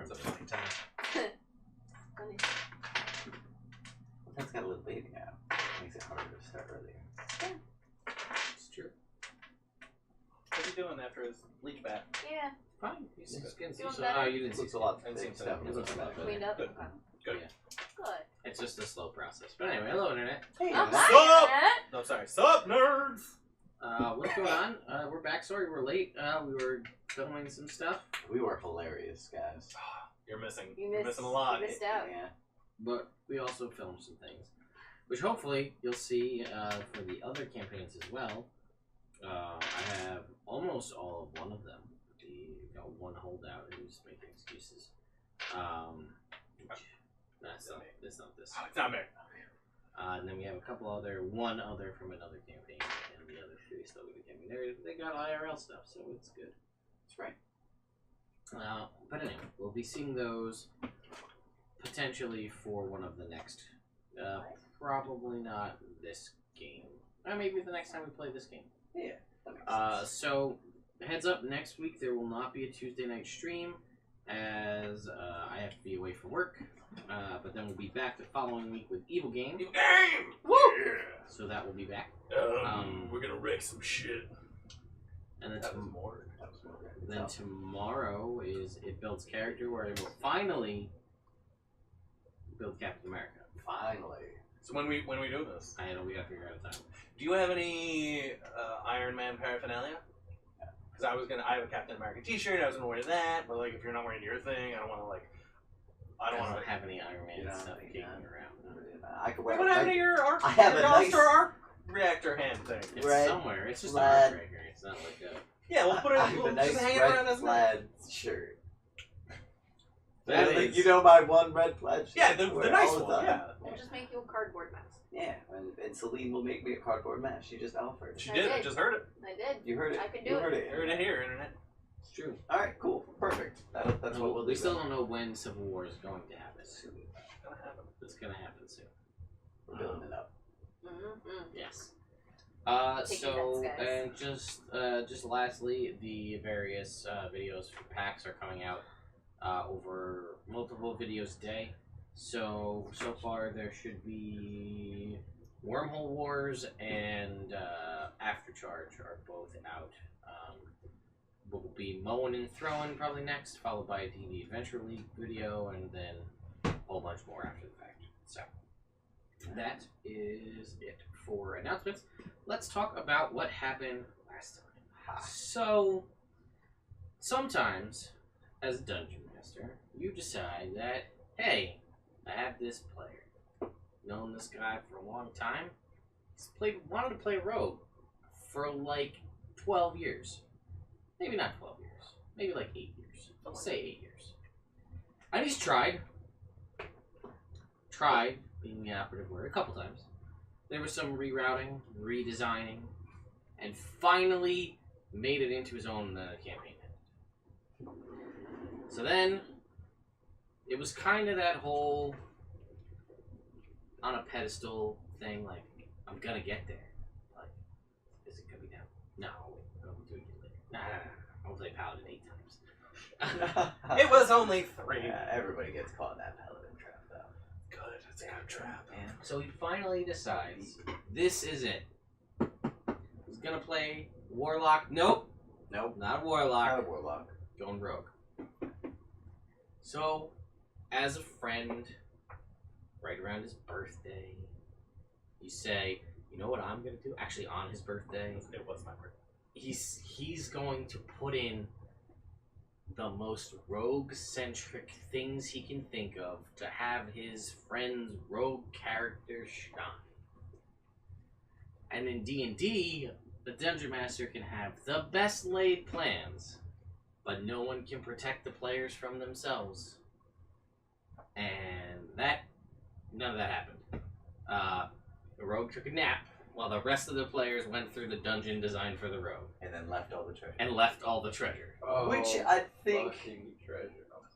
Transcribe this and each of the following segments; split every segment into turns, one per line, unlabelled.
It's a funny time.
Funny.
That's got a little baby now. Makes it harder to start earlier.
It's true.
What's he doing after his bleach bath?
Yeah.
Fine. He's getting
Doing
so,
better?
you didn't see
Looks a lot
I didn't see
thick
so.
stuff.
It looks a lot better.
Cleaned up.
Good.
Okay.
Good.
Yeah.
Good.
It's just a slow process. But anyway, hello, Internet.
Hey,
Oh,
Matt.
Sup?
hi,
No, sorry. Sup, nerds?
What's going on? We're back. Sorry we're late. We were filming some stuff.
We were hilarious, guys.
You're missing.
You
You're missing a lot.
You missed out.
Yeah.
But we also filmed some things, which hopefully you'll see for the other campaigns as well. I have almost all of one of them. Got one holdout who's making excuses. That's not this.
Oh, it's not me.
And then we have one other from another campaign, and the other three still with the campaign. They got IRL stuff, so it's good.
That's right.
But anyway, we'll be seeing those potentially for one of the next. Probably not this game. Maybe the next time we play this game.
Yeah. That makes sense.
So, heads up, next week there will not be a Tuesday night stream as I have to be away for work. But then we'll be back the following week with Evil Game.
New game!
Woo!
Yeah.
So that will be back.
We're gonna wreck some shit.
And then,
That was more.
then tomorrow is It Builds Character, where I will finally build Captain America.
Finally.
So when we do this,
I know we gotta figure out a time.
do you have any Iron Man paraphernalia? Because I have a Captain America T-shirt. I was gonna wear that, but like if you're not wearing your thing, I don't want to I don't want to
have any Iron Man
Yeah,
stuff
yeah.
kicking around.
I could wear
What happened to your arc?
I have
your
a nice-
All-Star arc reactor hand thing.
It's
Red
somewhere. It's just a
plaid.
heartbreaker. It's not like a...
Yeah, we'll put it.
I have
We'll
a nice
just hang it
red
around his neck.
plaid shirt.
That
Like,
is-
you know my one red plaid shirt?
Yeah, the
I wear
nice
all the
one.
time.
Yeah.
We'll just make you a cardboard mouse.
Yeah, and Celine will make me a cardboard mask. She just offered.
She
I
did. I
did.
just heard it.
I did.
You heard it.
I can do
you
it.
heard it.
Heard it here, internet.
It's true.
All right, cool, perfect. That's what we'll do.
We still don't know when Civil War is going to happen.
It's gonna happen.
It's going to happen soon.
We're building it up.
Mm-hmm.
Yes.
Taking
So,
bets, guys.
and just lastly, the various videos for packs are coming out over multiple videos a day. So far there should be Wormhole Wars and Aftercharge are both out. We'll be Mowing and Throwing probably next, followed by a D&D Adventure League video, and then a whole bunch more after the fact. So that is it for announcements. Let's talk about what happened last time. So, sometimes, as a dungeon master, you decide that, hey, I have this player. Known this guy for a long time. He's wanted to play rogue for like 12 years. Maybe not 12 years. Maybe like 8 years. Let's say 8 years. And he's tried being the operative word, a couple times. There was some rerouting, redesigning, and finally made it into his own campaign. So then, it was kind of that whole on a pedestal thing, like, I'm gonna get there. Like, is it gonna be down? No, I'll do it later. Nah, I'll play Paladin 8 times.
It was only 3.
Yeah, everybody gets caught in that paladin trap, though.
Good. It's a good trap.
Man.
So he finally decides, this is it. He's gonna play Warlock. Nope,
Nope.
not Warlock.
Not a warlock.
Going rogue. So, as a friend, right around his birthday, you say, you know what I'm gonna do? Actually, on his birthday,
It was my birthday.
he's going to put in the most rogue-centric things he can think of to have his friend's rogue character shine. And in D&D, the Dungeon Master can have the best laid plans, but no one can protect the players from themselves. And none of that happened. The rogue took a nap while the rest of the players went through the dungeon designed for the rogue.
And then left all the treasure.
And left all the treasure.
Which I think
fucking treasure.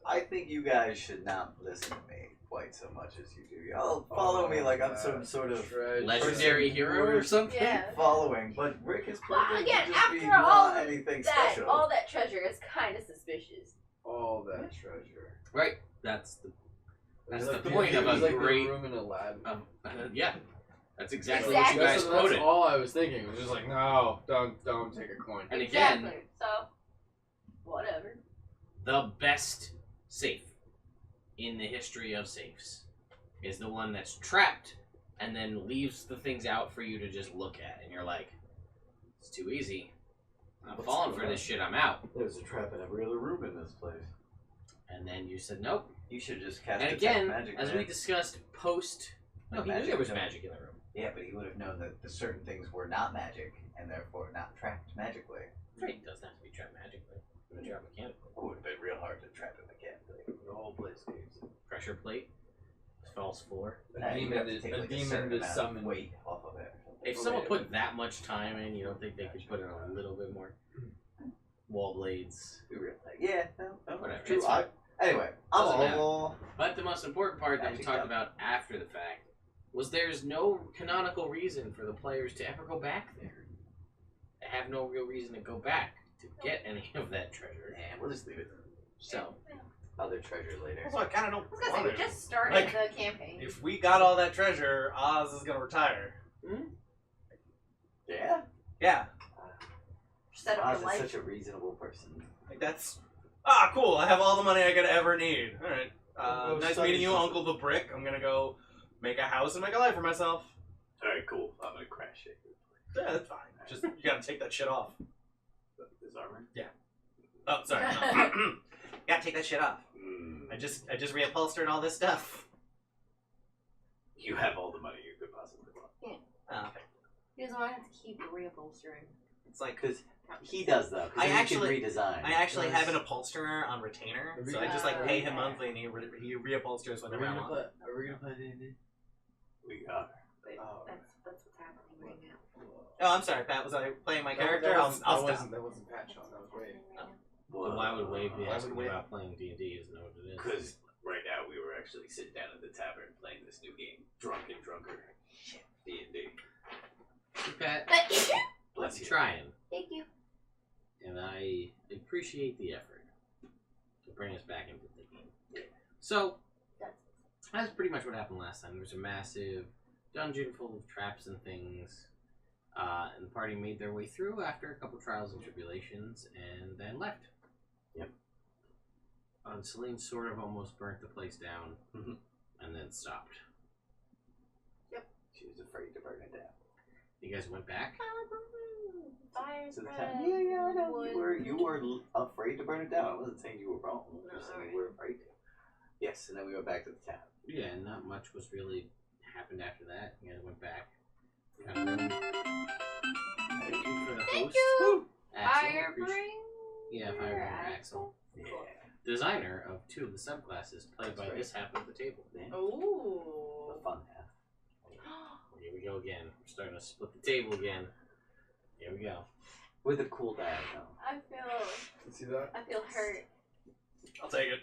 I think you guys should not listen to me quite so much as you do. Y'all follow me like I'm some sort of
Legendary hero or something?
Yeah.
following, but Rick is
Well,
proven
again,
to just be
after all
not anything
That
special.
all that treasure is kind of suspicious.
all that treasure.
Right. That's the
Like,
point of
it was
a
like
great.
the room in Aladdin.
Yeah. That's exactly
Exactly.
what you guys
That's
quoted.
all I was thinking. It was just like, no, don't take a coin.
And again,
Exactly. So, whatever.
the best safe in the history of safes is the one that's trapped and then leaves the things out for you to just look at. And you're like, it's too easy. I'm
What's
falling
going
for
on?
this shit. I'm out.
There's a trap in every other room in this place.
And then you said nope.
You should just cast
And
detect
again,
magic.
as
man.
we discussed post... No, he knew there was magic in the room.
Yeah, but he would have known that the certain things were not magic and therefore not trapped magically.
Right, it doesn't have to be trapped magically. It can be trapped mechanically.
It would have been real hard to trap it mechanically. The whole place caves.
Pressure plate, false floor.
A
You'd have to
demon is
take,
a
like,
demon
certain
is
amount of
summoned.
weight off of it.
If someone put that much time in, you don't think they could put in a little bit more? Wall blades.
Yeah, no,
Whatever,
True.
it's fine.
Anyway,
Doesn't matter.
all.
But the most important part that we
Magic
talked
up.
about after the fact was there's no canonical reason for the players to ever go back there. They have no real reason to go back to get any of that treasure.
Man, we'll just leave it.
So,
Other treasure later.
Also, I kind of
I was
don't
gonna say,
want
we
to.
just started
Like,
the campaign.
If we got all that treasure, Oz is gonna retire.
Yeah.
Yeah,
Set up
Oz
your
is
life.
such a reasonable person.
like that's cool. I have all the money I could ever need. All right,
Go
nice
study
meeting you,
something.
Uncle the Brick. I'm gonna go make a house and make a life for myself.
Alright, cool. I'm gonna crash it.
Yeah, that's fine. Just you gotta take that shit off.
This armor?
Oh, sorry. No. Gotta take that shit off.
Mm.
I just reupholstered all this stuff.
You have all the money you could possibly want.
Oh, okay.
He doesn't want to have to keep reupholstering.
It's like
Because he does though. 'Cause
I
then he
actually-
can redesign.
I actually have an upholsterer on retainer, so I just like pay him
Okay.
monthly and he reupholsters whenever I want.
Are we gonna play D&D?
We are.
But
Oh.
that's what's happening right now.
Oh, I'm sorry, Pat. Was I playing my character? I'll stop.
That wasn't Pat Sean. That was Wade.
Well, why would Wade be
Why
asking
would Wade-
about playing D&D? Isn't know what it is.
Because right now we were actually sitting down at the tavern playing this new game, Drunk and Drunker. Shit, D&D.
Hey, Pat,
Bless you.
trying,
Thank you.
and I appreciate the effort to bring us back into the game. So, that's pretty much what happened last time. There was a massive dungeon full of traps and things, and the party made their way through after a couple trials and tribulations, and then left.
Yep.
Celine sort of almost burnt the place down,
Mhm.
and then stopped.
She was afraid to burn it down.
You guys went back?
Fire
So the
spread,
town. Yeah, I know.
wood.
You were afraid to burn it down. I wasn't saying you were wrong. I was
No,
just saying
alright.
you were afraid to. Yes, and then we went back to the town.
Yeah, and not much was really happened after that. You guys went back. Got a room. Thank you for the
Thank
host.
you.
Axel,
Fire
appreciate-
bring.
Yeah, Firebringer Axel.
Yeah.
Designer of two of the subclasses, played
That's
by
right.
this half of the table.
The
Ooh.
fun half.
Here we go again. We're starting to split the table again. Here we go.
With a cool diagram.
I feel
You see that?
hurt.
I'll take it.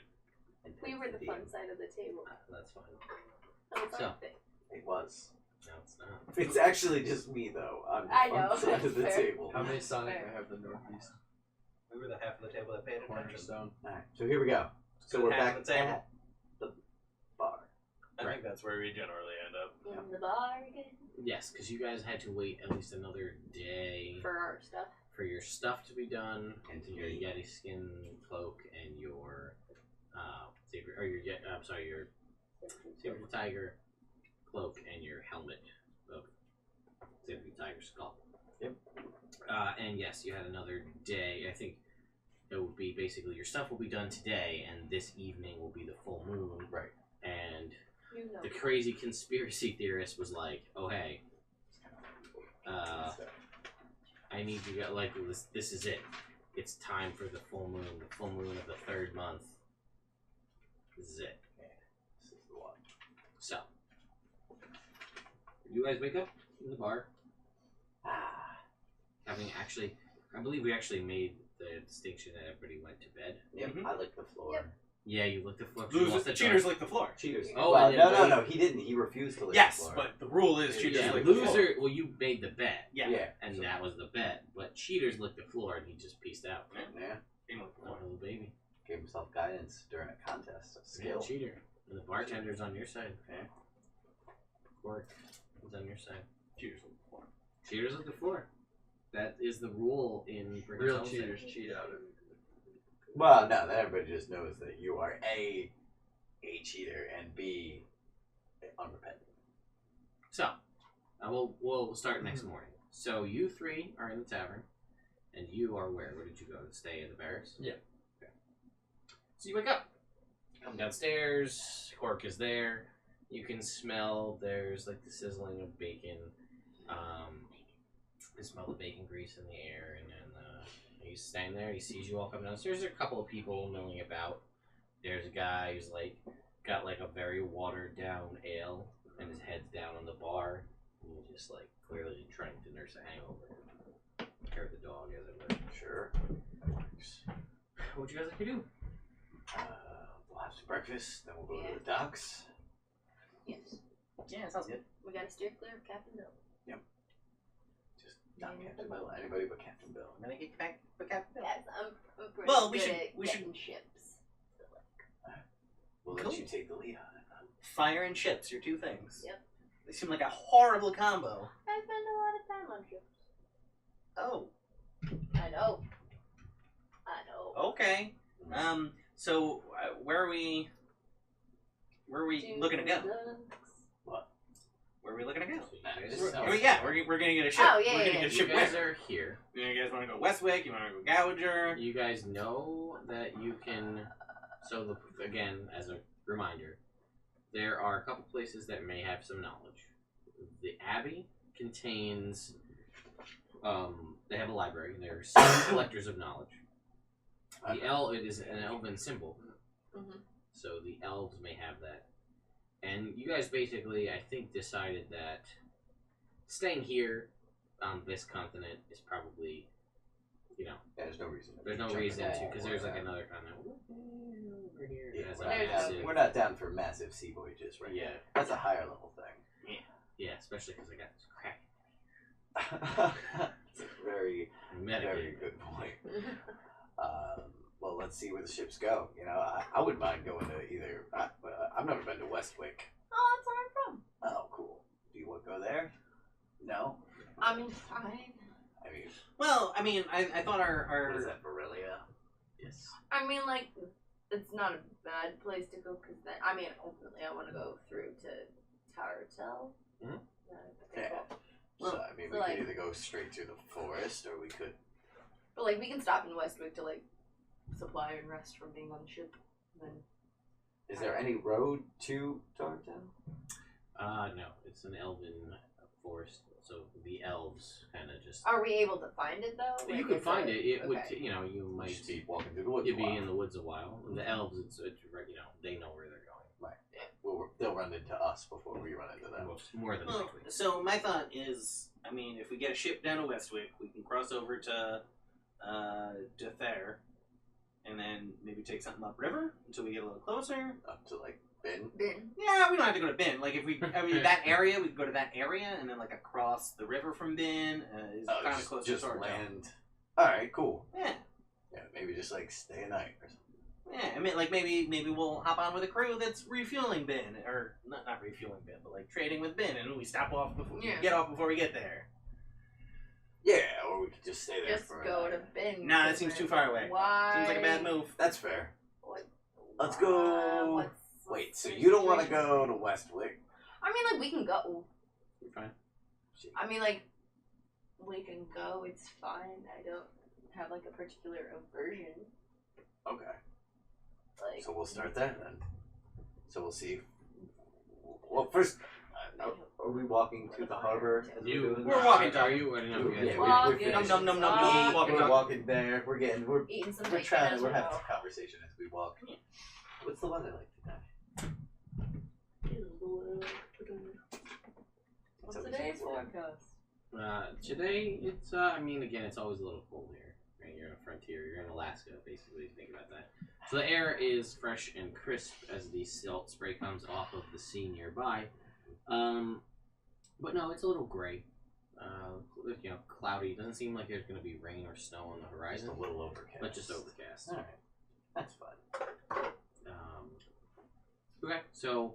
We were the fun side of the table.
That's fine.
That was
So.
our thing.
It was.
No, it's not.
It's actually just me though. On the
I
fun
know,
side of the
fair.
table.
How many Sonic
Fair.
I have the Northeast
We were the half of the table that paid attention.
Cornerstone?
Alright, so here we go. So
Good
we're
half
back
of the table.
at the bar.
I think that's where we generally end up.
In the bargain.
Yes, because you guys had to wait at least another day
For our stuff.
for your stuff to be done,
And to
your
eat.
Yeti skin cloak and your your Saber Tiger cloak and your helmet of Saber Tiger skull.
Yep.
And yes, you had another day. I think it would be basically your stuff will be done today, and this evening will be the full moon.
Right.
And
You know.
the crazy conspiracy theorist was like, "Oh hey, I need you to like this is it. It's time for the full moon of the third month. This is it."
This is the one.
So, you guys wake up in the bar, having actually, I believe we actually made the distinction that everybody went to bed.
Yep,
Mhm.
I lick the floor.
Yep.
Yeah, you looked at floor.
Cheaters lick the floor.
Cheaters.
Oh,
well,
and then
no,
Wade-
he didn't. He refused to lick
Yes,
the floor.
but the rule is cheaters
Yeah,
lick the floor.
loser. Well, you made the bet,
Yeah.
and that was the bet. But cheaters licked the floor, and he just pieced out.
Yeah.
He licked the
Oh,
floor.
little baby.
gave himself guidance during a contest. A skill.
Yeah, cheater. And the bartender's on your side.
Okay.
Quark is on your side.
Cheaters on the floor.
Cheaters at the floor. That is the rule in British
Real
Homestead.
cheaters cheat out of
Well, no, then everybody just knows that you are A cheater, and B, unrepentant.
So, we'll start next morning. So you three are in the tavern, and you are where? Where did you go? To stay at the barracks?
Yeah.
Okay. So you wake up, come downstairs. Cork is there. You can smell. There's like the sizzling of bacon. You smell the bacon grease in the air, and then he's standing there. He sees you all come downstairs. There's a couple of people milling about. There's a guy who's like got like a very watered down ale, and his head's down on the bar. And he's just like clearly trying to nurse a hangover. Care the dog, as it were.
Sure.
What would you guys like to do?
We'll have some breakfast, then we'll go to the docks.
Yes.
Yeah, sounds good.
We gotta steer clear of Captain Bill.
Just not Captain Bill, anybody but Captain Bill.
I'm gonna get you back for Captain.
Yes, I'm pretty
Well,
good
we should-
at
we
getting ships. So, like,
We'll
Cool.
let you take the lead on it.
Fire and ships, your two things.
Yep.
They seem like a horrible combo.
I spend a lot of time on ships.
Oh,
I know. I know.
okay. So where are we? Where are we looking to go? Where are we looking to go?
So you
Nah,
guys,
this
We're,
is-
oh, yeah, we're gonna get a ship.
Oh, yeah,
we're
yeah,
gonna get a
you
ship.
guys
Where?
are here.
You guys want to go Westwick? You want to go Gouger?
You guys know that you can. So again, as a reminder, there are a couple places that may have some knowledge. The Abbey contains. They have a library. They're collectors of knowledge. It is an elven symbol,
Mhm.
so the elves may have that. And you guys basically, I think, decided that staying here on this continent is probably,
Yeah, there's no reason.
there's no
Jump
reason
in
to,
the
because
wall
there's
or
like
that.
another continent over here.
Yeah,
That's
we're,
a
not
massive,
down, we're not down for massive sea voyages right
Yeah.
now. That's a higher level thing.
yeah, especially because I got this crack.
It's a very, very
Medicated.
good point. Well, let's see where the ships go. You know, I wouldn't mind going to either. I've never been to Westwick.
Oh, that's where I'm from.
Oh, cool. Do you want to go there? No.
I mean, fine.
I mean,
Well, I mean, I thought our
what is that, Borrelia?
Yes.
I mean, like, it's not a bad place to go because then, I mean, ultimately, I want to go through to Towertel.
Mhm.
Yeah.
Well,
So, I mean,
so,
we
like-
could either go straight to the forest, or we could.
But like, we can stop in Westwick to like supply and rest from being on the ship. Then
Is there any road to Darktown?
No, it's an elven forest, so the elves kind of just.
are we able to find it though?
You
Like,
could
is
find it. It would,
okay.
you might
Just be walking through the woods.
you'd
a while.
be in the woods a while. The elves, it's they know where they're going.
They'll run into us before we run into them.
More than
Well,
likely.
so my thought is, I mean, if we get a ship down to Westwick, we can cross over to Thayer, and then maybe take something upriver until we get a little closer.
Up to like Ben.
Bin.
Yeah, we don't have to go to Bin. Like if we, I mean, that area, we could go to that area, and then like across the river from Bin is kind of
just,
close
just
to Towertown.
land. All right, cool.
Yeah,
Yeah, maybe just like stay a night or something.
yeah. I mean, like maybe we'll hop on with a crew that's refueling Bin, or not refueling Bin, but like trading with Bin, and we stop off before
Yeah.
get off before we get there.
Yeah, or we could just stay there
Just
for a
go to
night.
Bin.
Nah, that seems too far away.
Why?
Seems like a bad move.
That's fair.
What?
Let's go-
What's
Wait, so
the
you don't want to
situation?
go to Westwick?
I mean, like we can go.
You're fine.
I mean, like we can go. It's fine. I don't have like a particular aversion.
Okay,
Like.
so we'll start there then. So we'll see. Well, first, are we walking to the harbor? As we're doing
We're
this?
walking to-
Are you? I don't know if you guys.
Yeah,
Walking.
we're finished.
Num, num, num,
Walking.
num, walking,
We're
talking.
walking there. We're
Eating some
we're
bacon
trying.
as
We're
we
having
go.
a conversation as we walk. What's the weather like today?
What's
So we
today's
say we're-
forecast?
Today, it's. I mean, again, it's always a little cold here. Right? You're in a frontier. You're in Alaska, basically. If you think about that. So the air is fresh and crisp as the salt spray comes off of the sea nearby. But no, it's a little gray. Cloudy. It doesn't seem like there's going to be rain or snow on the
Just
horizon,
a little overcast.
but just overcast.
All right. That's fun.
Okay, so,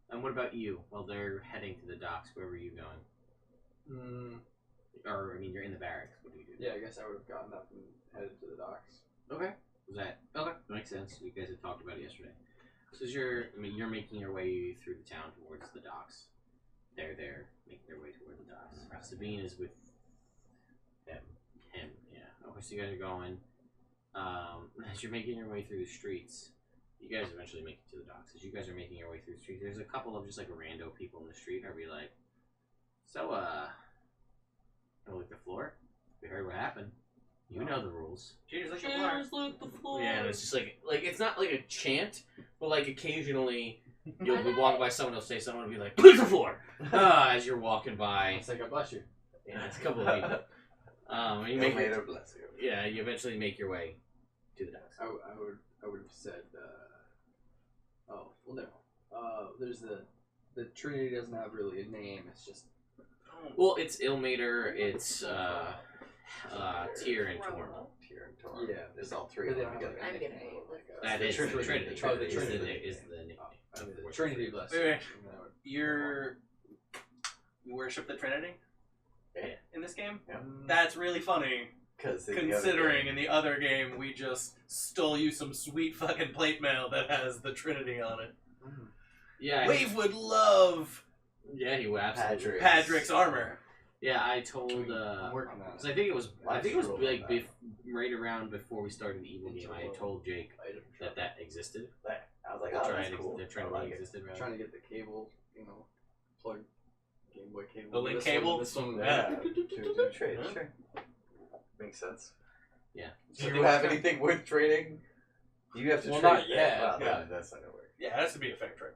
and what about you? Well, they're heading to the docks. Where were you going? Or, I mean, you're in the barracks. What do you do?
Yeah, I guess I would have gotten up and headed to the docks.
Okay. Was that okay? Makes sense. You guys had talked about it yesterday. So as you're making your way through the town towards the docks. They're there, making their way toward the docks. Sabine is with him. Yeah. Okay, so you guys are going. As you're making your way through the streets, you guys eventually make it to the docks. As you guys are making your way through the streets, there's a couple of just like rando people in the street. Are we like, so like the floor? We heard what happened. You know the rules.
Cheers like the floor.
Yeah, and it's just like it's not like a chant, but like occasionally you'll be walking by someone will say someone will be like, "Please the floor," as you're walking by.
It's like, I bless you.
Yeah, it's a couple of people. And you make
Later, bless you.
yeah, you eventually make your way to the docks.
I would have said, oh, well, no. There's the Trinity doesn't have really a name. It's just.
Well, it's Ilmater, it's Tyr and Torm.
Tyr and Torm.
Yeah,
There's all three of them together.
I'm gonna
That is the Trinity.
Oh, the
Is
Trinity.
is the nickname.
The Trinity bless you.
Wait, wait.
And that would-
You worship the Trinity?
Yeah.
In this game?
Yeah.
That's really funny, considering in the other game we just stole you some sweet fucking plate mail that has the Trinity on it.
Yeah,
Wave would love
yeah, he would absolutely.
Patrick's armor.
Yeah, I told.
I'm working on it.
'Cause I think it was like right around before we started the evil game. I told Jake that existed.
I was like,
The
oh,
Trinity,
that's cool.
the
I
Trinity
like it.
existed. Rather.
Trying to get the cable, plug Game Boy cable.
The link
This
cable?
One, this one.
Yeah.
To trade,
Yeah.
sure. Makes sense.
Yeah.
Do you have anything worth trading? You have to
Well,
trade.
not yet.
Well,
Yeah.
that's not gonna work.
Yeah, it has to be a fake trade.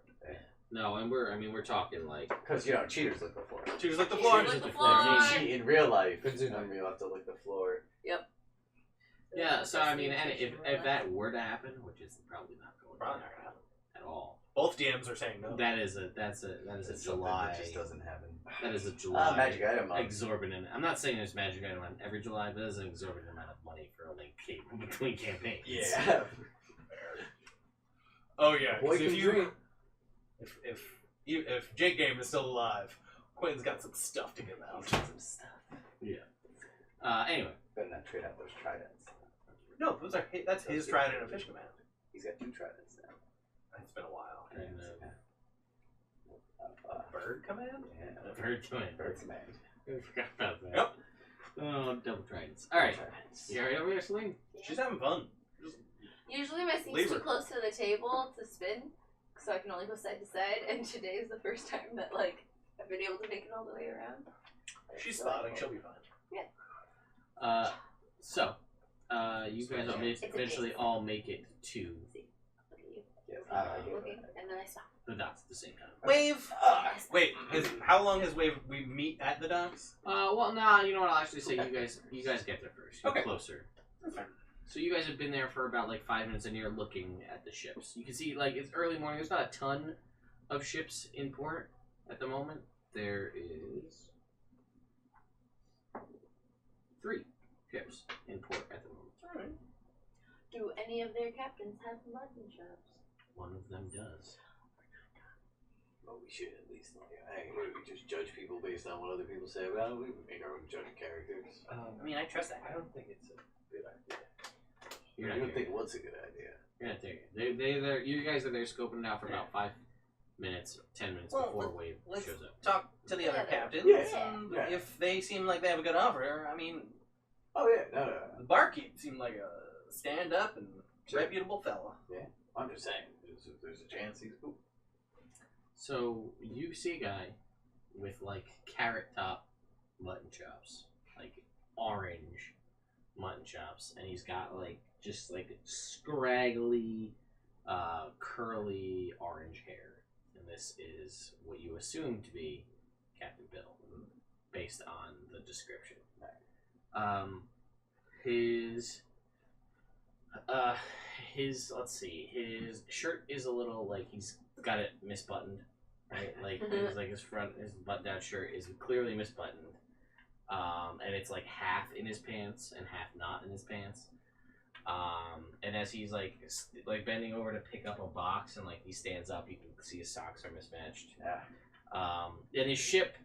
No, and we're talking like
Because cheaters lick the floor.
Choose like the floor.
Cheers like the
If
floor.
you cheat in real life,
Good to know.
then you'll have to lick the floor.
yeah. So I mean, and if that were to happen, which is probably not going
Probably
to
not gonna
happen at all.
Both DMs are saying no.
That's a
It's something
July.
that just doesn't happen.
That is a July.
Magic item.
Exorbitant. I'm not saying there's magic item on every July, but there's an exorbitant amount of money for a link cable between campaigns.
Yeah.
Oh yeah, 'cause
Boy
if
can
you
dream.
if Jake Game is still alive, Quinn's got some stuff to give out.
Some stuff.
Anyway,
Better not trade out those tridents.
No, that's his trident and fish command.
He's got 2 tridents now.
It's been a while.
and,
Bird command?
Yeah.
Bird command.
Bird command.
I forgot about that.
Yep.
Oh, double tridents. All right.
Tridents.
You alright over there, Celine?
She's having fun.
Usually my
Leave
seat's
her.
too close to the table to spin, so I can only go side to side. And today is the first time that I've been able to make it all the way around.
She's spotting. She'll be fine.
So, you guys eventually all make it to
Look at you,
Yes,
looking, and then I stop.
the docks at the same time.
Wave. Wait, how long has Wave? We meet at the docks?
Well, nah, you know what? I'll actually say you guys get there first. You're
Okay.
closer.
That's fine.
So you guys have been there for about 5 minutes, and you're looking at the ships. You can see it's early morning. There's not a ton of ships in port at the moment. There is 3 ships in port at the moment.
Alright.
Do any of their captains have mutton chops?
One of them does.
Well, we should at least. Hey, what, do we just judge people based on what other people say? Well, we make our own judging characters.
I mean, I trust that.
I don't think it's a good idea.
You're
I
not
don't
there.
think what's a good idea.
You're not there. You guys are there scoping it out for about 5 minutes, 10 minutes
Well,
before Wave
let's
shows up.
talk to the other
Yeah,
captains.
yeah,
And
yeah.
if they seem like they have a good offer, I mean,
Oh yeah, no.
the barkeep seemed like a stand-up and
Sure.
reputable fella.
I'm just saying, there's a chance he's cool.
So you see a guy with carrot top mutton chops, orange mutton chops, and he's got just scraggly, curly orange hair, and this is what you assume to be Captain Bill, based on the description. His shirt is a little he's got it misbuttoned, right? His button-down shirt is clearly misbuttoned, and it's half in his pants and half not in his pants. And as he's like bending over to pick up a box, and like he stands up, you can see his socks are mismatched.
Yeah.
And his ship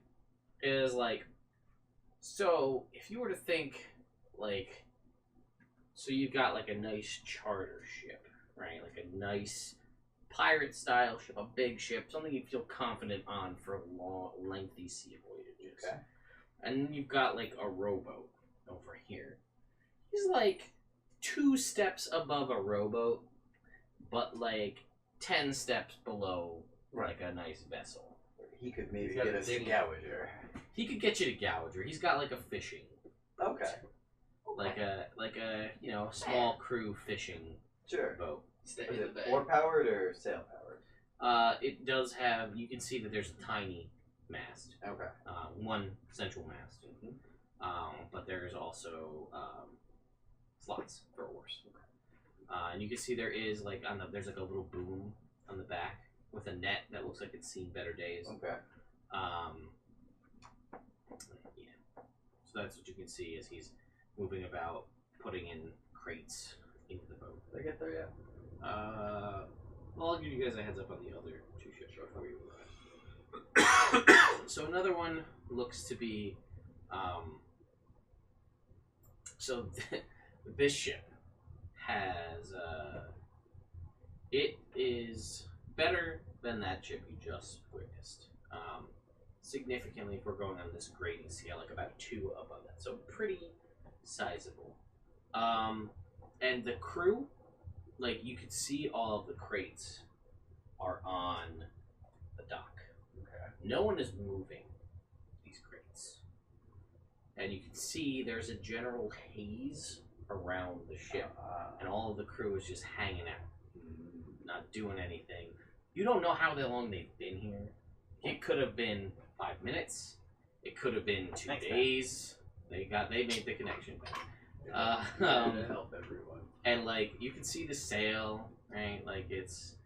is like, so if you were to think like, so you've got like a nice charter ship, right? Like a nice pirate style ship, a big ship, something you feel confident on for long, lengthy sea voyages.
Okay.
And then you've got like a rowboat over here. He's like 2 steps above a rowboat, but like 10 steps below like a nice vessel.
He could maybe
He's got
get
a
us to
dinghy.
Gouger.
He could get you to Gouger. He's got like a fishing,
Okay.
like a small crew fishing
Sure.
boat.
Stay
Is
in the
it
bay.
oar powered or sail powered?
It does have. You can see that there's a tiny mast,
Okay.
one central mast, but there's also slots for oars. And you can see there is like there's like a little boom on the back with a net that looks like it's seen better days.
Okay.
Yeah. So that's what you can see as he's moving about, putting in crates into the boat.
Did I get there yet?
Well, I'll give you guys a heads up on the other 2 ships before you arrive. So another one looks to be, so this ship has, it is better than that ship you just witnessed. Significantly, if we're going on this grading scale, like about 2 above that, so pretty sizable. And the crew, like you could see all of the crates are on the dock.
Okay.
No one is moving these crates. And you can see there's a general haze around the ship. And all of the crew is just hanging out, not doing anything. You don't know how long they've been here. It could have been 5 minutes. It could have been 2
Next time.
days. They made the connection.
To help everyone.
And like you can see the sail, right? Like it's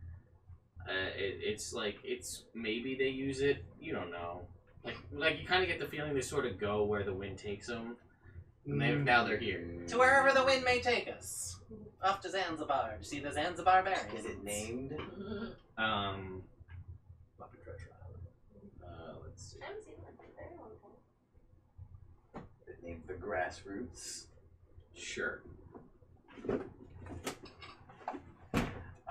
maybe they use it. You don't know. Like you kind of get the feeling they sort of go where the wind takes them. And now they're here.
To wherever the wind may take us. Off to Zanzibar to see the Zanzibar variants.
Is it named?
Muppet Treasure Island.
Let's see.
I haven't seen that in a very long time.
Is it named the Grassroots?
Sure.
I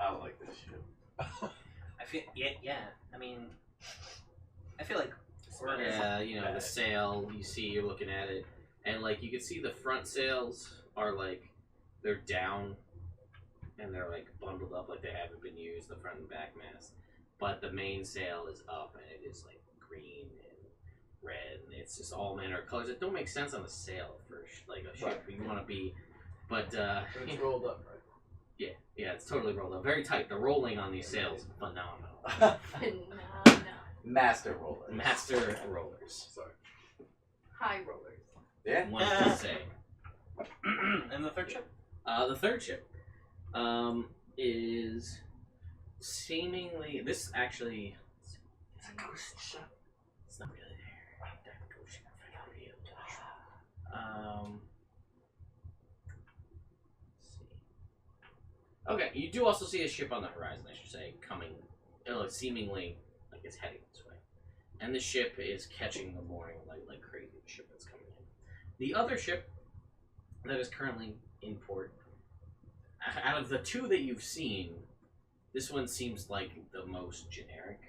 don't like this ship.
I feel yeah. I mean, I feel like
Yeah, the sail. You see, you're looking at it, and like you can see the front sails are like they're down, and they're like bundled up, like they haven't been used. The front and back mast, but the main sail is up, and it is like green and red, and it's just all manner of colors that don't make sense on a sail for like a ship. You want to be, but
It's rolled up, right?
yeah, it's totally rolled up, very tight. The rolling on these sails is phenomenal.
No.
Master roller.
Master rollers,
Sorry.
High rollers.
Yeah.
one could say.
and the third ship.
The third ship is seemingly this actually. It's a ghost ship. It's not really there. That ghost ship I revealed. Let's see. Okay, you do also see a ship on the horizon. I should say, coming, seemingly like it's heading this way, and the ship is catching the morning light like crazy. The ship that's coming in. The other ship that is currently in port. Out of the 2 that you've seen, this one seems like the most generic.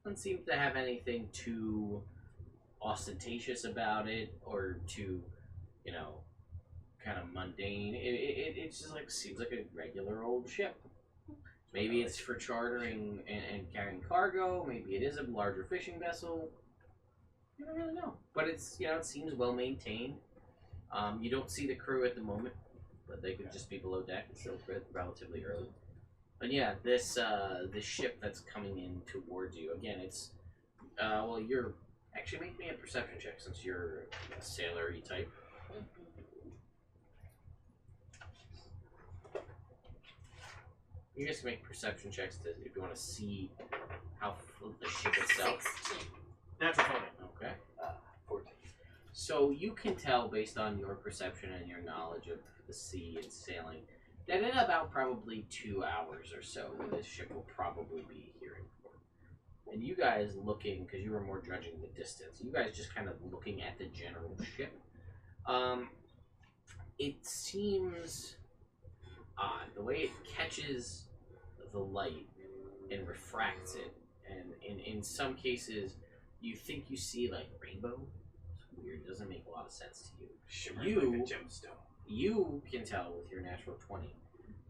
Doesn't seem to have anything too ostentatious about it or too, kind of mundane. It's just like seems like a regular old ship. Maybe it's for chartering and carrying cargo. Maybe it is a larger fishing vessel. You don't really know, but it's it seems well maintained. You don't see the crew at the moment, but they could just be below deck. It's still relatively early. But yeah, this ship that's coming in towards you, again, it's, you're, actually make me a perception check since you're a sailor-y type. You guys can make perception checks if you want to see how the ship itself.
16.
Natural 20.
Okay.
14.
So you can tell based on your perception and your knowledge of the sea and sailing that in about probably 2 hours or so, this ship will probably be here in port. And you guys looking, because you were more judging the distance, you guys just kind of looking at the general ship. It seems odd. The way it catches the light and refracts it, and in some cases, you think you see like rainbow. It's weird. It doesn't make a lot of sense to you.
Shimmering like a gemstone.
You can tell with your natural 20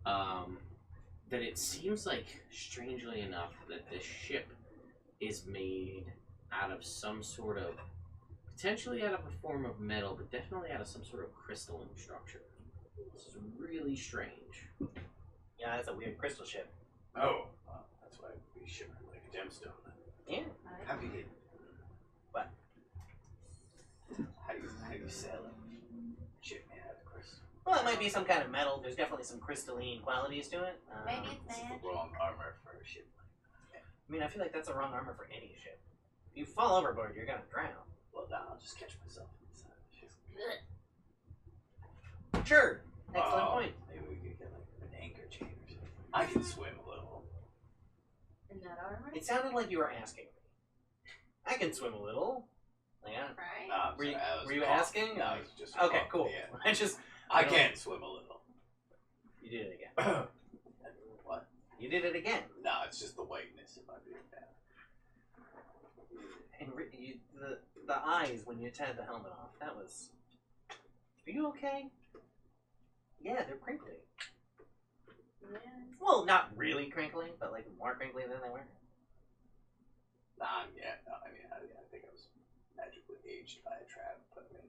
that it seems like, strangely enough, that this ship is made out of some sort of, potentially out of a form of metal, but definitely out of some sort of crystalline structure. This is really strange.
Yeah, that's a weird crystal ship.
Oh, well, that's why we shimmer like a gemstone.
Yeah.
How do you
What?
How do you sail it? Ship made out of crystal.
Well, it might be some kind of metal. There's definitely some crystalline qualities to it.
Maybe it's
This is
magic.
the wrong armor for a ship.
I mean, I feel like that's the wrong armor for any ship. If you fall overboard, you're gonna drown.
Well, now I'll just catch myself inside the ship.
Sure. Excellent point.
Maybe we could get like an anchor chain or something. I can swim a little.
In that armor?
It sounded like you were asking me. I can swim a little. Yeah.
Right?
No, I'm
Were you-
sorry, I was
were you
calm.
asking?
No, I was just
Okay,
calm.
cool.
Yeah.
I
I can swim a little.
You did it again.
What?
You did it again.
No, it's just the whiteness of my beard now.
And the eyes when you tied the helmet off. That was. Are you okay? Yeah, they're crinkly.
Yeah.
Well, not really crinkly, but like more crinkly than they were.
Yeah, no, I mean, I think I was magically aged by a trap, but I mean,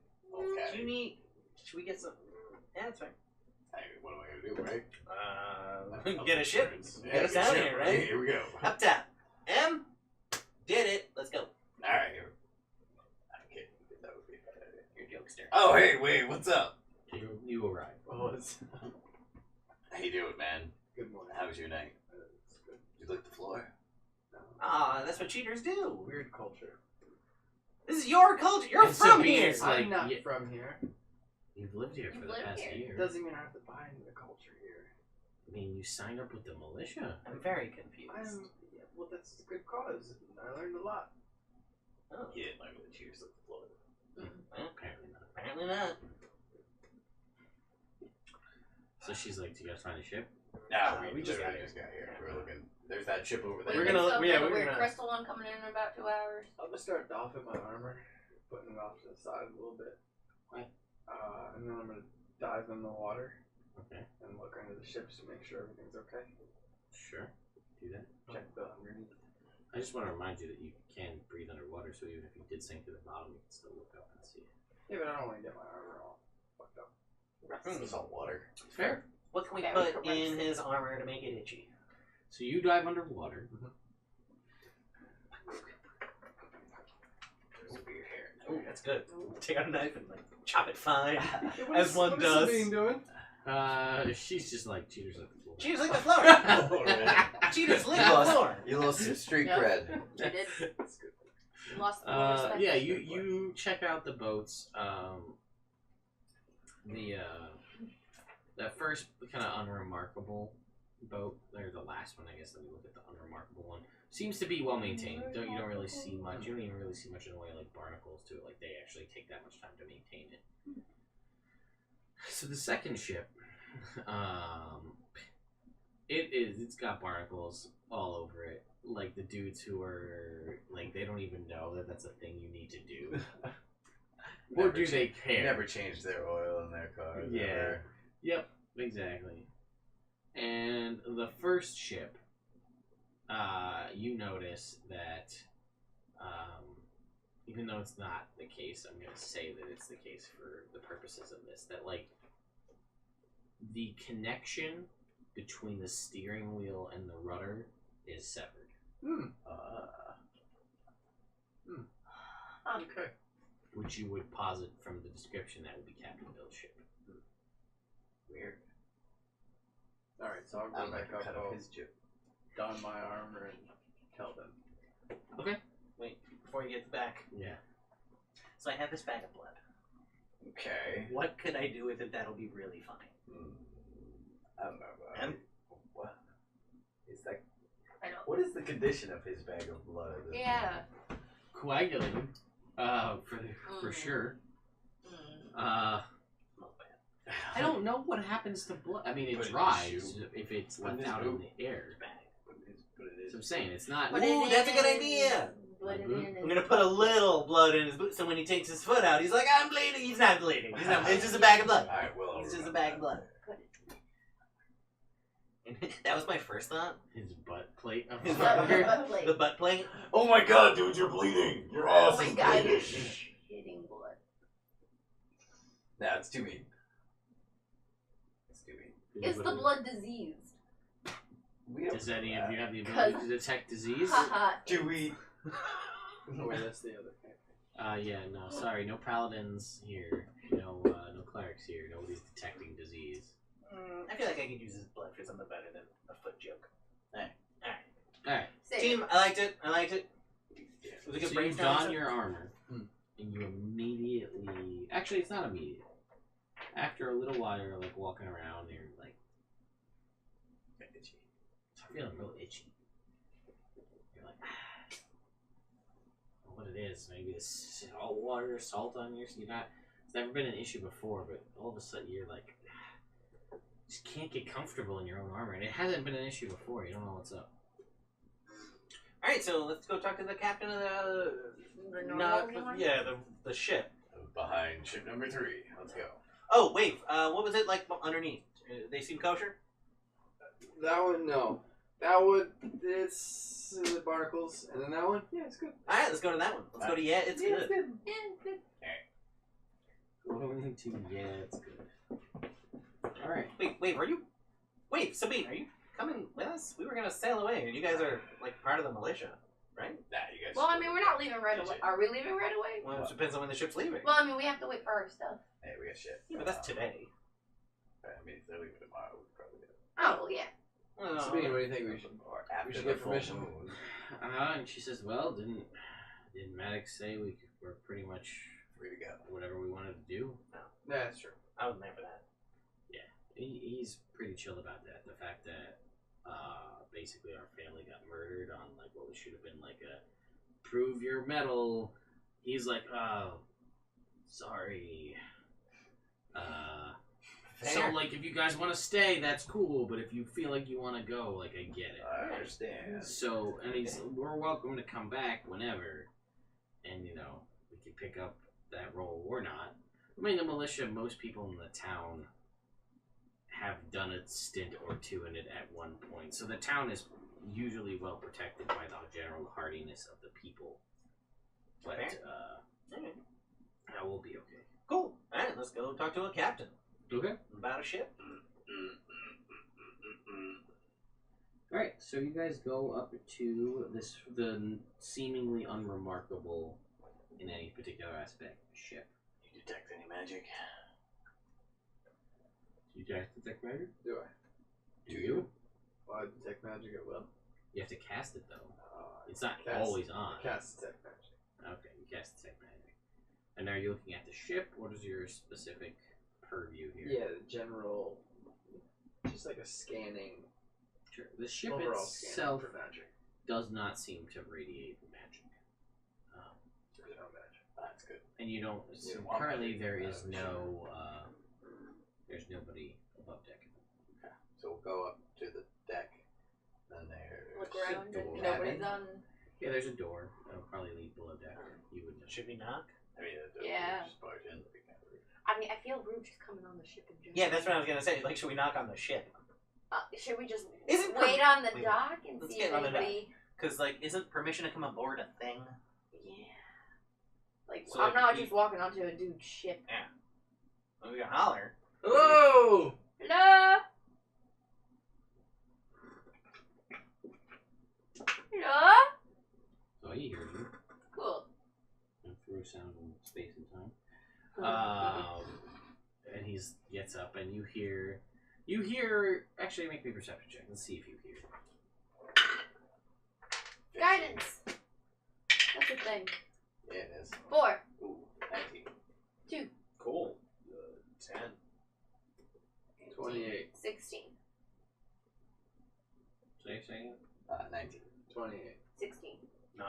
okay.
Do you need? Should we get some? Yeah, that's fine.
I mean, what am I gonna do, right?
Get a ship.
Yeah,
Get us
get a
out of
ship,
here, right?
Here we go.
Up top. M. Did it. Let's go.
Alright, here. Okay, that would be a bad idea.
You're a jokester.
Oh, hey, wait, what's up?
You arrive.
Oh, it's
How you doing, man?
good morning.
How was your night?
It's good.
Did you lick the floor?
Ah, that's what cheaters do.
Weird culture.
This is your culture. You're
And so
from
being
here.
it's like-
I'm not
yeah.
from here.
You've lived here for
You've
the
lived
past
here.
year.
It doesn't mean I have to buy into the culture here.
I mean, you signed up with the militia.
I'm very confused.
Well, that's a good cause. I learned a lot.
Oh,
He didn't learn the cheers lick the floor.
well,
Apparently not.
apparently not.
So she's like, "Do you guys find a ship?"
No,
we just got
just got here. We're looking. There's that ship over there.
We're gonna-
So
yeah,
the
we're
weird
gonna-
crystal one coming in about 2 hours.
I'm gonna start doffing my armor, putting it off to the side a little bit.
Why?
And then I'm gonna dive in the water
Okay.
and look under the ships to make sure everything's okay.
Sure. Do that.
Check the underneath.
I just want to remind you that you can breathe underwater, so even if you did sink to the bottom, you can still look up and see it.
Yeah, but I don't want to get my armor all fucked up.
It's all water.
Fair. What can we
Okay,
put
we
in
can-
his armor to make it itchy?
So you dive underwater.
There's your hair.
Ooh, that's good. Take out a knife and like chop it fine.
What
As
is-
one
what is
does.
Sabine doing?
She's just like cheaters at the floor.
Cheaters lick the floor. Cheaters lick the
Lost.
floor.
You lost some street
Yep.
cred.
You did.
That's good.
You lost the respect.
Yeah, you check out the boats. The first kind of unremarkable boat, or the last one, I guess. Let me look at the unremarkable one. Seems to be well maintained. You don't really see much. You don't even really see much in the way of like barnacles to it. Like they actually take that much time to maintain it. So the second ship, it's got barnacles all over it. Like the dudes who are like they don't even know that that's a thing you need to do. Or
Never
do they care?
Never changed their oil in their cars.
Yeah.
ever.
Yep, exactly. And the first ship, you notice that, even though it's not the case, I'm going to say that it's the case for the purposes of this, that, like, the connection between the steering wheel and the rudder is severed.
Okay.
Which you would posit from the description that would be Captain Bill's ship.
Weird.
Alright, so I'll
I'm
go
gonna
back up,
cut
I'll
up his chip.
don my armor and tell them.
Wait, before you get back.
Yeah.
So I have this bag of blood.
Okay.
What could I do with it that'll be really fine?
I don't know. What is that?
I know.
What is the condition of his bag of blood? At this
Yeah.
Coagulating, for sure.
Mm.
I don't know what happens to blood. I mean, it
Put it in
dries
soup.
if it's
Put it
left
in
out
soup.
in the air.
Put it
So
in.
I'm saying it's not.
Put it
Ooh,
in
that's a good
his-
idea.
Put it
Mhm.
in his
I'm gonna put a little blood in his boot, so when he takes his foot out, he's like, "I'm bleeding." He's not bleeding. He's not. It's just a bag of blood.
Alright, well.
It's just a bag of blood.
Put it.
That was my first thought.
His butt plate of
His
fire.
butt plate.
The butt plate.
Oh my god, dude, you're bleeding. Your
Oh
ass
my
is
god,
bleeding.
you're shitting blood.
Nah, it's too mean. It's too mean.
Is the blood diseased?
We don't
Does any
know
of you
that.
have the ability to detect disease?
Haha.
Do we?
Oh, wait, that's the other thing.
Yeah, no, sorry, no paladins here. No clerics here. Nobody's detecting disease.
I feel like I could use his blood for something better than a foot joke. Alright.
Alright,
Save
Team,
it.
I liked it. I liked it. It was a good
so you
brainstorming
don
session.
your armor,
Hmm.
and you immediately... Actually, it's not immediate. After a little while, you're like walking around, and you're like... I'm feeling real itchy. You're like, I don't know what it is. Maybe it's salt water, salt on your skin. It's never been an issue before, but all of a sudden you're like, just can't get comfortable in your own armor. And it hasn't been an issue before. You don't know what's up.
Alright, so let's go talk to the captain of
The normal one?
the ship.
Behind ship number 3. Let's go.
Oh, wait, what was it like underneath? They seem kosher?
That one, no. That one, it's the barnacles, and then that one, yeah, it's good.
Alright, let's go to that one. Let's go to it's
Yeah,
good.
it's good.
Yeah, good.
Going to, yeah, it's good. Alright.
Wait, Sabine, are you coming with us? We were gonna sail away, and you guys are like part of the militia, right?
Nah, you guys.
Well, I mean, we're not leaving right away. Are we leaving right away?
Well, it depends on when the ship's leaving.
Well, I mean, we have to wait for our stuff.
Hey, we got shit.
Yeah, but that's today.
I mean, if they're leaving tomorrow, we probably do.
Oh, well, yeah.
Well,
Sabine, what do you think we should?
Or after
We should
the
get
full
permission.
moon.
And she says, well, didn't Maddox say we're pretty much
Free to go.
whatever we wanted to do?
Yeah, that's true.
I wasn't there for that.
He's pretty chill about that. The fact that basically our family got murdered on like what should have been like a prove your metal. He's like, oh, sorry. So
Fair.
like if you guys want to stay, that's cool. But if you feel like you want to go, like I get it.
I understand.
So and we're welcome to come back whenever, and we can pick up that role or not. I mean, the militia, most people in the town have done a stint or two in it at one point. So the town is usually well protected by the general hardiness of the people. But
Fair.
that will be okay.
Cool. Alright, let's go talk to a captain
Okay.
about a ship.
Alright, so you guys go up to the seemingly unremarkable in any particular aspect ship.
You detect any magic?
You guys detect magic?
Do I?
Do you?
Well, I detect magic at will.
You have to cast it though.
Uh,
It's not
Cast-
always on.
Cast detect magic.
Okay, you cast detect magic. And are you looking at the ship? What is your specific purview here?
Yeah, the general, just like a scanning,
Sure. The ship
overall scanning
itself
for magic.
does not seem to radiate magic.
There's no magic.
That's good.
And you don't.
You
So
don't want
currently,
magic,
there is
sure.
no. There's nobody above deck.
So we'll go up to the deck. Then there's
Look around
the
and
cabin.
nobody's on.
Yeah, there's a door. That'll probably lead below deck. You would know.
Should we knock?
I mean,
Yeah.
just barge in. We can't read.
I mean, I feel rude just coming on the ship in general.
Yeah, that's what I was gonna say. Like, should we knock on the ship?
Should we just
Isn't
wait on the
wait,
dock and
let's
see
get
if
on the dock.
anybody?
Because, like, isn't permission to come aboard a thing?
Yeah. Like,
So,
I'm
like,
not
we-
just walking onto a dude's ship.
Well, we can holler.
Hello!
Hello? Hello?
So he hears you.
Cool.
And through sound in space and time. And he gets up, and you hear. Actually, make me a perception check. Let's see if you hear.
Guidance. That's a thing.
Yeah, it is.
4.
Ooh, 19.
2.
Cool.
28.
16.
So you're saying?
19.
28.
16.
9.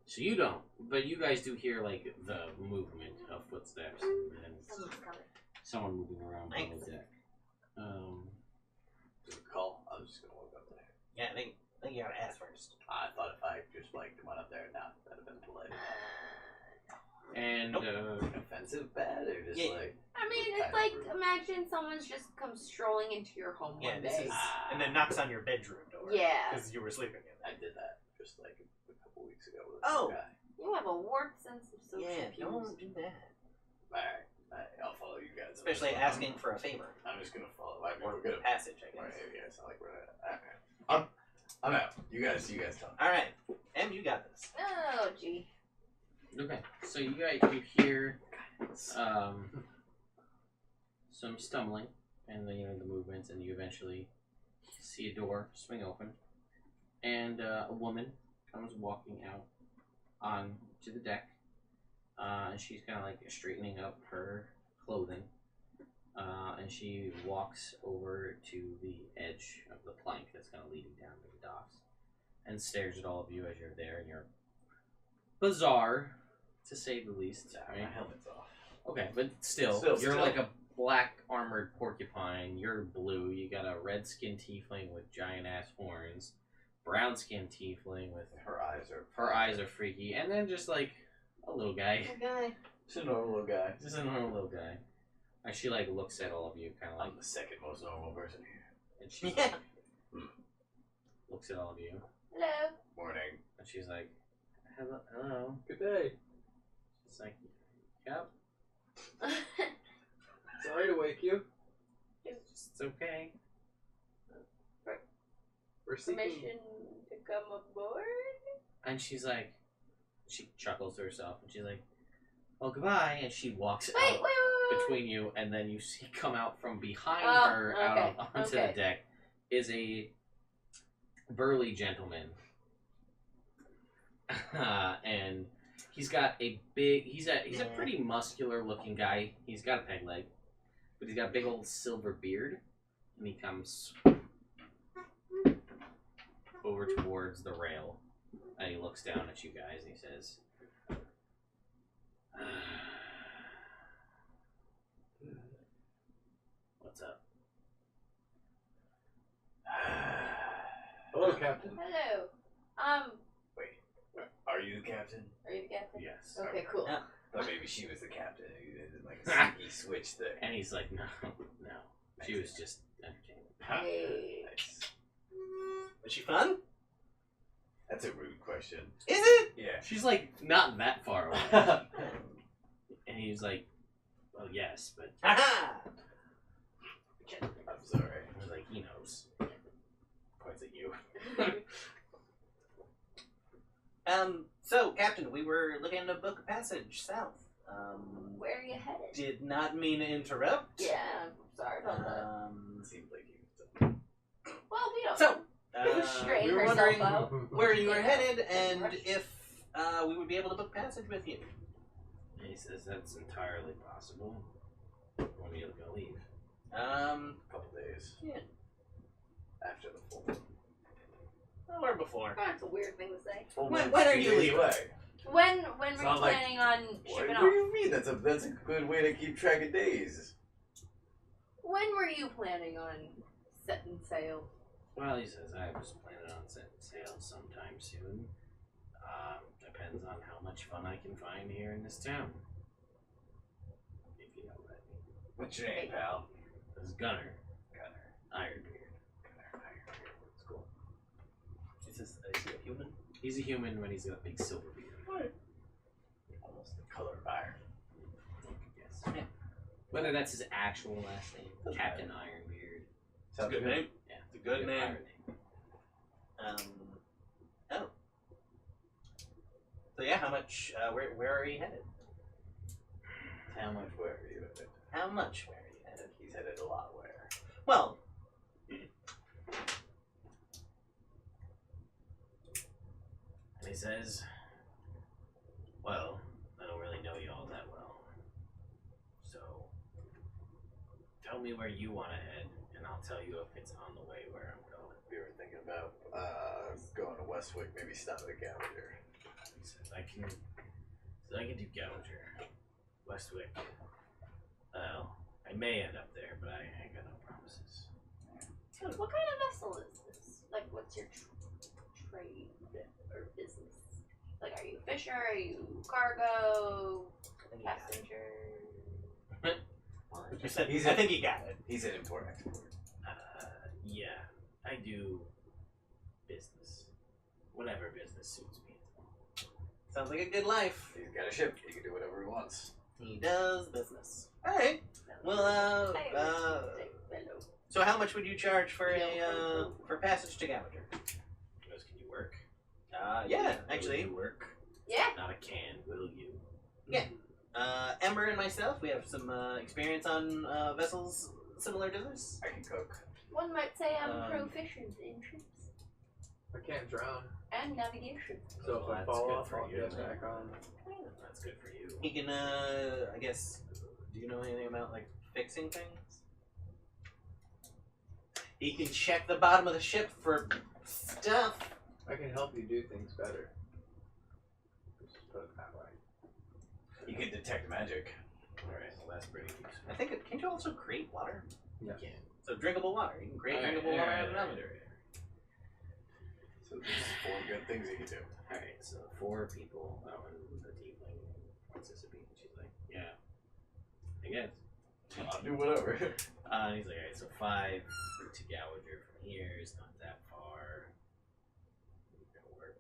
So you don't, but you guys do hear like the movement of footsteps and
Someone's coming.
someone moving around on the deck.
Good call. I was just gonna walk up there.
Yeah, I think you gotta ask first.
I thought if I just like went up there and not, that'd have been polite.
And
Offensive bad or just
Yeah.
like
I mean, it's like, imagine someone's just come strolling into your home
Yeah,
one
this
day.
is, and then knocks on your bedroom door.
Yeah.
Because you were sleeping in it.
I did that just like a couple weeks ago with
Oh.
a guy.
You have a warped sense of social
Yeah,
cues.
don't do that.
Alright, I'll follow you guys.
Especially asking for a favor.
I'm just gonna follow. I'm
Or
gonna
passage, I
Alright,
guess.
you guys sound like we're alright. I'm out. You guys talk.
Alright. Em, you got this.
Oh, gee.
okay, so you hear some stumbling and the movements, and you eventually see a door swing open, and a woman comes walking out onto the deck, and she's kind of like straightening up her clothing, and she walks over to the edge of the plank that's kind of leading down to the docks, and stares at all of you as you're there, and you're bizarre, to say the least.
My helmet's off.
Okay, but still, you're like a black armored porcupine. You're blue. You got a red skinned tiefling with giant ass horns, brown skinned tiefling with
Her eyes are
freaky, and then just like a little guy,
just a normal little guy.
just a normal little guy. And she like looks at all of you, kind of like,
I'm the second most normal person here.
and she
Yeah.
looks at all of you,
Hello.
Morning.
and she's like, hello.
Good day.
It's like, yep,
Sorry to wake you.
it's okay.
We're seeking.
Permission to come aboard?
And she's like, she chuckles to herself, and she's like, well, goodbye, and she walks
Wait,
out
wait.
between you, and then you see come out from behind
Oh,
her
okay,
onto
okay.
the deck is a burly gentleman. And he's got a big, he's a pretty muscular looking guy. He's got a peg leg, but he's got a big old silver beard, and he comes over towards the rail, and he looks down at you guys, and he says, what's up?
Hello, Captain.
Hello.
Wait, are you the captain?
Are you the captain?
Yes.
Okay, cool.
Yeah.
Thought maybe she was the captain. It did like a sneaky switch thing.
And he's like, no, she was just entertaining.
Hey.
Nice.
Was she fun?
That's a rude question.
Is it?
Yeah.
She's like not that far away. And he's like, well, yes, but
Haha!
I'm sorry.
I was like, he knows. Points at you.
So, Captain, we were looking to book a passage south.
Where are you headed?
Did not mean to interrupt.
Yeah, I'm sorry about that.
Seemed like you.
Well, we don't
So,
know. Straighten
we were
herself
wondering
out.
where you were
Yeah.
headed and if we would be able to book passage with you.
And he says that's entirely possible. When are you gonna leave?
A couple days.
Yeah.
After the full moon.
Or before.
That's a weird thing to say.
When are you
Days
leaving?
away.
When were
It's
you
not like-
planning on
What
shipping
do
off?
you mean? That's a good way to keep track of days.
When were you planning on setting sail?
Well, he says I was planning on setting sail sometime soon. Depends on how much fun I can find here in this town. If you know what I mean.
What's your name, pal?
This is Gunner.
Gunner.
Ironbeard.
It's cool.
Is he a human?
He's a human when he's got a big silver beard.
Almost the color of iron.
Yes.
Yeah.
Whether that's his actual last name,
Doesn't
Captain Ironbeard.
It's a good name.
Yeah.
It's a good name.
pirate
Oh. So yeah, how much, where are you headed?
How much where are you headed?
How much where are you headed?
He's headed a lot where.
Well,
And he says, well, I don't really know y'all that well. So, Tell me where you want to head, and I'll tell you if it's on the way where I'm going.
We were thinking about going to Westwick, maybe stop at Gallagher.
He says, I can do Gouger. Westwick. Well, I may end up there, but I ain't got no promises.
So what kind of vessel is this? Like, what's your trade or business? Like, are you a fisher? Are you cargo? Passenger?
I think you got it.
He's an import-export.
Yeah, I do business. Whatever business suits me.
Sounds like a good life.
He's got a ship. He can do whatever he wants.
He does business. All right. Well, so how much would you charge for for passage to Gallagher?
He goes, can you work?
Yeah, actually.
Will you work?
Yeah.
Not a can, will you?
Yeah. Ember and myself, we have some experience on vessels similar to this.
I can cook.
One might say I'm proficient in ships
I can't drown.
and navigation.
So if
Well,
I
that's
fall
good
off,
for
I'll
you,
get
then.
back on.
That's good for you.
He can, I guess, do you know anything about, like, fixing things? He can check the bottom of the ship for stuff.
I can help you do things better. Just put it that way.
You can detect magic.
Alright, well that's pretty useful.
I think, can't you also create water?
Yeah.
You can.
So drinkable water. You can create drinkable water out of nothing.
So there's 4 good things you can do.
Alright, so 4 people. Oh, and the tiefling wants this to be. She's like, yeah. I guess.
I'll do whatever.
And he's like, alright, so 5 to Gouger from here is not that far. It's gonna work.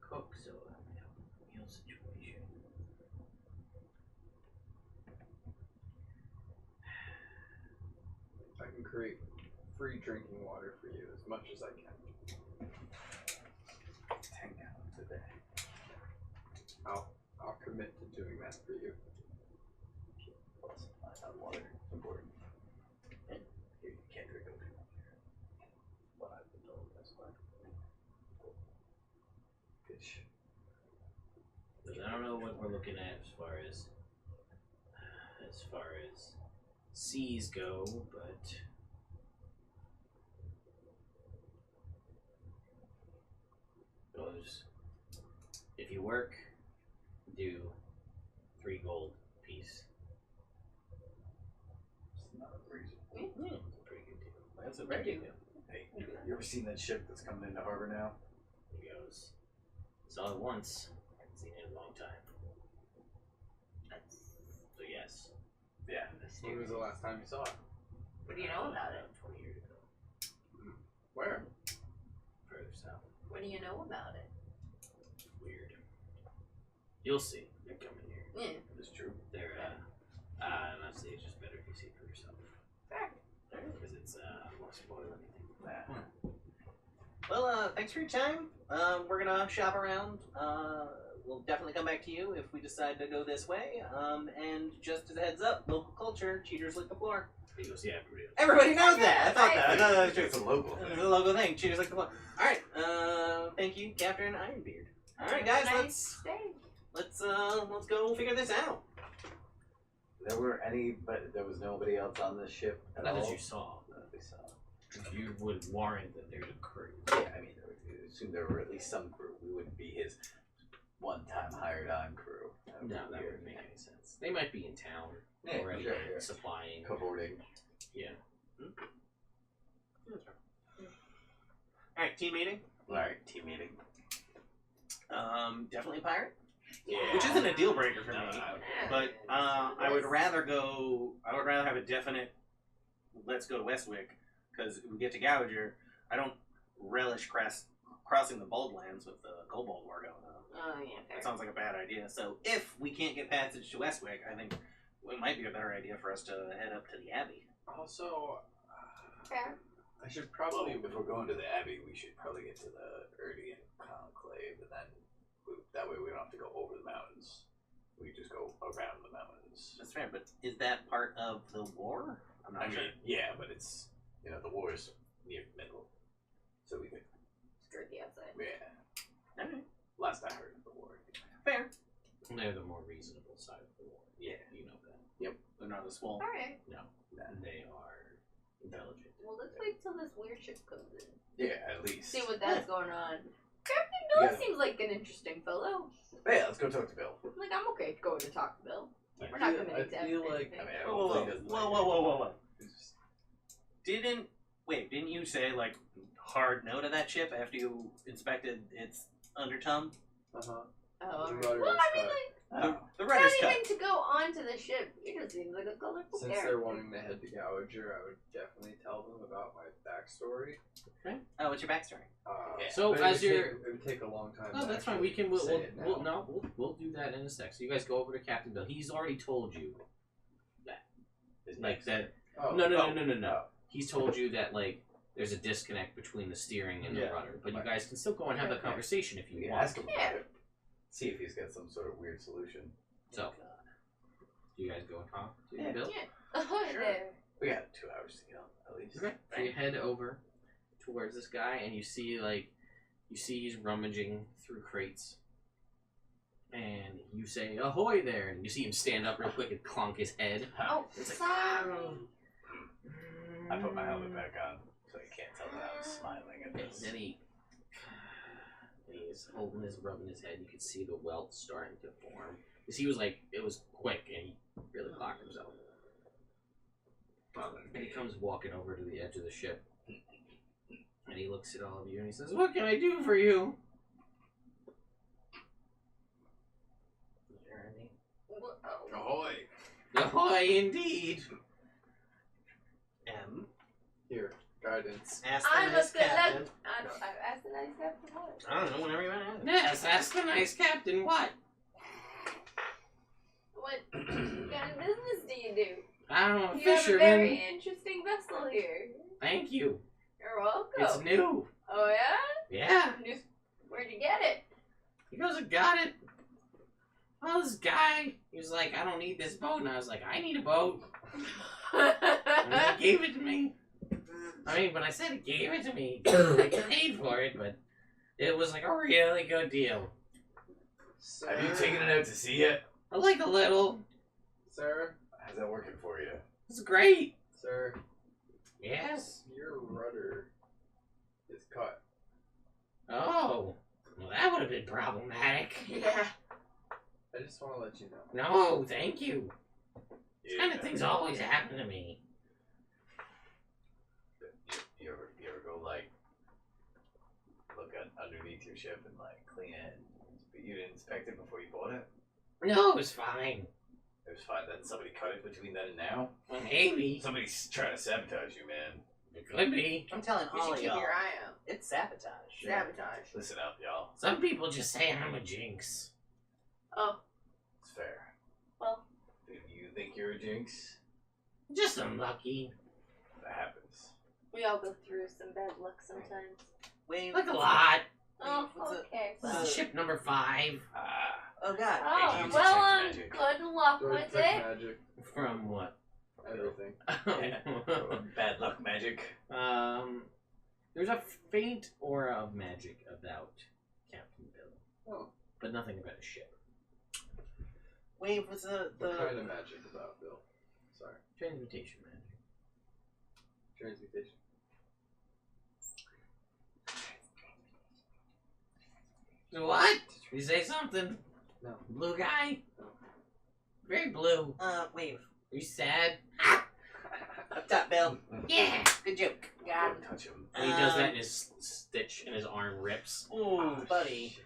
Cook, so that might help with the meal situation.
I can create free drinking water for you as much as I can.
10 gallons a day.
I'll commit to doing that for you.
Plus, I have water. It's important. Here, you can't drink it. What I've been told, that's fine. Bitch.
Because I don't know what we're looking at as far as seas go, but goes if you work, do 3 gold piece.
It's not unreasonable.
It's a pretty good deal.
That's a very good deal.
Hey, you ever seen that ship that's coming into harbor now?
He goes, saw it once, haven't seen it in a long time. So yes.
Yeah.
When was the last time you saw it?
What do you know about it?
20 years ago.
Where?
Further south.
What do you know about it?
Weird. You'll see. They're coming here.
Yeah.
It's true.
They're and honestly, it's just better if you see it for yourself.
Fair.
Because it's I don't want to spoil anything.
Nah.
Well, thanks for your time. We're gonna shop around. We'll definitely come back to you if we decide to go this way. And just as a heads up, local culture, cheaters lick the floor.
He goes, yeah, everybody.
Everybody knows that. I thought that. I thought that was true.
It's a local
It's
thing.
a local thing. Cheaters lick the floor. All right. Thank you, Captain Ironbeard. All right, guys.
Nice day.
Let's go figure this out.
There was nobody else on this ship at
Not
all.
that you saw.
That they saw.
You would warrant that there's a crew.
Yeah, I mean, I assume there were at least some crew. We wouldn't be his one-time hired-on crew.
No, that wouldn't make any sense. They might be in town
Yeah,
already
sure,
supplying.
Cavorting.
Yeah.
All right, team meeting.
Alright, team meeting.
Definitely pirate,
Yeah.
which isn't a deal breaker for me.
Yeah.
But I would rather have a definite. Let's go to Westwick, because if we get to Gouger, I don't relish crossing the Baldlands with the Kobold War going on.
Oh yeah, fair.
That sounds like a bad idea. So if we can't get passage to Westwick, I think it might be a better idea for us to head up to the Abbey.
Also,
Fair.
I should
Well,
probably.
if we're going to the Abbey, we should probably get to the Erdian Conclave, and then that way we don't have to go over the mountains. We just go around the mountains.
That's fair, but is that part of the war? I'm not
I
sure.
mean, yeah, but it's, the war's near the middle. So we could,
Skirt the outside.
yeah.
Okay.
Last I heard of the war.
Fair.
They're the more reasonable side of the war.
Yeah.
You know
They're not as full.
Alright.
No, they are intelligent.
Well, let's wait till this weird ship comes in.
Yeah, at least.
See what that's going on. Captain Bill
Yeah.
seems like an interesting fellow.
Hey, let's go talk to Bill.
Like, I'm okay going to talk to Bill.
I
We're not
feel-
committing to
I feel like
anything.
I mean,
Whoa, whoa,
hopefully he doesn't
whoa,
like
whoa,
it.
whoa, whoa, whoa. Didn't you say, like, hard no to that ship after you inspected its undertongue?
Uh-huh.
Oh,
The
alright.
rudder
Well,
is
I mean,
cut.
like,
The
not
rudder's cut.
even to go onto the ship. He just seems like a colorful
Since
character.
they're wanting to head to Gouger, I would definitely tell them about my backstory.
Oh, what's your backstory?
Yeah.
So
but it
as
would
you're,
take- it would take a long time.
oh,
to
that's fine.
actually
We can.
say it now.
We'll do that in a sec. So you guys go over to Captain Bill. He's already told you
His
like
next-
that.
Oh,
No.
Oh.
He's told you that like there's a disconnect between the steering and the
Yeah.
rudder. But you
Right.
guys can still go and have the
Yeah.
conversation if you
We
want.
ask him
Yeah.
about it. See if he's got some sort of weird solution.
So, do you guys go and talk to
Yeah.
Bill?
Yeah. Oh,
Sure.
there.
We got 2 hours to kill, at least.
Okay. So you head over towards this guy, and you see he's rummaging through crates, and you say "Ahoy there!" and you see him stand up real quick and clonk his head.
Oh,
It's like,
sorry.
I put my helmet back on, so you can't tell that I was smiling at
And
this.
then he's rubbing his head. You can see the welt starting to form. Because he was like, it was quick, and he really clocked himself. And he comes walking over to the edge of the ship. And he looks at all of you and he says, "What can I do for you?" Is there anything?
Oh.
Ahoy!
Ahoy, indeed.
Here, guidance.
Ask the
I'm a
nice
good
captain.
left. I asked the nice captain what?
I don't know, whenever you want to ask.
Yes, ask the nice captain what?
What kind of business do you do?
I'm a
You have a
fisherman.
very interesting vessel here.
Thank you.
You're welcome.
It's new.
Oh yeah?
Yeah.
Where'd you get it?
He goes, "I got it." Well, this guy, he was like, "I don't need this boat." And I was like, "I need a boat." And he gave it to me. I mean, when I said he gave it to me, I paid for it, but it was like a really good deal.
Have you taken it out to sea yet?
I like a little.
Sir?
How's that working for you?
It's great.
Sir?
Yes.
Your rudder is cut.
Oh. Well, that would have been problematic.
Yeah.
I just want to let you know.
No, thank you. This
Yeah.
kind of things always happen to me.
You ever go, like, look underneath your ship and, like, clean it? But you didn't inspect it before you bought it?
No, it was fine.
It was fine. Then somebody cut it between then and now?
Well, maybe.
Somebody's trying to sabotage you, man.
It could be.
I'm telling
You
all
should
of
keep
y'all.
your eye out.
It's sabotage.
Sabotage.
Listen up, y'all.
Some people just say I'm a jinx.
Oh,
It's fair.
well.
Do you think you're a jinx?
Just unlucky.
That happens.
We all go through some bad luck sometimes.
Wait,
Like a lot.
Oh,
What's it?
okay.
This
Well.
is ship number 5.
Ah.
Oh god.
Oh,
Hey, you
well,
detect magic.
good luck
Do I
with
detect
it.
magic?
From what?
Everything.
Bad luck magic.
There's a faint aura of magic about Captain Bill.
Oh.
But nothing about a ship.
Wait, what's the
What kind of magic about Bill? Sorry.
Transmutation magic.
Transmutation.
What? You say something?
No.
Blue guy?
No.
Very blue.
wave.
Are you sad?
Up top, Bill.
Yeah!
Good joke.
Got
Don't touch him.
And he does that and his stitch and his arm rips.
Ooh, buddy.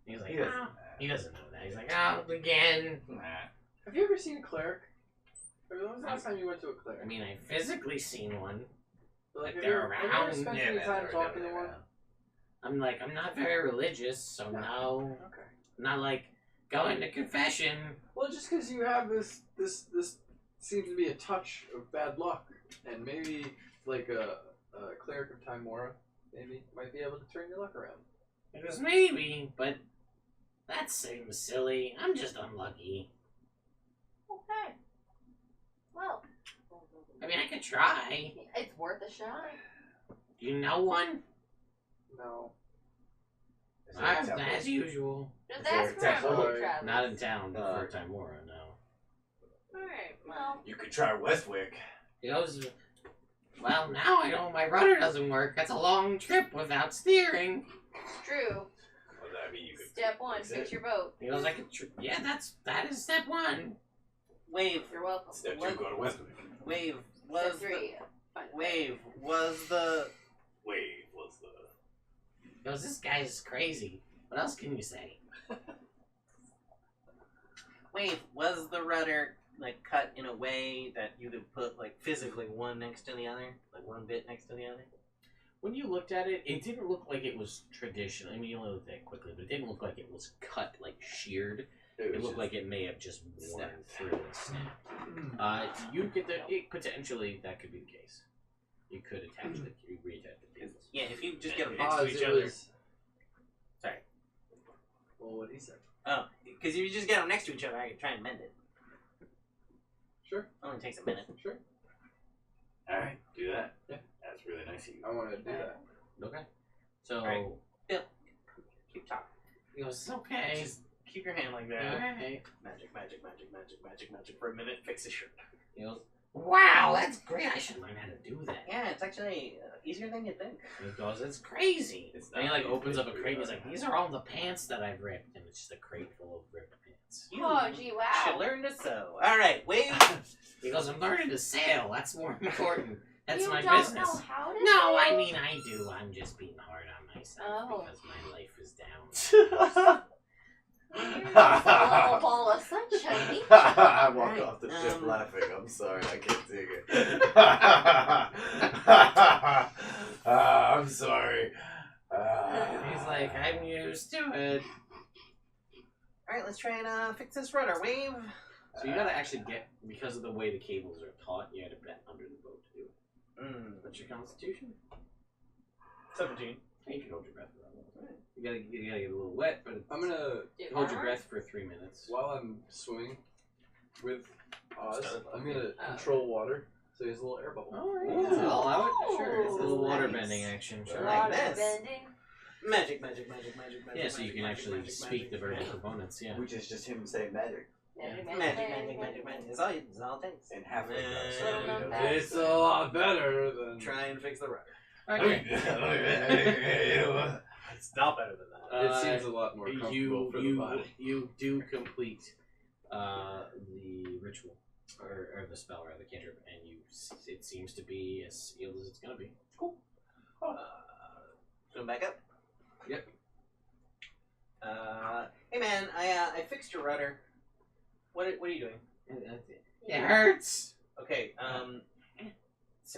He's like,
He doesn't.
"Oh." He doesn't know that. He's like, "Oh, again."
Nah.
Have you ever seen a cleric? Or when was the last time you went to a cleric?
I mean, I've physically seen one.
Like,
they're
have you ever
around.
spent
Yeah,
any
man,
time
they're
talking to
definitely
one?
around.
I'm not very religious, so no.
Okay.
I'm not like going to confession.
Well, just because you have this seems to be a touch of bad luck, and maybe like a cleric of Timora maybe might be able to turn your luck around.
Because maybe, but that seems silly. I'm just unlucky.
Okay. Well,
I mean, I could try.
it's worth a shot.
Do you know one?
No.
Is there a temple?
As usual.
Just
Is there
ask
a
for a
temple?
boat travel.
Not in town
Uh,
for Timora, no.
Alright, well.
You could try Westwick.
He goes, well, now I know my rudder doesn't work. That's a long trip without steering.
It's true.
Well, I mean, you could.
Step 1,
fix
fix
it.
your boat.
He goes, yeah, that is step 1.
Wave.
You're welcome.
Step 2,
What?
go to Westwick.
Wave
Step
was
3. Find the
Wave was the
Wave was the.
He goes, this guy's crazy. What else can you say?
Wave was the rudder like cut in a way that you could put like physically one next to the other, like one bit next to the other.
When you looked at it, it didn't look like it was traditional. I mean, you only looked at it quickly, but it didn't look like it was cut, like sheared. It looked like it may have just worn through and snapped. You could, potentially, that could be the case. You could attach the, reattach the cables.
Yeah, if you just get them next to
Oz,
each
it
other.
was...
Sorry.
Well, what he said.
Oh, because if you just get them next to each other, I can try and mend it.
Sure.
Only takes a minute.
Sure.
Alright, do that.
Yeah.
That's really nice of you.
I want to do that.
Okay. So,
Alright. Bill, keep talking.
he goes, it's okay.
Just keep your hand like that.
Alright.
Magic, magic, magic, magic, magic, magic for a minute. Fix his shirt.
He goes, wow, that's great. I should learn how to do that.
Yeah, it's actually easier than you think.
He goes, it's crazy.
It's
And he
not
like opens up a
easy.
crate and he's like, these are all the pants that I've ripped. And it's just a crate full of ripped pants.
You
Oh, gee,
should
wow.
learn to sew. All right, Wave.
He goes, I'm learning to sail. That's more important. That's
you
my
don't
business.
know how to
No,
sail?
I mean I do. I'm just being hard on myself
Oh.
because my life is down.
You're just a little ball of sunshine, ain't you?
I walk
Right,
off the ship laughing. I'm sorry, I can't take it. I'm sorry.
He's like, I'm used to it.
All right, let's try and fix this rudder, Wave.
So you gotta actually get, because of the way the cables are taut, you gotta bet under the boat to do it. What's your constitution?
17.
You can hold your breath for that one. You gotta get a little wet, but
I'm going to,
hold your breath for 3 minutes.
while I'm swimming with Oz,
Start
I'm going to control water. So he has a little air bubble.
Alright,
Ooh.
I'll allow it. Sure, it's a little
Nice.
water bending action. Sure.
Like
Water
this.
bending.
Magic, magic, magic, magic, magic.
Yeah, so you can
magic,
actually
magic,
speak the
magic,
verbal components, yeah.
Which is just him saying magic.
Magic,
Magic, magic, magic, magic. It's all it takes.
And halfway
Yeah.
It's a lot better than...
Try and fix the rudder.
Okay.
It's not better than that.
It seems a lot more comfortable for the body.
You do complete the ritual or the spell or the cantrip, and it seems to be as sealed as it's gonna be.
Swim back up.
Yep.
Hey man, I fixed your rudder. What are you doing?
It hurts.
Okay.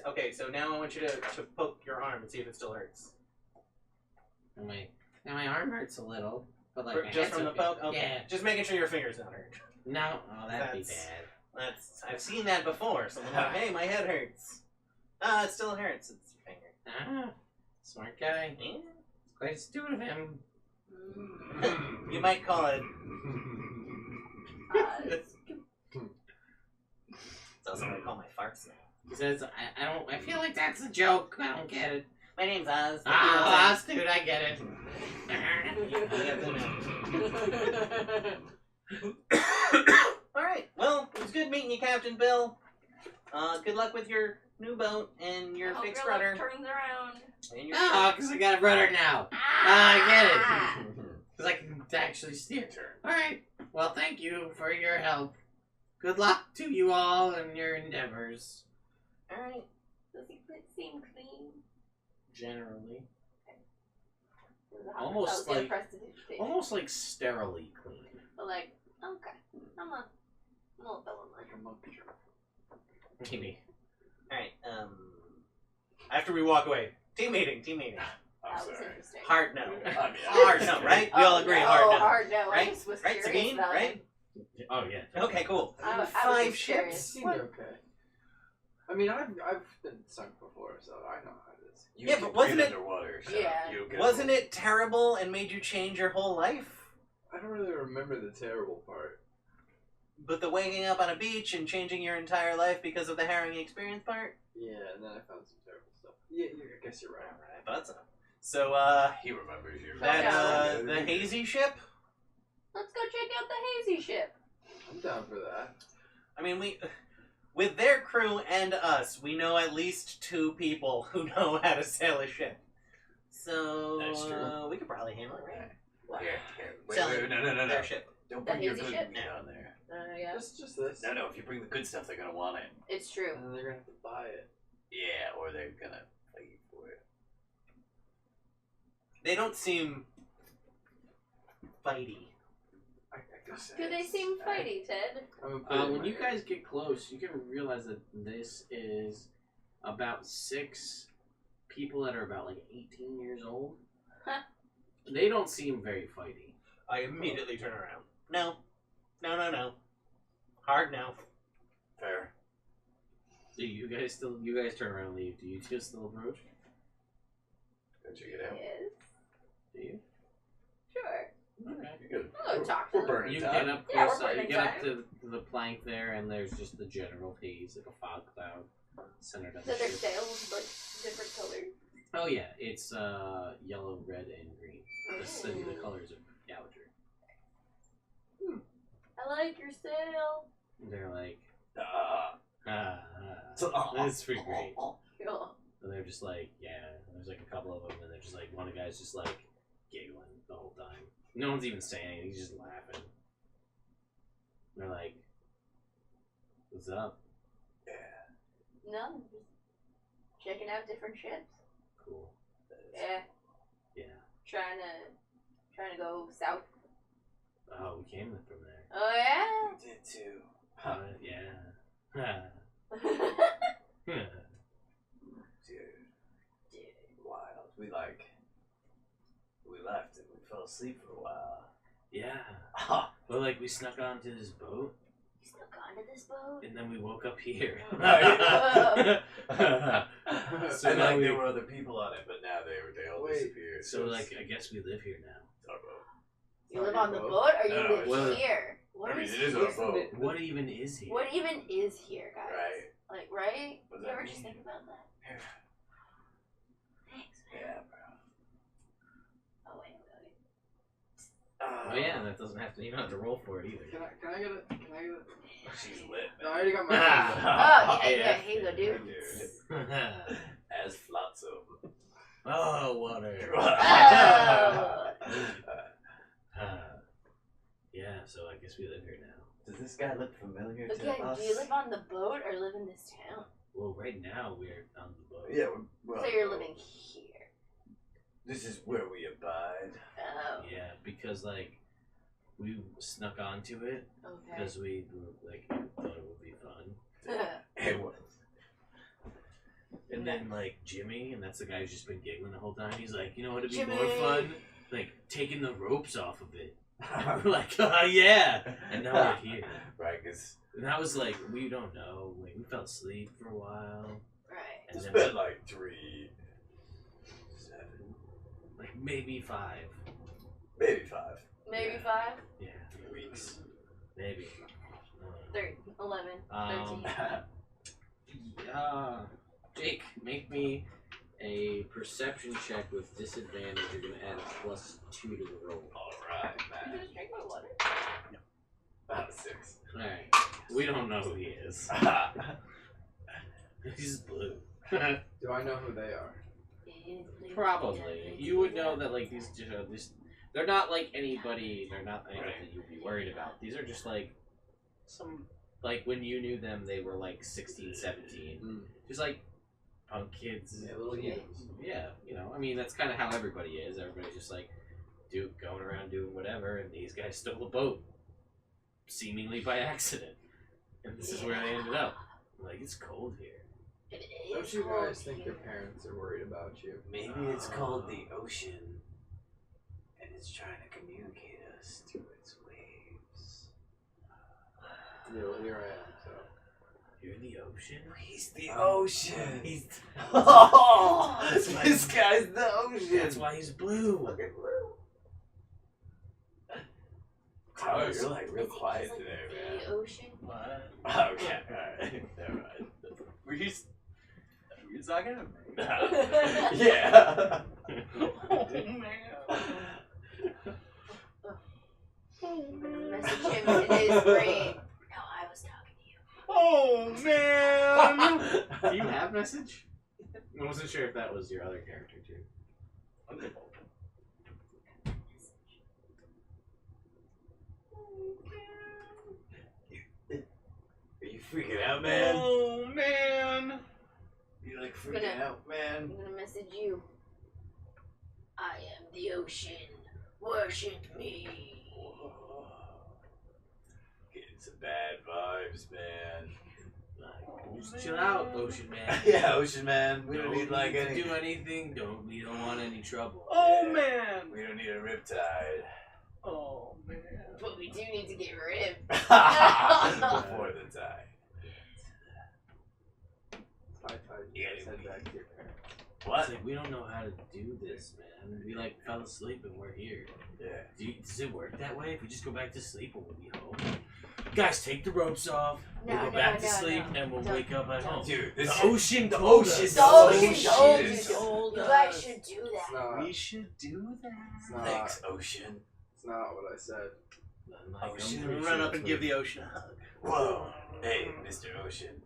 Okay. So now I want you to poke your arm and see if it still hurts.
Now my arm hurts a little, but like my
Just
head's
from the
okay.
poke. Okay.
Yeah.
Just making sure your finger's not hurt.
No. Oh, that'd be
That's-
bad.
I've seen that before. Someone like, hey, my head hurts. Ah, it still hurts. It's your finger.
Ah, smart guy.
Yeah.
It's quite astute of him.
You might call it. It's also what I call my farts now.
He says, I feel like that's a joke. I don't get it.
My name's Oz.
Ah, dude, I get it.
Alright, well, it was good meeting you, Captain Bill. Good luck with your new boat and your
Hope
fixed
your luck
rudder.
turns around.
And your
Oh, because I got a rudder now. I get it. Because I can actually steer. Alright. Well, thank you for your help. Good luck to you all in your endeavors.
Alright.
Does he seem clean?
Generally.
I
Almost
was gonna
like-
press the digitation.
Almost like sterilely clean.
But like, okay. I'm a little fill in
Like a monkey jerk.
Maybe.
Alright, after we walk away, team meeting.
I'm
That was
sorry.
interesting.
Hard no.
I mean,
Hard no, right? We all agree,
no,
hard no.
hard no.
Right?
I just was
Right,
curious
Sabine?
about
Right?
it.
Oh, yeah.
Okay, cool.
I was
5
just
ships?
curious.
It seemed okay. I mean, I've been sunk before, so I know how it is.
You
Yeah,
can
but wasn't
breathe
it-
underwater? So
Yeah.
you get
Wasn't it terrible and made you change your whole life?
I don't really remember the terrible part.
But the waking up on a beach and changing your entire life because of the harrowing experience part?
Yeah, and then I found some terrible stuff. Yeah, I guess you're right.
Alright, I thought so. So,
He remembers you.
the hazy ship?
Let's go check out the hazy ship.
I'm down for that.
I mean, with their crew and us, we know at least 2 people who know how to sail a ship. So
That's true.
we could probably handle it, right?
Here.
Sell
Wait, no.
their ship.
Don't
That
bring your
hazy
good
ship?
meat on there.
Yeah.
Just this.
No, if you bring the good stuff, they're gonna want it.
It's true.
And then they're gonna have to buy it.
Yeah, or they're gonna pay you for it.
They don't seem fighty.
I guess
Do they seem fighty, Ted?
When you guys get close, you can realize that this is about 6 people that are about like 18 years old.
Huh.
They don't seem very fighty.
I immediately turn around. No. Hard no.
Fair.
Do you guys turn around and leave? Do you two still approach?
Go check it out.
Yes.
Do you?
Sure.
Okay.
You're good.
I'll go talk to
We're
them.
burning
You
time.
get up
Yeah,
close,
we're
you
burning
get up
time.
to the plank there, and there's just the general haze, like a fog cloud, centered on
So
the
their
ship.
sails like different colors.
Oh yeah, it's yellow, red, and green. The colors of Gouger.
I like your sail.
They're like,
So-
that's pretty great.
Cool.
And they're just like, yeah, there's like a couple of them, and they're just like, one guy's just like giggling the whole time. No one's even saying anything, he's just laughing. And they're like, what's up?
Yeah.
No, just checking out different ships.
Cool.
Yeah,
Yeah.
trying to go south.
Oh, we came from there.
Oh yeah.
We did too.
Yeah.
Dude. Wild. We left and we fell asleep for a while.
Yeah. But like, we snuck onto this boat,
You still gone to this boat?
and then we woke up here.
Right.
So
and
now
like
we,
there were other people on it, but now they all
Wait.
disappeared.
so like, I guess we live here now.
It's our boat.
You live on the boat or you
No,
live
well,
here? What
I mean,
is
it is
here?
our boat.
What even is here?
What even is here, guys?
Right.
Like, right?
What does
You
that
ever
mean?
just think about that? Thanks.
Yeah, bro.
Oh, wait.
Oh yeah, and that doesn't have to. You don't have to roll for it either.
Can I get it?
She's lit.
No, I already got my.
Oh, yeah,
yeah.
here you go, dude.
As flotsam.
Oh, water.
Oh.
Yeah, so I guess we live here now.
Does this guy look familiar
Again,
to us?
do you live on the boat or live in this town?
Well, right now we're on the boat.
Yeah, we're
So you're living here.
This is where we abide.
Oh,
Yeah, because like we snuck onto it
okay.
because we like thought it would be fun.
It was.
And then like Jimmy, and that's the guy who's just been giggling the whole time. He's like, you know what'd be
Jimmy.
more fun? Like taking the ropes off of it. We're like, oh yeah. And now we're here.
Right, because
And that was like, we don't know. Like we fell asleep for a while.
Right.
And
it's
then
been like 3, 7,
like maybe 5.
maybe 5
Maybe
Yeah.
5,
Yeah.
weeks.
Maybe.
3, 11, 13.
Jake, make me a perception check with disadvantage. You're gonna add a +2 to the roll.
Alright,
Did you
man.
just drink my water?
About a 6.
Alright. We don't know who he is. He's blue.
Do I know who they are?
Probably. You would know that like these they're not like anybody, they're not anybody that you'd be worried about. These are just like some, like when you knew them they were like 16, 17.
Mm.
Just like punk kids.
Yeah, little kids.
Yeah, you know, I mean that's kind of how everybody is. Everybody's just like going around doing whatever, and these guys stole a boat, seemingly by accident. And this is where they ended up. Like, it's cold here.
It
Don't
is
you
cold
guys think your
here.
parents are worried about you?
Maybe it's called the ocean, and it's trying to communicate us through its waves.
Yeah, well, here I am. So
You're in the ocean?
He's the ocean.
He's
Oh,
That's
why-
this guy's the ocean.
That's why he's blue.
Fucking blue. Tyler, you're like real
Is it
quiet
just, like,
today,
the
man.
ocean?
What?
Okay, alright. Never mind.
Were you talking to me?
Yeah.
Oh, man.
Message him in his brain. No, I was talking to you.
Do you have message? I wasn't sure if that was your other character too.
Are you freaking out, man?
Oh man!
You like freaking out, man?
I'm gonna message you. I am the ocean. Worship me.
Whoa. Getting some bad vibes, man.
Just chill out, Ocean Man.
Yeah, Ocean Man. We don't need like
to
any.
do anything. We don't want any trouble.
Oh
Yeah.
man!
We don't need a riptide.
Oh man!
But we do need to get ripped.
Before the tide.
You guys head back to your parents.
What?
It's like, we don't know how to do this, man. We like fell asleep and we're here.
Yeah.
Does it work that way? If we just go back to sleep, we'll be home. Guys, take the ropes off.
No,
we'll go
no,
back to
no,
sleep
no.
and we'll
Don't-
wake up at home.
Dude,
The
this
ocean
the
told
ocean
us.
The ocean
shit.
told you.
Told
You
us.
guys should do
It's
that.
not.
We should do that.
It's not.
Thanks, Ocean.
It's not what I said.
I'm like,
Ocean.
I'm pretty
Run
sure
up and
that's
give
what-
the ocean a hug.
Whoa. Hey, Mr. Ocean.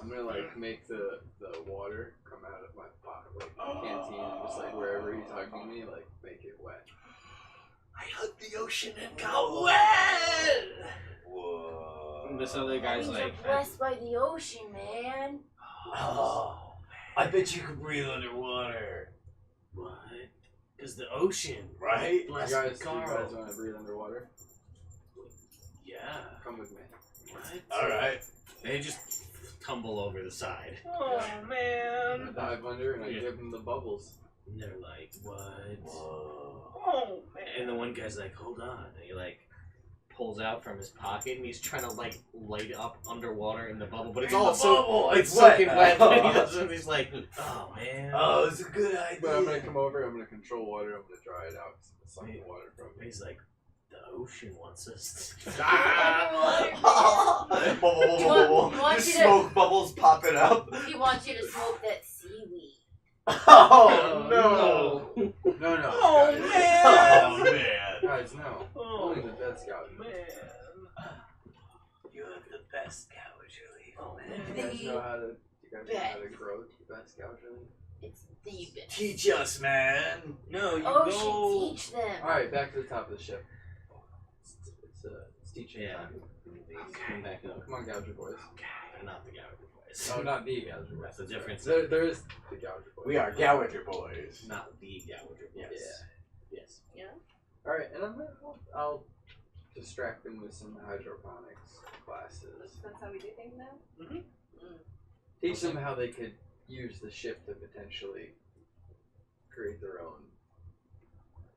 I'm gonna like make the water come out of my pocket, like canteen, and just like wherever he's hugging me, like make it wet.
I hugged the ocean and got wet!
Whoa.
And this other guy's
Wings
like,
are blessed by the ocean, man.
Oh. I bet you could breathe underwater.
what? Because the ocean,
Right?
You
bless
guys,
the
you guys
Carl.
want to breathe underwater?
Yeah.
Come with me.
What?
Alright.
They just tumble over the side.
Oh
I'm
man!
gonna dive under and I
Yeah.
give them the bubbles.
And they're like, what?
Whoa.
Oh man!
And the one guy's like, hold on. And he like pulls out from his pocket and he's trying to like light up underwater in the bubble, but it's
In
all
the
so
bubble,
it's
it's wet
soaking
now.
wet. And he doesn't. He's like, oh man.
Oh, it's a good idea.
But I'm gonna come over, I'm gonna control water, I'm gonna dry it out, suck the water from
And
me.
he's like, the ocean wants us.
He wants
Just
you to-
smoke bubbles popping up.
He wants you to smoke that seaweed.
Oh,
No, no,
Oh
guys.
man!
Oh, man.
Guys, no.
Oh
Only the dead scout.
man!
You have the best gouger leaf,
Oh,
man.
You guys know how to. You guys know how to grow the best scout really?
It's the best.
Teach us, man.
No, you
Ocean,
go.
teach them.
Alright, back to the top of the ship. It's teaching
Yeah.
time.
Come back up.
Come on, Gouger boys.
Not the Gouger boys.
No, not the Gouger boys.
That's the difference.
There is the Gouger boys.
We are Gouger boys.
Not the Gouger boys.
Yes.
Yes.
Alright, and I'll distract them with some hydroponics classes.
That's how we do things now?
Teach them how they could use the ship to potentially create their own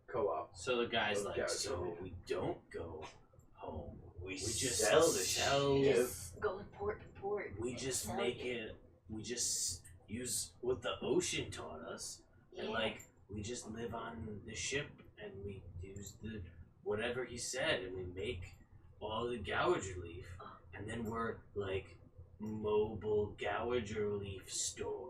co-op.
So the guy's
Oh,
like,
Gouger
so
leaf.
we don't go home.
We
just
sell the
sell-
ship.
Just go port to port.
We just
Sell
make it. We just use what the ocean taught us, and
Yeah.
like we just live on the ship, and we use the whatever he said, and we make all the gouger leaf, and then we're like mobile gouger leaf store.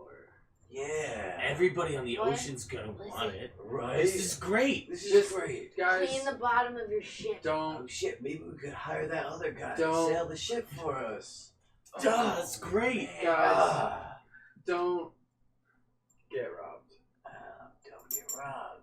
Yeah.
Everybody on the
What?
ocean's gonna want it.
Right.
This is great.
This
Just-
is great.
Guys,
Clean the bottom of your ship.
Oh
don't.
shit, maybe we could hire that other guy
Don't-
to sail the ship for us.
Duh, that's great.
Guys,
Ah.
don't get robbed.
Don't get robbed.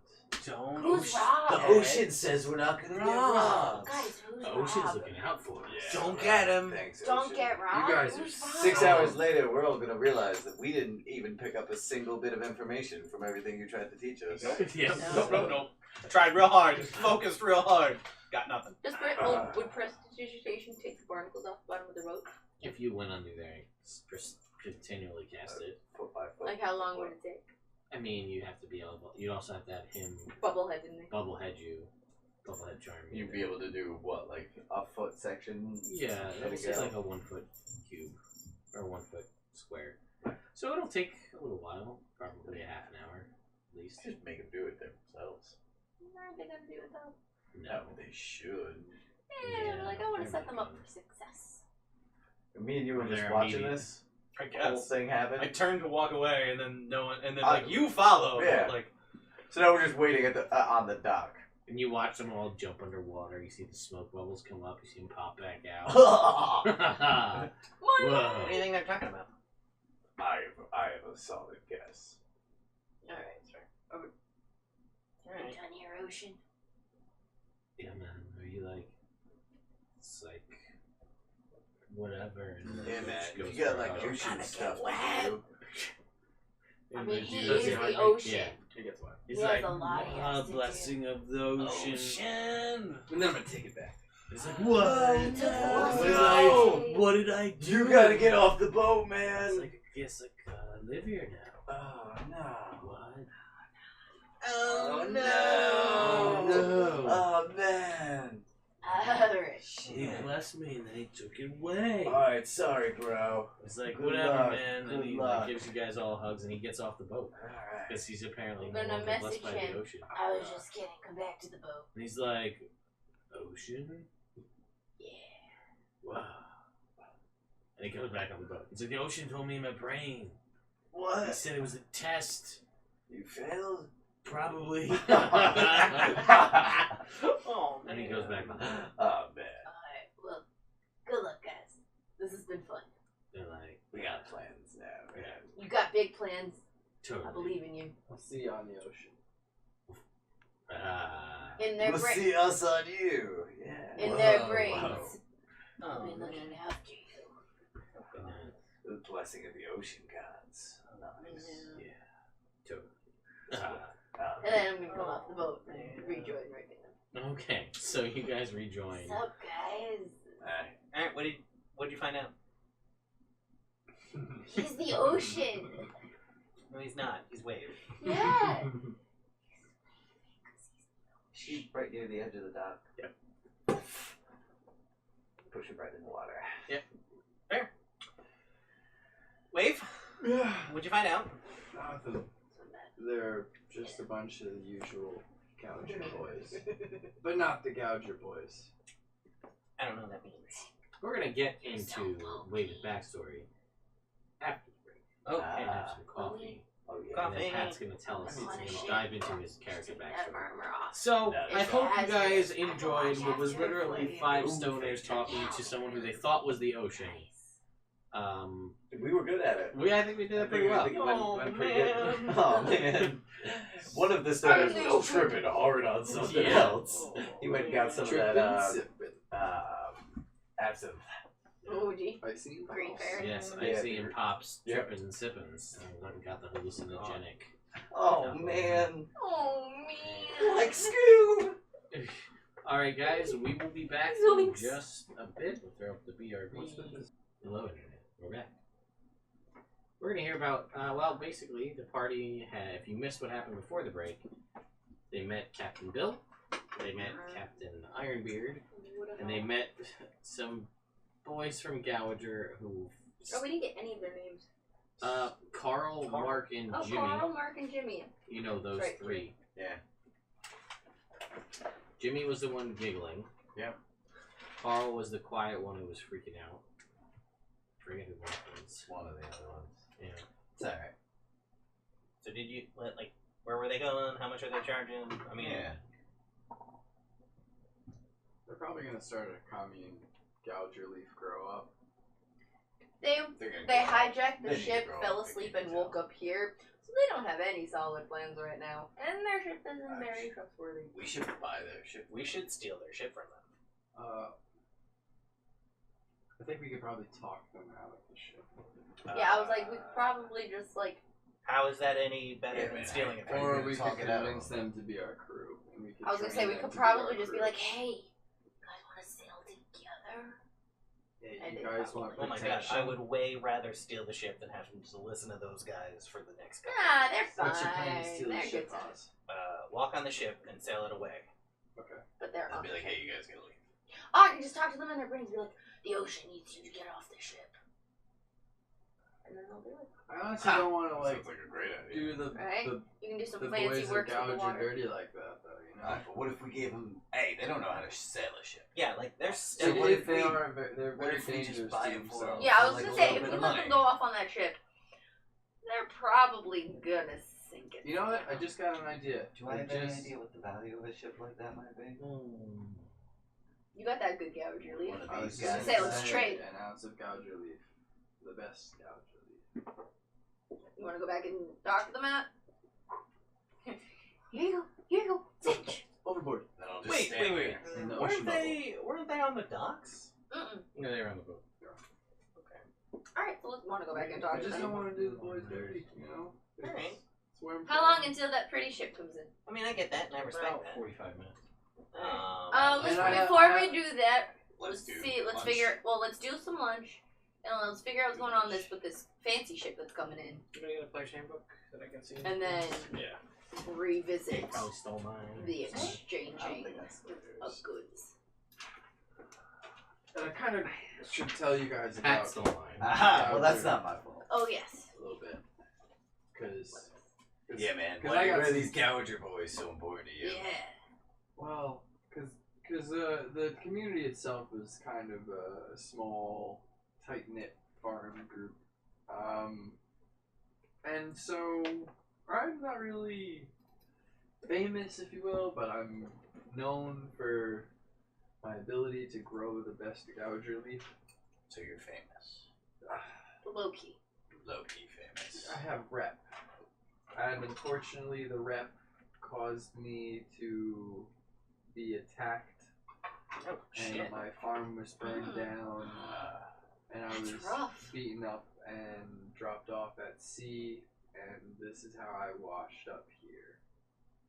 Don't.
Who's
The
robbed?
ocean says we're not gonna get robbed.
Guys, who's
The ocean's
robbed?
looking out for us.
Yeah.
Don't get him.
Thanks,
Don't
Ocean.
get robbed.
guys are
Who's robbed?
6 hours later, we're all gonna realize that we didn't even pick up a single bit of information from everything you tried to teach us.
Yeah.
No. I tried real hard. Focused real hard. Got nothing.
Does would prestidigitation take the barnacles off the bottom of the boat?
If you went under there and continually cast it,
Foot by foot.
Like how long would it take?
I mean, you have to be able. You also have to have him
Bubblehead, didn't they?
bubblehead charm. you.
You'd be able to do what, like a foot section?
Yeah,
There
it's
we go.
like a 1 foot cube or 1 foot square. So it'll take a little while, probably a half an hour at least.
Just make them do it themselves.
Aren't they gonna do it though?
No, they should.
Yeah, like I want to
they're
set them up
not
for success.
Me and you were
They're
just watching
immediate.
this
I
whole
guess.
thing happen.
I turned to walk away, and then no one, and then
I-
like you follow.
Yeah.
Like
So now we're just waiting at the on the dock.
And you watch them all jump underwater. You see the smoke bubbles come up. You see them pop back out.
what do
Whoa.
you think they're talking about?
I have a solid guess.
Alright.
Alright.
Down here, ocean.
Yeah, man. Are you like? It's like whatever. And
Yeah,
then
man.
it goes
You got
for
like
a-
ocean
Kinda
stuff
get
to do.
I mean, he
Does
is
he
the
like me?
ocean.
Yeah.
He gets one.
He's
He has
like,
a lot he has to do."
blessing of the ocean.
Ocean.
And then I'm gonna take it back.
He's like,
Oh,
what?
no.
What did
No.
what did I do?
You gotta get off the boat,
It's
man.
like, I guess I gotta live here now.
Oh no.
What?
Oh
no.
no.
Oh man.
Alright.
He blessed me and then he took it away.
Alright, sorry, bro.
It's like,
Good
whatever,
luck.
man. And
Good
he
luck.
like, gives you guys all hugs and he gets off the boat.
Alright.
Because he's apparently
I'm
no
gonna
longer blessed
message
by
him.
the ocean.
I was just kidding. Come back to the boat.
And he's like, ocean?
Yeah.
Wow. And he goes back on the boat. He's like, the ocean told me in my brain. He
What?
said it was a test.
You failed?
Probably.
Oh,
And he goes back on the boat.
Oh man.
Alright. Well, good luck, guys. This has been fun.
They're like,
We got plans now, man.
You got big plans.
totally.
I believe in you.
I'll see you on the ocean.
In their
We'll
brains.
see us on you. Yeah.
In their
Whoa.
brains.
Oh,
I'll be looking after you.
The blessing of the ocean gods. Nice.
Yeah. Totally.
And then I'm gonna come off the boat and rejoin right now.
Okay, so you guys rejoin.
What's up, guys?
Alright, what'd you find out?
He's the ocean.
No, he's not. He's Wave.
Yeah.
She's right near the edge of the dock.
Yep.
Push it right in the water.
Fair. Wave,
Yeah.
what'd you find out?
Nothing. They're just a bunch of the usual Gouger boys. But not the Gouger boys.
I don't know what that means.
We're gonna get into Wave's backstory after the break.
Oh,
And have some coffee.
Oh yeah.
Coffee.
And then Pat's gonna tell us, he's gonna dive into his character
That
backstory.
murmur off.
So,
That's
I hope you
it.
guys enjoyed what was
After
literally
the
5
Ooh,
stoners talking to someone who they thought was the ocean.
We were good at it.
I think we did it pretty well.
I think it went pretty good.
man.
Oh man. One of the stoners was tripping hard on something
Yeah.
else. He went and got some of that absinthe.
Oh, gee.
I see.
Green fairy.
Yes, I
Yeah,
see him
dude.
pops,
Yep.
tripping and sippins. And went and got the hallucinogenic.
Oh man.
Oh, man.
Like Scoob.
Alright, guys, we will be back in
Zoinks.
just a bit. We'll throw up the BRB. Hello, Internet. We're back. We're going to hear about, well, basically, the party had, if you missed what happened before the break, they met Captain Bill, they met Captain Ironbeard, and they met some boys from Gouger who,
Oh, we didn't get any of their names.
Carl, Mark, and
Oh,
Jimmy.
Carl, Mark, and Jimmy.
You know those
Right,
three.
Yeah.
Jimmy was the one giggling.
Yeah.
Carl was the quiet one who was freaking out. Forget who that was.
One of the other ones.
Yeah.
It's alright.
So did you, like, where were they going? How much are they charging? I mean,
Yeah.
They're probably gonna start a commune Gouger leaf grow up.
They
They're gonna
they
grow up.
hijacked
They
the
need to
ship,
grow
fell
up, they
asleep,
can
and
tell.
woke up here. So they don't have any solid plans right now. And their ship isn't very trustworthy.
We should buy their ship.
we should steal their ship from them.
I think we could probably talk them out of the ship.
Yeah, I was like, we could probably just like.
How is that any better
Yeah,
than
man,
stealing it from
Are you
Or
gonna
we
talk
could
it out?
convince them to be our crew. And we could
I was gonna say
train
we
them
could
to be our
probably just be
crew.
like, hey, you guys want to sail together?
Hey,
and
you
they
guys
probably-
want
Oh my god,
protection?
I would way rather steal the ship than have to listen to those guys for the next couple.
Nah, they're fine.
What's your plan to steal the
They're
ship,
good times.
Oz?
Walk on the ship and sail it away.
Okay.
But they're
I'd
off.
be like, hey, you guys gotta leave.
Oh, I can just talk to them in their brains and be like, the ocean needs you to get off the ship. And then they'll do it.
I honestly don't want to like
Sounds like a great idea.
do the
Right?
the,
You can do some
the
fancy
boys of
work in the
Gouger
water.
dirty like that, though. You know.
Alright, but what if we gave them? Hey, they don't know how to sail a ship.
Yeah, like they're
So
still.
what if
they
we-
are they're
what
very
if we just
dangerous
buy
to
it for
themselves.
Yeah, I
for
was
like
gonna
a
say,
little
if
bit
we
of
let
money.
them go off on that ship, they're probably gonna sink it.
You know what? I just got an idea.
Do I have any
just,
idea what the value of a ship like that might be?
You got that good Gouger leaf.
One of
I was
these
just
guys.
Say, let's
saying
trade.
an ounce of Gouger leaf, the best Gouger leaf.
You want to go back and talk to them at? Here you go, Finch.
Overboard.
Then I'll just
Wait.
stand there.
In the ocean
Weren't they on the docks?
Mm-mm.
No, they're on the boat.
Alright, so let's want to go back and talk
I
to
just
them.
don't want to do the boys dirty, you know?
Alright.
It's where I'm
How
from.
long until that pretty ship comes in?
I mean, I get that, and I respect
About
that.
45 minutes.
Before we do that,
Let's do
let's
lunch.
figure. Well, let's do some lunch, and let's figure out what's going on with this fancy ship that's coming in,
You gonna get a player's handbook that I can see?
and then
Yeah.
revisit
Probably stole mine.
the
I don't
exchanging
think that's what it
of
is.
goods.
And I kind of should tell you guys
Pat
about
stole mine.
Aha, well, that's not my fault.
Oh yes.
a little bit. Because...
Yeah, man.
'cause
Why
I got
are
some-
these Gouger boys so important to you?
Yeah.
Well, because the community itself is kind of a small, tight-knit farm group. And so I'm not really famous, if you will, but I'm known for my ability to grow the best Gouger leaf.
So you're famous.
Low key.
Low-key famous.
I have rep. And unfortunately, the rep caused me to be attacked,
Oh,
and
shit.
my farm was burned down, and I was
That's rough.
beaten up and dropped off at sea, and this is how I washed up here.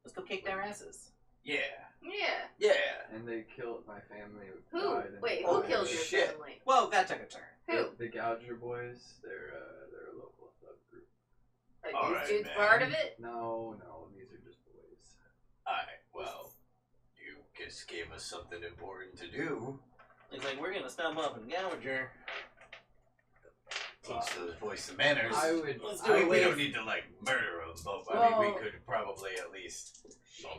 Let's go kick their asses.
Yeah.
Yeah.
Yeah.
And they killed my family.
Who?
died in
Wait,
the
who
Oh,
fire.
killed your
shit.
family?
Well, that took a turn.
Who?
The Gouger boys. They're a local thug group.
Are
All
these
right,
dudes
man.
part of it?
No, these are just boys.
Alright, well, you just gave us something important to do.
He's like, we're gonna stop off in Gouger.
Teach those boys some manners.
I would.
Let's
I
do
mean,
it
we
with-
don't need to, like, murder them, but I mean,
Well-
we could probably at least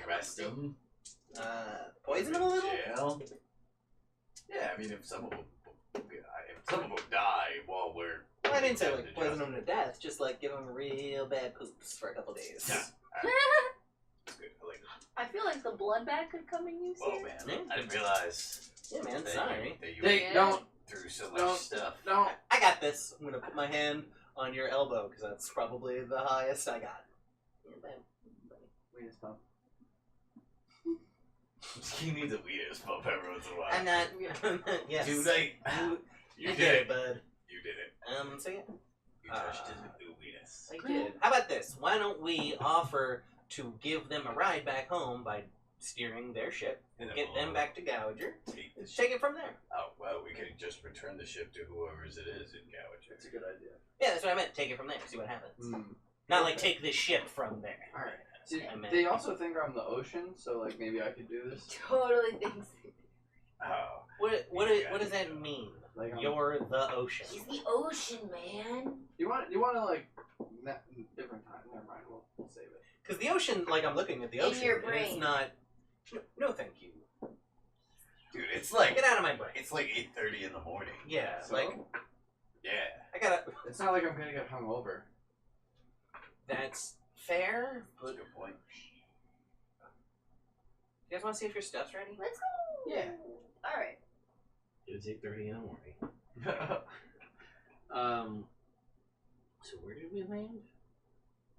arrest them.
Poison him a little?
Jail. Yeah, I mean, if some of them die while we're...
Well, I didn't say
doing
like
the
poison
job.
him to death, just like give him real bad poops for a couple days.
Yeah. That's good. I like it.
I feel like the blood bag could come in use
Whoa,
here.
man.
Yeah.
I didn't realize
Yeah, man,
that
sorry.
that you
Hey,
Yeah.
don't,
went through so much
Don't.
stuff.
don't.
I got this. I'm gonna put my hand on your elbow because that's probably the highest I got. Yeah, bam.
Wait, it's not.
He needs a weedest pump every once in a while.
I'm not. Yes.
Dude, you
I
did
did
it.
bud.
You did it.
So yeah,
You touched his weedest.
I did. How about this? Why don't we offer to give them a ride back home by steering their ship and
And
get
then
them
we'll
back to Gouger?
Take the
Take it from there.
Oh, well, we could just return the ship to whoever's it is in Gouger.
That's a good idea.
Yeah, that's what I meant. Take it from there. See what happens.
Hmm.
Not like take the ship from there.
All right. See,
I meant-
they also think I'm the ocean, so like maybe I could do this.
Totally thinks
Oh.
What does that mean?
Like
You're the ocean.
he's the ocean, man.
you want to like different time. Never mind. We'll save it.
Because the ocean, like I'm looking at the
In
ocean,
your
and
brain.
it's not. No, thank you.
Dude, it's like
Get out of my brain.
it's like 8:30 in the morning.
Yeah,
So?
like
Yeah.
I gotta.
It's not like I'm gonna get hungover.
That's fair.
That's a good point.
You guys want to see if your stuff's ready?
Let's go.
Yeah.
All right.
It's 8:30 in the morning. So where did we land?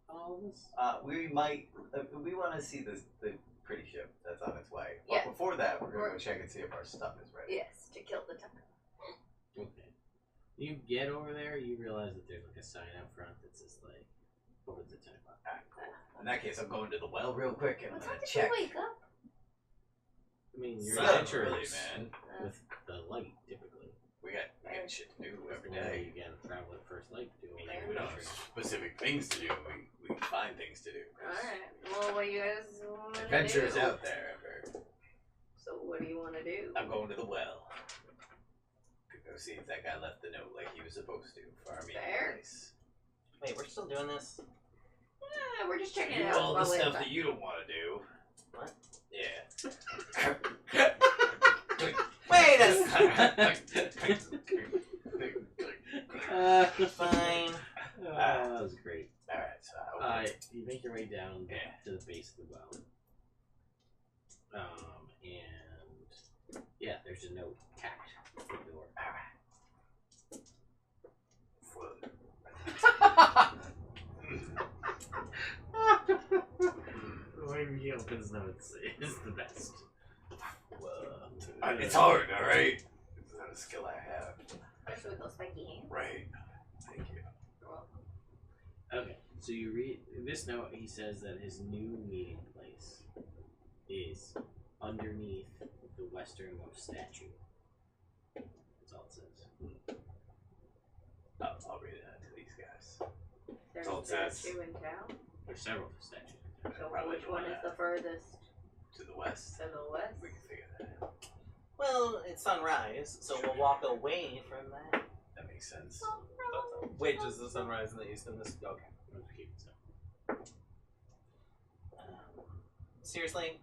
On all of this?
We might. We want to see the pretty ship that's on its way. But
Yeah.
before that, we're gonna
We're-
go check and see if our stuff is ready.
Yes, to kill the time.
Okay. You get over there, you realize that there's like a sign out front that says like open at 10 o'clock.
Alright, cool. In that case, I'm going to the well real quick and I'm
What
gonna
time did you
check.
wake up?
I mean, you're
Sun
adventurous
early, man.
with the light typically.
We got shit to do every
That's the way
day.
you gotta travel at first light to do
I
all
mean,
the
we don't have
adventures.
specific things to do. We find things to do.
Alright. Well, what you guys want to
Adventure is
do?
out there. Ever.
So what do you want to do?
I'm going to the well. Could go see if that guy left the note like he was supposed to for our meeting
Fair.
place.
Wait, we're still doing this?
Yeah, we're just checking
Do
it out.
all the
while we have
stuff
time.
that you don't want to do.
What?
Yeah.
Wait a Fine.
That was great.
Alright, so
You make your way down
Yeah.
to the base of the well. And yeah, there's a note tacked to the door. he opens notes is the best.
It's hard, alright? It's not a skill I have.
Especially with those spiky hands.
Right. Thank you.
You're welcome.
Okay, so you read this note. He says that his new meeting place is underneath the westernmost statue. That's all it says.
I'll read it out to these guys.
There's
all
a
it says.
statue in town.
There's several statues.
So
Probably
which
the
one
one
is
that-
the furthest
To the west.
to the west?
We can figure that out.
Well, it's sunrise, so we'll walk away from that.
That makes sense.
Wait, does the sunrise in the east and this? Okay.
Let's keep it simple.
Seriously?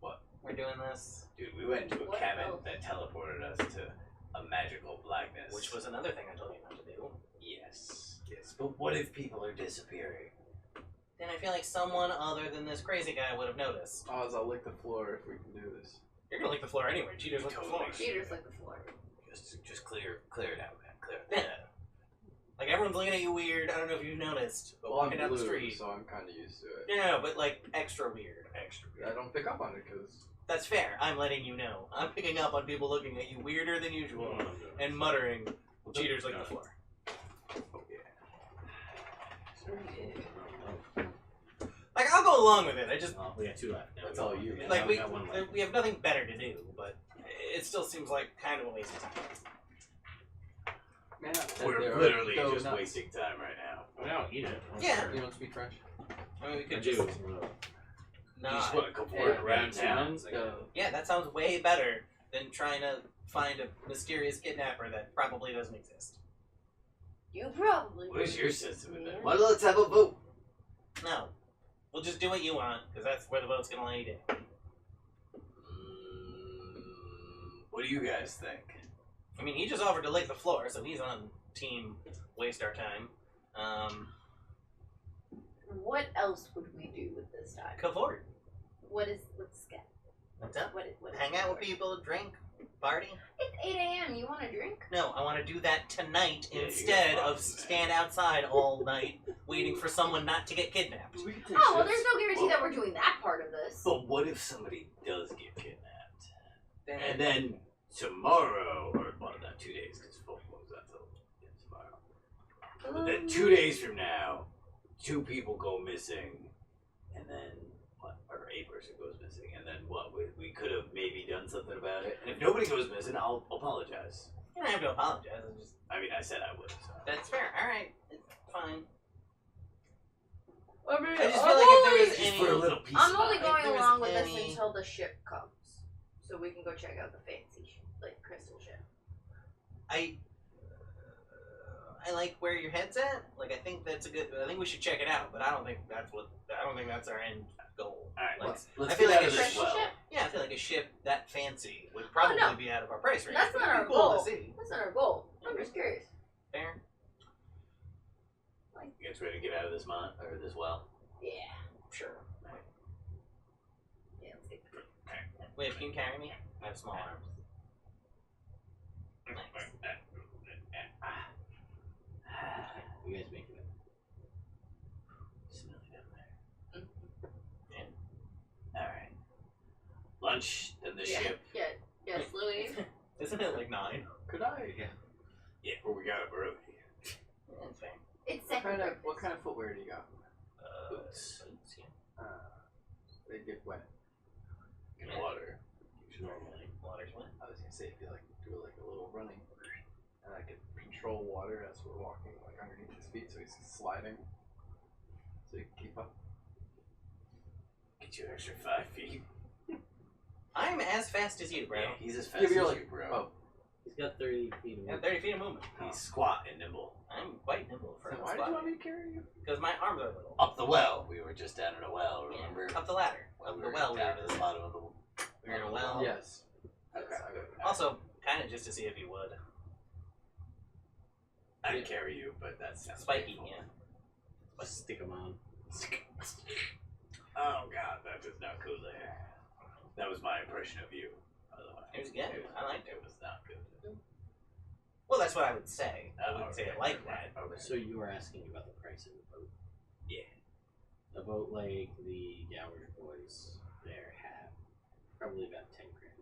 What?
We're doing this?
Dude, we went to a
What
cabin
else?
that teleported us to a magical blackness.
Which was another thing I told you not to do.
Yes. Yes. But what if people are disappearing?
Then I feel like someone other than this crazy guy would have noticed.
Oz, I'll lick the floor if we can do this.
You're gonna lick the floor anyway. Cheaters lick the floor.
Cheaters like the floor.
Just clear it out, man. Clear it
Yeah.
out.
Like everyone's looking at you weird. I don't know if you've noticed, but
Well, I'm
walking down the
blue,
street.
so I'm kind of used to it.
No, but like extra weird. Extra
I
weird.
don't pick up on it because
That's fair. I'm letting you know. I'm picking up on people looking at you weirder than usual and muttering, "Cheaters lick the floor." Like I'll go along with it. I just
Oh, we got 2 left. Now
That's
we got
all
one.
you.
Yeah,
like
now
we
got one left.
we have nothing better to do, but it still seems like kind of a waste of time.
man,
We're literally just wasting time right now.
No, eat it.
Yeah.
You don't speak French?
I mean, we
I
could
do.
just
You
nah.
just want to come
Yeah,
work around
Yeah,
town.
Yeah, that sounds way better than trying to find a mysterious kidnapper that probably doesn't exist.
You probably.
Where's your system in that?
Well, let's have a vote.
No, we'll just do what you want because that's where the vote's gonna lay down.
What do you guys think?
I mean, he just offered to lick the floor, so he's on team waste our time.
What else would we do with this time?
Cavort.
What's scat?
What's up?
What is
Hang out with
cavort?
people, drink, party.
It's 8 a.m. You want to drink?
No, I want to do that tonight
Yeah, you
instead
got
of
problems, man.
stand outside all night waiting for someone not to get kidnapped.
We can take
Oh, well,
shifts.
there's no guarantee that we're doing that part of this.
But what if somebody does get kidnapped? And then tomorrow, or well, not 2 days, because full moon's not till tomorrow. But then 2 days from now, 2 people go missing, and then what? Or a person goes missing, and then what? We could have maybe done something about it. And if nobody goes missing, I'll apologize.
You don't have to apologize. It's just
I mean, I said I would. So.
that's fair. All right, it's fine.
I mean,
I just feel like if there was
Just
any,
for a little piece.
I'm
of
only
mind.
going
there was
along with
any-
this until the ship comes, so we can go check out the fancy, like crystal ship.
I like where your head's at. Like I think that's a good. I think we should check it out, but I don't think that's our end goal.
All right,
Like,
let's
I feel
get
like
out of
a
this
crystal
well.
ship?
yeah, I feel like a ship that fancy would probably
no.
be out of our price range.
That's
but
not
it'd
our
be cool
goal.
to see.
That's not our goal. I'm just curious.
Fair.
You guys ready to get out of this or this well?
Yeah.
Sure.
Yeah. Let's get
Wait, can you carry me? I have small arms.
You guys making it.
Smell it down there. All right. Lunch, then the ship.
Yes, Louis.
Isn't it like 9?
Could I?
Yeah, but we got up early.
That's fair.
It's
What
second.
kind of footwear do you got?
Boots.
They get wet.
In water.
Normally.
Water's wet.
I was gonna say if you like do like a little running, and I could control water as we're walking like underneath his feet, so he's sliding, so you can keep up.
Get you an extra 5 feet.
I'm as fast as you, bro.
Yeah, he's as
Yeah,
fast
but you're
as
like,
you, bro.
oh,
He's got 30 feet of
I have 30 feet of movement.
He's squat and nimble.
I'm quite nimble for
so
a
why did you want
squat.
me to carry you?
Because my arms are little.
Up the well. We were just down in a well,
Yeah,
remember?
up the ladder. Up the well.
down
we
at
were
the bottom of the
We were in a well.
Yes.
Okay.
Yes, I would.
Also, kind of just to see if you would.
I'd carry you, but that sounds
Spiky,
painful.
yeah.
Just stick them on.
Oh god, that does not go there. That was my impression of you, by the way.
It was good. I liked it.
It was not good.
Well, that's what I would say. I
Oh,
wouldn't say
okay,
it like
right,
that.
Okay.
So you were asking about the price of the boat. A boat like the Gouger boys there have probably about 10 grand.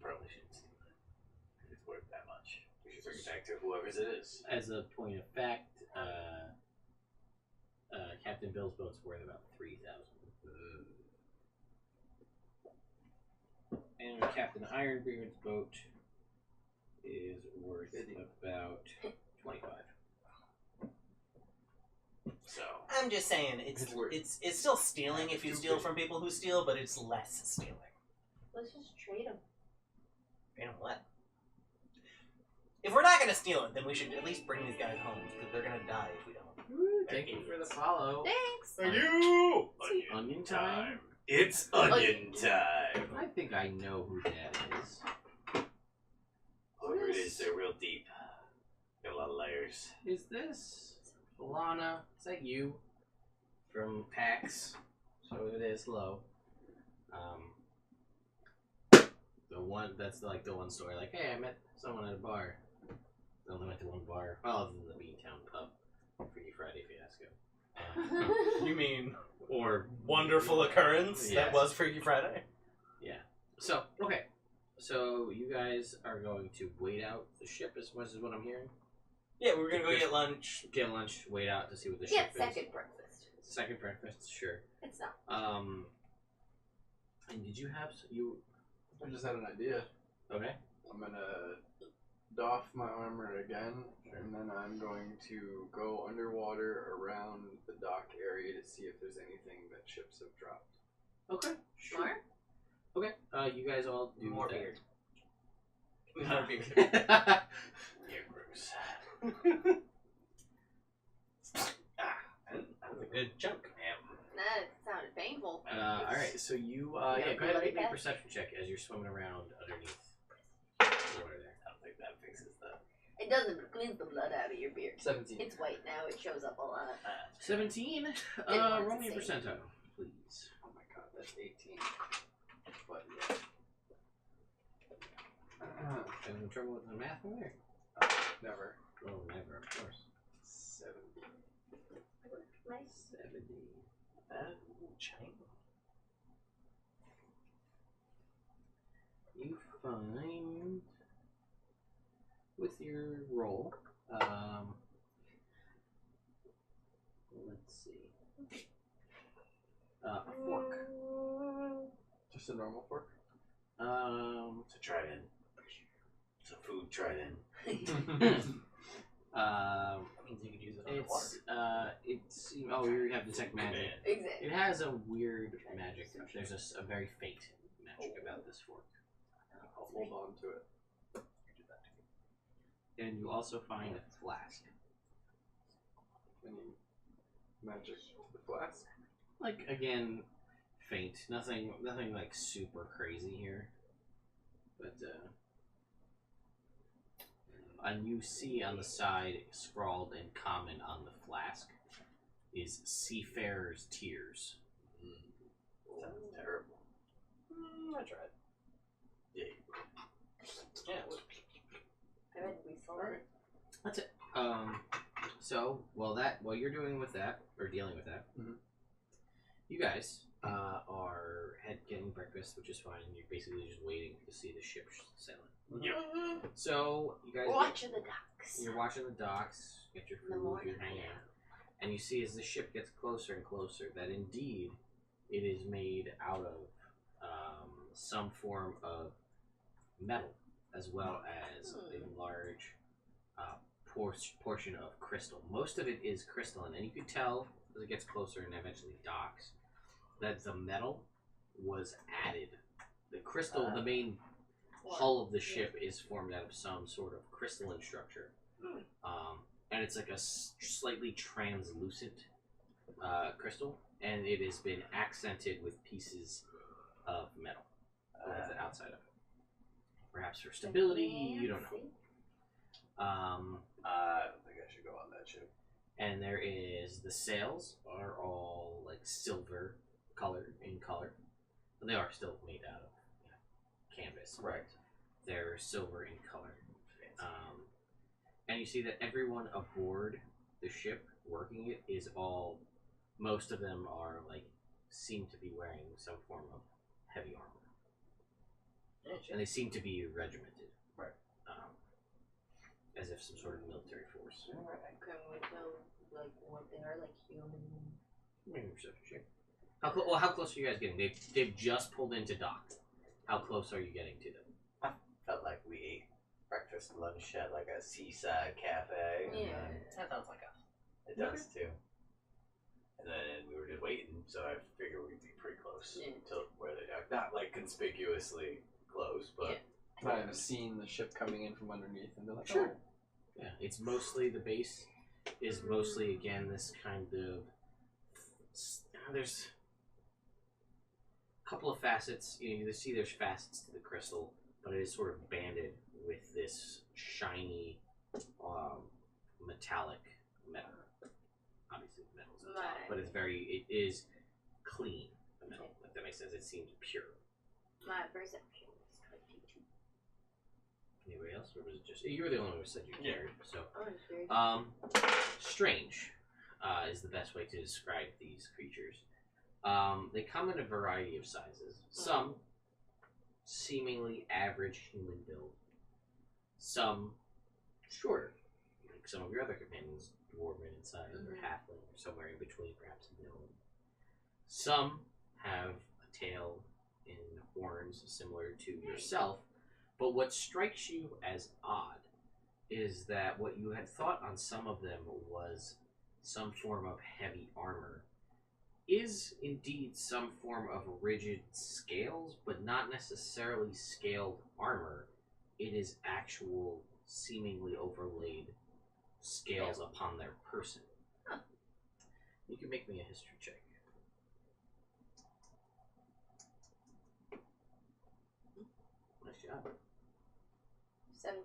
Probably shouldn't steal it. If it's worth that much, we should bring it back to whoever's it is.
As a point of fact, Captain Bill's boat's worth about 3,000. And Captain Ironbeard's boat is worth about 25.
So
I'm just saying, it's still stealing if you steal from people who steal, but it's less stealing.
Let's just trade them.
You know what? If we're not gonna steal it, then we should at least bring these guys home, because they're gonna die if we don't.
Thank you for the follow.
Thanks.
Thank you!
Onion time?
It's onion time!
I think I know who that is.
Whoever it is, they're real deep. Got a lot of layers.
Is this Alana? Is that you? From PAX? So it is. Hello. The one that's like the one story. Like, hey, I met someone at a bar. I only went to one bar. Well, other than the Beantown pub. Freaky Friday Fiasco.
You mean, or wonderful occurrence that was Freaky Friday?
Yeah. So, okay. So, you guys are going to wait out the ship as much as what I'm hearing?
Yeah, we were gonna go get lunch.
Get lunch, wait out to see what the
Yeah,
ship is.
second breakfast.
Second breakfast, sure.
It's not.
And did you have, you,
I just had an idea.
okay.
I'm gonna doff my armor again, and then I'm going to go underwater around the dock area to see if there's anything that ships have dropped.
Okay.
Sure.
Okay. You guys all do
More
that.
beard. More beard.
Yeah, gross.
That was a good chunk.
That sounded painful.
Alright, so you, go ahead and give me a perception check as you're swimming around underneath the water there.
I don't think that fixes that.
It doesn't cleanse the blood out of your beard.
17.
It's white now. It shows up a lot.
17.
wants
Roll
to
me a
say.
percentile, please.
Oh my god, that's 18. But yeah.
Having trouble with the math in there?
Never.
Oh, never, of course.
70.
Nice.
70.
China.
You find with your roll, let's see, a fork.
Just a normal fork?
It's a trident. It's a food trident.
Means you could use it underwater.
It's oh, you have detect magic.
Exactly.
It has a weird magic. There's a very faint magic about this fork.
I'll hold on to it.
And you also find a flask.
Any magic to the flask?
Like, again, faint. Nothing like super crazy here. But, and you see on the side, scrawled in common on the flask, is Seafarer's Tears.
Sounds terrible.
I tried.
Yeah.
Yeah.
I read we sold it.
That's it. So, while you're doing with that, or dealing with that, you guys are getting breakfast, which is fine. You're basically just waiting to see the ship sailing.
Yep.
So, you guys
Watching the docks.
you're watching the docks, get your
In the
food,
morning,
you're hanging out, and you see as the ship gets closer and closer that indeed it is made out of some form of metal, as well as a large portion of crystal. Most of it is crystalline, and you can tell as it gets closer and eventually docks that the metal was added. The crystal, the main hull of the ship, is formed out of some sort of crystalline structure, and it's like a slightly translucent crystal, and it has been accented with pieces of metal over the outside of it. Perhaps for stability, you don't know.
I don't think I should go on that ship.
And there is, the sails are all like silver in color. They are still made out of canvas,
Right.
They're silver in color. And you see that everyone aboard the ship working it is all. Most of them are seem to be wearing some form of heavy armor, and they seem to be regimented,
Right.
As if some sort of military force.
Can we tell what they are, human?
Maybe perception check. How close are you guys getting? They've just pulled into dock. How close are you getting to them?
Felt like we ate breakfast, lunch at like a seaside cafe.
Yeah.
That sounds like us.
It does too. And then we were just waiting, so I figured we'd be pretty close to where they are. Not conspicuously close, but
Might have seen the ship coming in from underneath and they're like,
Sure. Yeah, it's mostly the base is mostly again this kind of. There's a couple of facets. You see, there's facets to the crystal, but it is sort of banded with this shiny, metallic metal. Obviously, metal's metallic, but it is clean metal. If that makes sense, it seems pure.
My perception is 22.
Anybody else, or was it just you were the only one who said you cared? So,
Oh,
strange is the best way to describe these creatures. They come in a variety of sizes. Some seemingly average human build. Some shorter, like some of your other companions, dwarven in size or halfling, or somewhere in between, perhaps a gnome. Some have a tail and horns similar to yourself, but what strikes you as odd is that what you had thought on some of them was some form of heavy armor is indeed some form of rigid scales, but not necessarily scaled armor. It is actual, seemingly overlaid scales upon their person.
Huh.
You can make me a history check. Nice job.
17.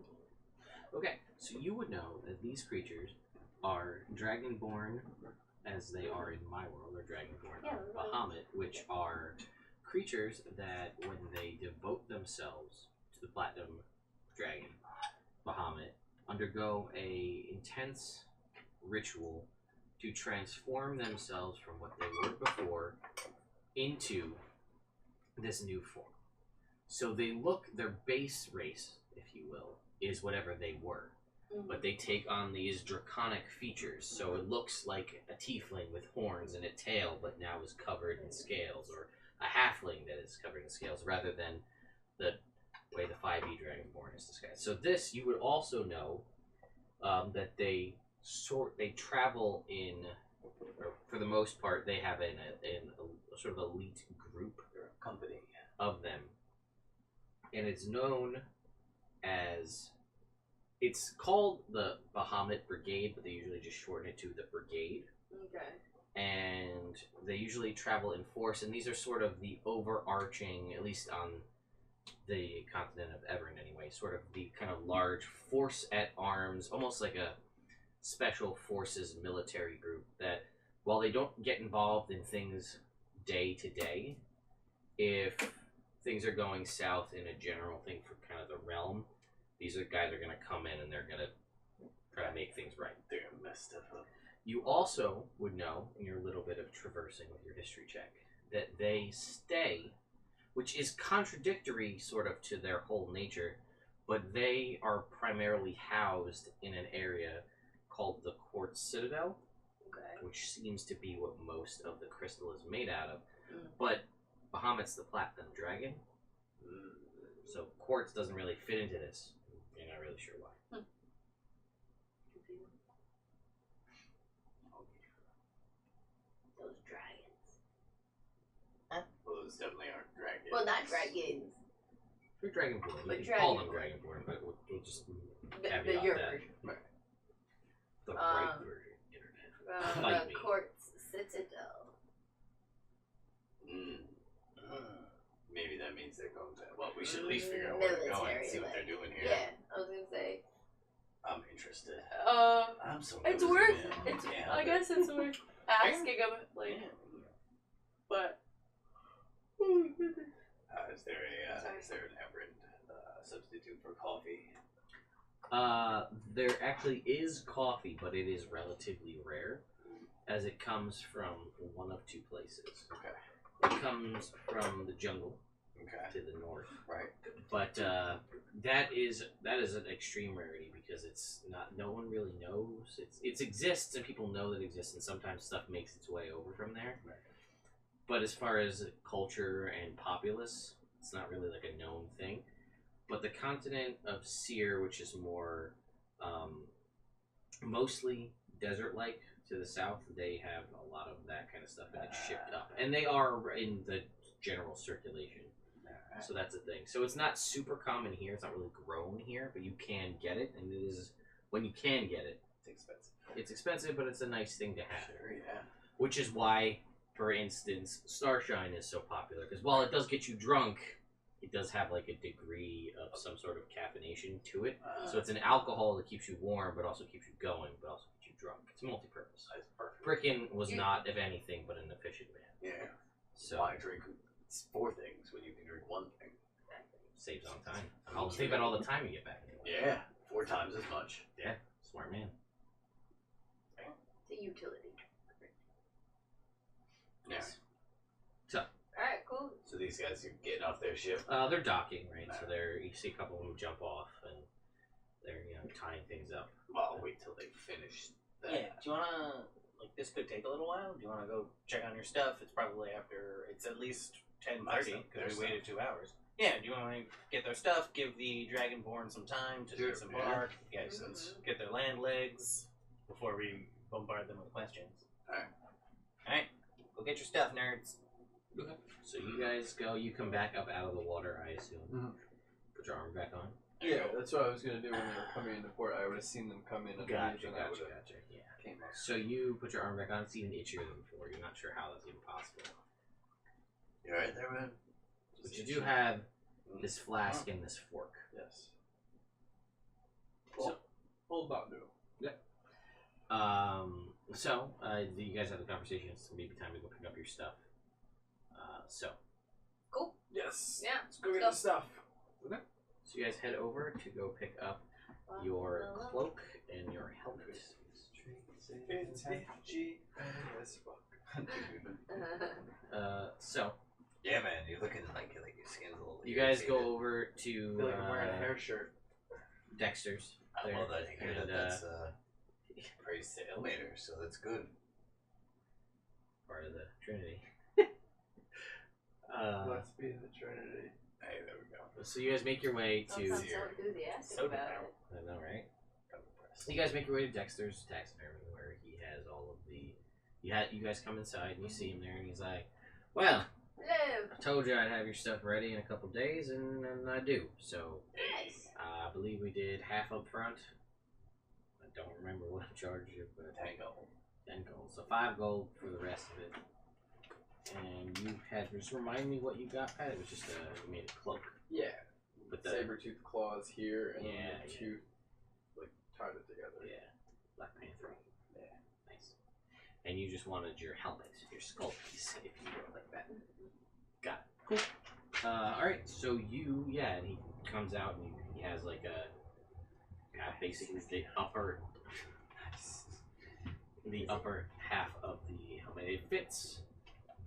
Okay, so you would know that these creatures are dragonborn, as they are in my world, or dragonborn of Bahamut, which are creatures that, when they devote themselves to the platinum dragon, Bahamut, undergo a intense ritual to transform themselves from what they were before into this new form. So they look, their base race, if you will, is whatever they were. But they take on these draconic features, so it looks like a tiefling with horns and a tail, but now is covered in scales, or a halfling that is covered in scales, rather than the way the 5e Dragonborn is disguised. So this, you would also know that they travel in, or for the most part, they have a sort of elite group or a company of them, and it's known as. It's called the Bahamut Brigade, but they usually just shorten it to the Brigade.
Okay.
And they usually travel in force, and these are sort of the overarching, at least on the continent of Evrand anyway, sort of the kind of large force at arms, almost like a special forces military group that, while they don't get involved in things day to day, if things are going south in a general thing for kind of the realm, these are guys are going to come in and they're going to try to make things right.
they're gonna mess stuff up.
You also would know, in your little bit of traversing with your history check, that they stay, which is contradictory sort of to their whole nature, but they are primarily housed in an area called the Quartz Citadel, which seems to be what most of the crystal is made out of. But Bahamut's the Platinum Dragon, so quartz doesn't really fit into this. You're not really sure why.
Those dragons.
Well, those definitely aren't dragons.
Well, not dragons.
They're Dragonborn.
But
You can call them
Dragonborn.
Dragonborn, but we'll just
But
caveat
your
that.
version.
The right version, internet.
From
Fight
the
me.
Quartz Citadel.
Maybe that means they're going to. Well, we should at least figure out where they're going and see what they're doing here.
Yeah, I was gonna say.
I'm interested. I'm so.
It's
nosy,
worth.
man.
It's.
Yeah,
I guess it's worth asking them. Like, but.
Is there an Evrand substitute for coffee?
There actually is coffee, but it is relatively rare, as it comes from one of two places.
Okay.
It comes from the jungle
Okay.
to the north,
Right.
but that is an extreme rarity because it's not. No one really knows. It exists and people know that it exists, and sometimes stuff makes its way over from there.
Right.
But as far as culture and populace, it's not really like a known thing. But the continent of Seir, which is more mostly desert-like to the south, they have a lot of that kind of stuff, and it's shipped up. And they are in the general circulation. So that's a thing. So it's not super common here. It's not really grown here, but you can get it, and it is when you can get it.
It's expensive.
It's expensive, but it's a nice thing to have.
Sure, yeah.
Which is why, for instance, Starshine is so popular because while it does get you drunk, it does have like a degree of some sort of caffeination to it. So it's an alcohol that keeps you warm, but also keeps you going, but also keeps you drunk. It's multi-purpose.
That's perfect.
Frickin' was not, if anything, but an efficient man.
Yeah.
So
Why drink 4 things when you can drink 1 thing?
saves on time. I'll think about all the time you get back.
Yeah. 4 times as much.
Yeah, smart man.
It's a utility.
Yes.
Alright, cool.
So these guys are getting off their ship.
They're docking, right? So you see a couple of them jump off, and they're tying things up.
Well, I'll wait till they finish that.
Yeah. Do you wanna this could take a little while? Do you wanna go check on your stuff? It's probably after. It's at least 10:30 because we waited 2 hours. Yeah. Do you wanna get their stuff? Give the Dragonborn some time to disembark. Yeah.
Makes sense.
Get their land legs before we bombard them with questions.
Alright.
Alright. Go get your stuff, nerds.
Okay. So you guys go. You come back up out of the water, I assume.
Mhm.
Put your armor back on.
Yeah, that's what I was gonna do when they were coming into port. I would have seen them come in underneath, and I would have
Yeah.
came up.
So you put your armor back on. It's even itchier than before. You're not sure how that's even possible.
You alright there, man?
But you do have this flask and this fork.
Yes.
So-
Old Bob knew.
So you guys have the conversation. It's maybe time to go pick up your stuff.
Cool.
Yes.
Yeah.
Let's go get the stuff.
So you guys head over to go pick up your cloak and your helmet.
It's HG as fuck.
So
Yeah, man, you're looking like your skin's a little.
you guys go
irritated.
over
I
to
feel like I'm wearing a hair shirt.
Dexter's.
I
there,
love that. I hear that
and,
that's praise to Elmater, so that's good.
part of the Trinity.
Let's be the Trinity.
Hey, there we go.
So you guys make your way
Don't
to.
sound so enthusiastic
So
about
down.
it.
I know, right?
I'm impressed.
You guys make your way to Dexter's taxidermy, where he has all of the. You guys come inside and you see him there, and he's like, "Well,
Hello.
I told you I'd have your stuff ready in a couple days, and I do. So
Nice.
I believe we did half up front. I don't remember what I charged you, but
10 gold.
10 gold. So 5 gold for the rest of it. And you had just remind me what you got, Pat. It was just you made a cloak.
Yeah.
With the
Saber-tooth claws here, and
Yeah,
then the
yeah.
tooth, like, tied it together.
yeah, Black Panther.
Yeah.
Nice. And you just wanted your helmet, your skull piece, if you will, like that. Got it. Cool. Alright, so and he comes out and he has like basically the upper half of the helmet. It fits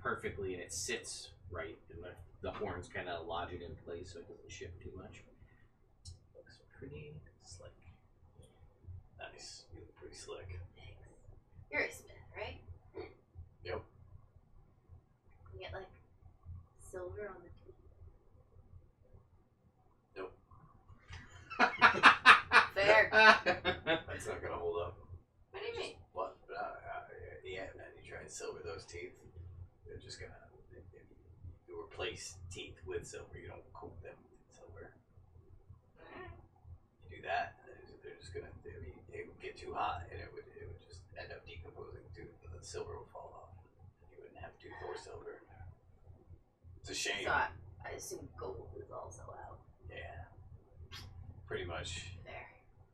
perfectly and it sits right, and the horns kind of lodge it in place so it doesn't shift too much. Looks pretty slick.
Nice. You look pretty slick.
Thanks. You're a smith, right?
Yep.
You get like silver on the teeth. Fair.
That's not gonna hold up.
What do you mean?
What? Yeah, man. You try and silver those teeth, they're just gonna. You replace teeth with silver. You don't coat them with silver. You do that, they're just gonna. I mean, it would get too hot, and it would just end up decomposing tooth, and the silver would fall off. You wouldn't have tooth or silver. It's a shame.
So I assume gold is also out
Yeah. Pretty much.
there.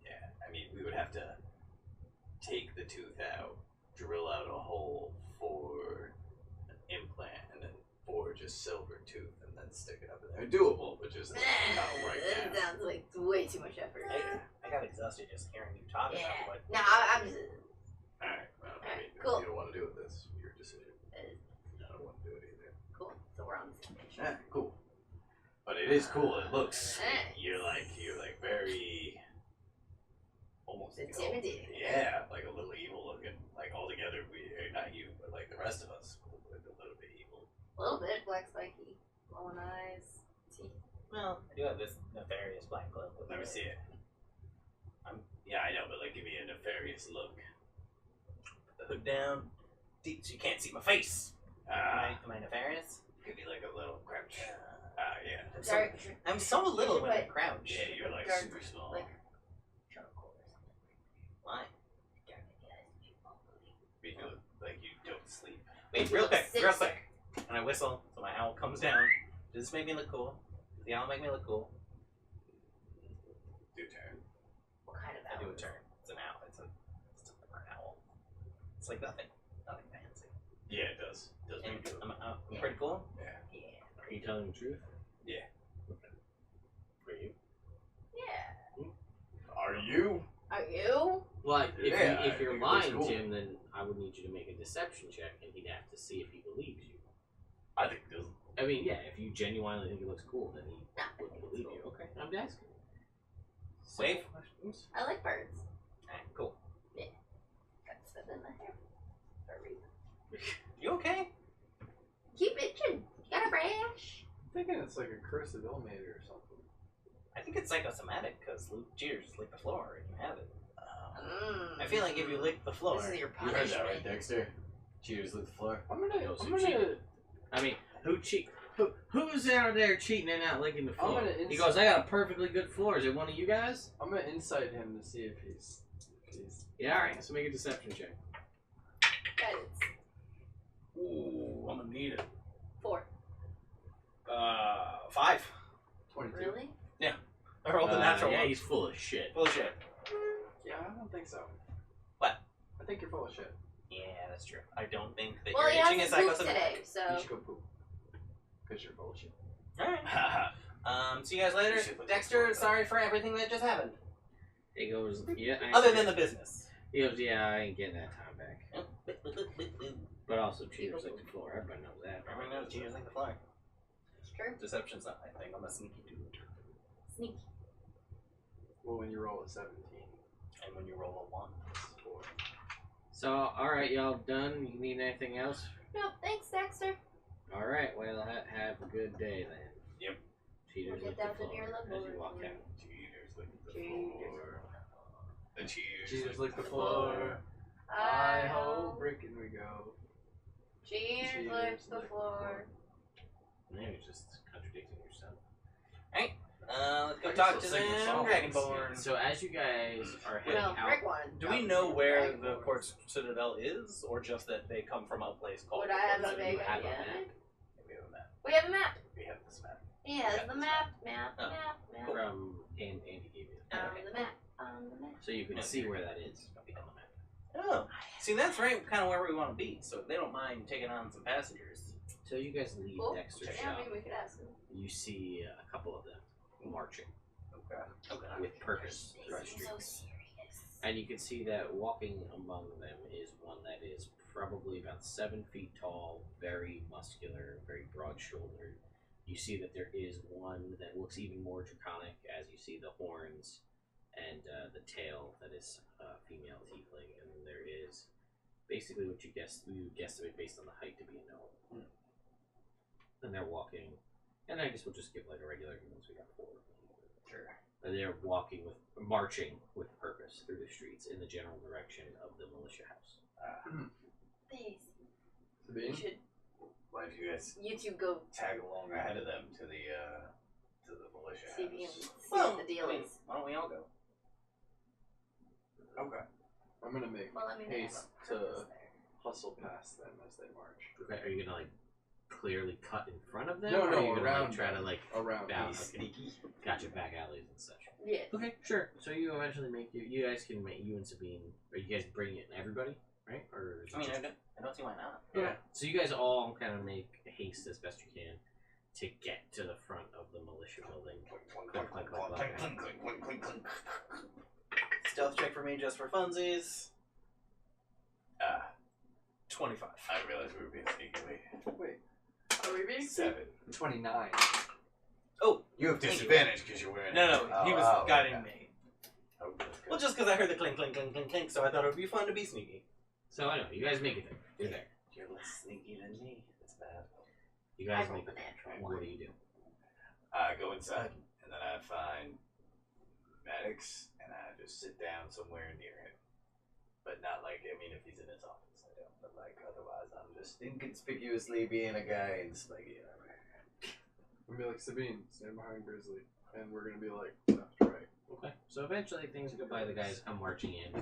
Yeah, I mean, we would have to take the tooth out, drill out a hole for an implant, and then for just silver tooth, and then stick it up in there. Doable, but just not right
That
now.
sounds like way too much effort.
I got exhausted just hearing you talk
Yeah.
about what.
No, I'm just.
Alright, well, I mean,
cool.
if you don't want to do it, that's your decision. I don't want to do it either.
Cool. So we're on the same page.
Yeah, cool. But it is cool. It looks. You're like very. Almost
Intimidating.
Yeah, like a little evil looking. Like altogether, not you, but like the rest of us, look a little bit evil.
A little bit black spiky, glowing eyes, teeth.
Well, I do have this nefarious black cloak.
Let me see it. Yeah, I know, but like, give me a nefarious look.
Put the hood down, deep so you can't see my face. Am I nefarious?
Give me like a little crouch. Yeah.
Dark.
I'm so little when I crouch.
Yeah, you're like
Dark,
super small.
like charcoal or something.
Why?
Dark eyes.
Make you look like you don't sleep.
Wait, real quick. And I whistle, so my owl comes down. Does this make me look cool? Does the owl make me look cool?
Do turn.
What kind of
I do
owl
a
is
turn. It's an owl. It's an owl. It's like nothing fancy.
Yeah, it does. It does
And
make you look.
I'm pretty cool.
Yeah.
it? Yeah.
Are you telling the truth?
Yeah.
For you?
Yeah.
Are you?
Are you?
Well,
Yeah, I
if you're
think it looks
lying
cool.
to him, then I would need you to make a deception check, and he'd have to see if he believes you.
I think it does.
I mean, yeah, if you genuinely think it looks cool, then he
Nah,
wouldn't believe you. Okay, I'm asking.
Wave.
Questions?
I like birds.
Alright, cool.
Got stuff in my hair for a reason.
You okay?
Keep itching. You got a rash?
I'm thinking it's like a curse of Ilmater or something.
I think it's psychosomatic because Cheers licked the floor and you have it.
Mm.
I feel like if you lick the floor,
This is your
You heard
punishment.
that, right, Dexter? Cheers with the floor.
I'm gonna.
Those
I'm
who
gonna.
cheat. I mean, who's out there cheating and not licking the
I'm
floor?
gonna
He
insult-
goes, I got a perfectly good floor. Is it one of you guys?
I'm gonna incite him to see if he's.
Yeah, alright, so make a deception check.
Guidance.
ooh, I'm gonna need it.
4.
5.
22.
Really?
I rolled the natural
Yeah,
one.
he's full of shit.
Bullshit.
Yeah, I don't think so.
What?
I think you're full of shit.
Yeah, that's true. I don't think that
Well, he
your itching is
hasn't pooped
psychosomatic.
today, so.
You should go poop. Because you're full of shit.
Alright. See you guys
You
later.
should look
Dexter,
at the
sorry for everything that just happened.
He goes, yeah.
Other than the business.
He goes, yeah, I ain't getting that time back. But also, cheaters like the floor. Everybody knows that.
Everyone knows Cheers like the floor.
It's true.
Deception's not my thing. I'm a sneaky dude.
Sneaky.
Well, when you roll a 17.
And when you roll a 1, it's 4.
So, alright, y'all done? You need anything else?
Nope, thanks, Dexter.
Alright, well, have a good day then.
Yep.
Cheaters
We'll
like
get
the
down to near
floor
level
as you walk
or-
out.
Cheaters lick the
Cheaters.
floor. The cheers.
Jesus lick the
floor.
floor. I ho, brickin' we go.
Cheers,
Cheers,
licks the
lick the
floor.
Yeah, you're just contradicting yourself.
Let's go
I
talk
guess
to
I'll sing the
them
song.
Dragonborn.
So as you guys are heading
Well,
out,
Rick wanted
Do
to
we
talk
know
to
where
Dragonborn.
the Quartz Citadel is, or just that they come from a place called
Would
the
I have
Quartz
a
Citadel?
vague
have a
idea?
map.
We have a map.
We have a map.
We have this map.
Yeah,
Yeah,
the
this
map.
Cool.
from Andy gave you,
Okay.
The map. The map.
so you can
Yeah.
see where that is.
Oh, see, that's right, kind of where we want to be. So if they don't mind taking on some passengers.
So you guys leave
Cool.
Dexter's
Yeah,
shop.
maybe we could ask him.
You see a couple of them marching
Okay.
with purpose through the
This is so
streets.
serious.
And you can see that walking among them is one that is probably about 7 feet tall, very muscular, very broad-shouldered. You see that there is one that looks even more draconic as you see the horns and the tail that is female tiefling, and there is basically what you guesstimate based on the height to be a gnome. And they're walking, and I guess we'll just give like a regular once we got 4.
Sure.
And they're marching with purpose through the streets in the general direction of the militia house.
Please.
Sabine?
You should.
Why don't you guys
You two go
tag along ahead of them to the militia
see if you can
house?
see
Well,
what the deal
I mean,
is.
why don't we all go?
Okay.
I'm gonna make
Well, I mean, they have
haste
a purpose
to
there.
hustle past them as they march.
Okay, are you gonna like clearly cut in front of them?
No,
or
no,
are you gonna,
around
like, try to
them.
like
Around
bounce?
them.
Okay. Gotcha, back alleys and such.
Yeah.
Okay, sure. So you eventually make you guys can make you and Sabine, or you guys bring in everybody, right? Or is it
I mean,
just-
I don't see why not.
yeah. So you guys all kind of make haste as best you can to get to the front of the militia building.
Stealth check for me just for funsies. 25.
I realized we were being sneaky.
Wait,
Are we being
7.
29.
Oh,
You have
Thank you.
disadvantage because you're wearing.
no, he was guiding
okay.
me.
Oh, that's good.
Well, just because I heard the clink, clink, clink, clink, clink, so I thought it would be fun to be sneaky.
So I know you guys make it there. You're there.
You're less sneaky than me. That's bad.
You guys
I
make
rolled
it
a
there.
natural
And
one.
what do you do?
I go inside and then I find Maddox and I just sit down somewhere near him. But not like, I mean, if he's in his office, I don't. But like, otherwise, I'm just inconspicuously being a guy in spiky armor.
We'll be like, Sabine, stand behind Grizzly. And we're gonna be like, left, right.
Okay. So eventually things go by. The guys come marching in,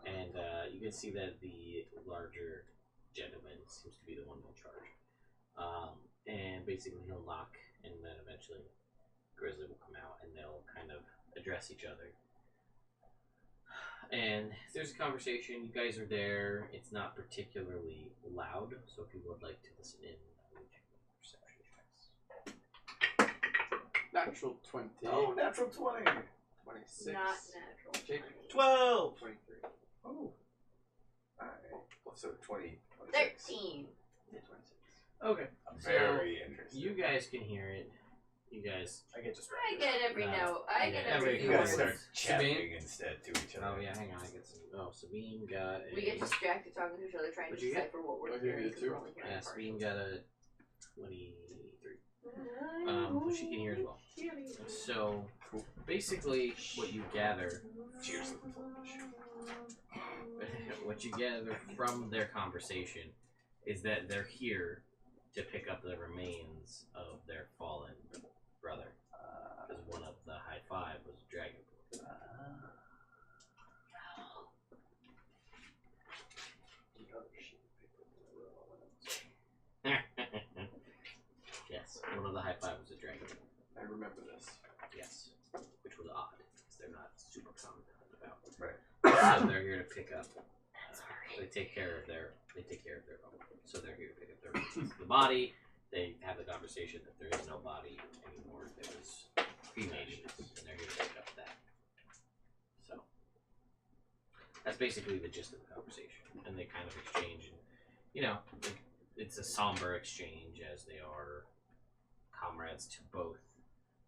and you can see that the larger gentleman seems to be the one in charge. And basically he'll knock, and then eventually Grizzly will come out, and they'll kind of address each other. And there's a conversation. You guys are there. It's not particularly loud, so if you would like to listen in, I would check the perception checks.
Natural 20.
Oh, natural 20.
26.
Not natural.
Jake.
12!
23.
Oh. Alright. So 20. 26.
13.
Yeah, 26.
Okay.
I'm
So,
very interested.
You guys can hear it. You guys.
I get
I
distracted.
get every
No.
note. I get
Yeah,
every
every
You
few
guys
words.
start chatting
Sabine?
instead to each other.
Oh yeah, hang on. I get some. Oh, Sabine got a.
We get distracted talking to each other, trying to
What'd you get?
decipher what we're
I'll give you
hearing.
a
'cause
two.
we're only hearing
Yeah,
partial.
Sabine got a 23. Which she can hear as well. So basically, what you gather,
Cheers.
what you gather from their conversation, is that they're here to pick up the remains of their fallen brother, because one of the high five was a dragon. Yes, one of the high five was a dragon.
I remember this.
Yes, which was odd because they're not super common about.
Right.
So they're here to pick up. They take care of their own. So they're here to pick up the body. They have the conversation that there is no body anymore. It was cremated, and they're here to pick up that. So that's basically the gist of the conversation. And they kind of exchange, and it's a somber exchange as they are comrades to both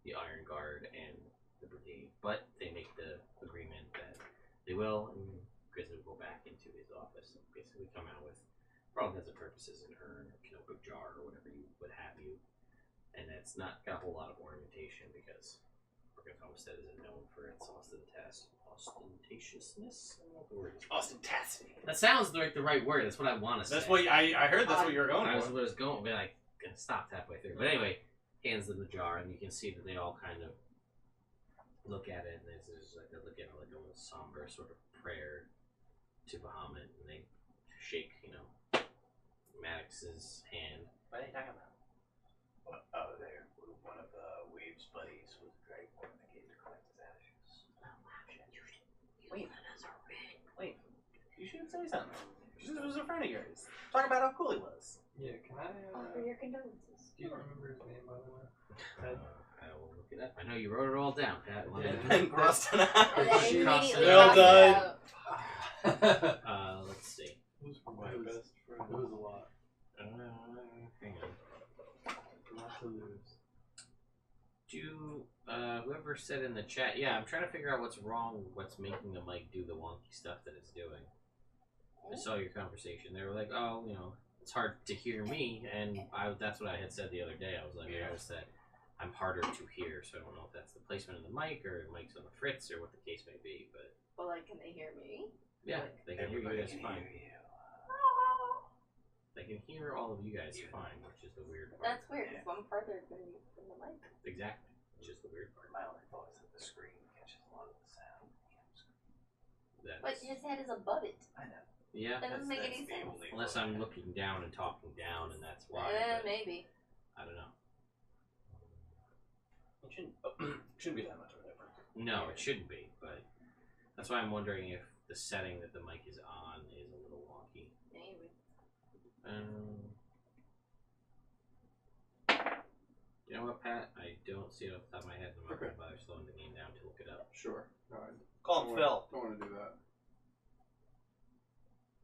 the Iron Guard and the Brigade. But they make the agreement that they will, and Grizzly will go back into his office and basically come out with, for all intents and purposes, an urn, or big jar, or whatever you would have you. And it's not got a whole lot of ornamentation because Burgess Homestead isn't known for its ostentatiousness. I don't know what the word is.
Ostentatity.
That sounds like the right word. That's what I want to say.
That's what I heard. That's what you were going
I was
for.
going, but I stopped halfway through. But anyway, hands them the jar, and you can see that they all kind of look at it, and there's like they look at it like a little somber sort of prayer to Bahamut, and they shake, Maddox's hand.
What are you talking about?
Oh, there. One of Wave's buddies was a dragonborn that came to collect his ashes.
Wait. You should say something. This was a friend of yours. Talk about how cool he was.
Yeah, can I,
Offer your condolences.
do you remember his name, by the way?
I will look it up. I know you wrote it all down, Pat.
And crossed it out.
And then
She
immediately
Well
crossed it
done.
out.
Let's see.
Who's my best friend? It was a lot.
Hang on.
Not to lose.
Whoever said in the chat, yeah, I'm trying to figure out what's wrong, what's making the mic do the wonky stuff that it's doing. I saw your conversation. They were like, oh, it's hard to hear me, and that's what I had said the other day. I was like, I noticed that I'm harder to hear, so I don't know if that's the placement of the mic, or the mic's on the fritz, or what the case may be, but...
Well, can they hear me?
Yeah, they can hear you guys
Everybody
fine.
can hear you.
They can hear all of you guys fine, which is the weird part.
That's weird, because I'm farther than the mic.
Exactly, which is the weird part.
My only thought is that the screen catches a lot of the sound.
But his head is above it.
I know.
Yeah,
That doesn't make
That's
any
the
sense.
only
unless
thought.
I'm looking down and talking down, and that's why. but
Maybe.
I don't know.
It shouldn't be that much of a difference.
No, it shouldn't be, but that's why I'm wondering if the setting that the mic is on is a little wonky.
Maybe.
You know what, Pat? I don't see it off the top of my head. I'm not
Okay.
going to bother slowing the game down to look it up.
Sure. No, I
Call him Phil.
don't want to do that.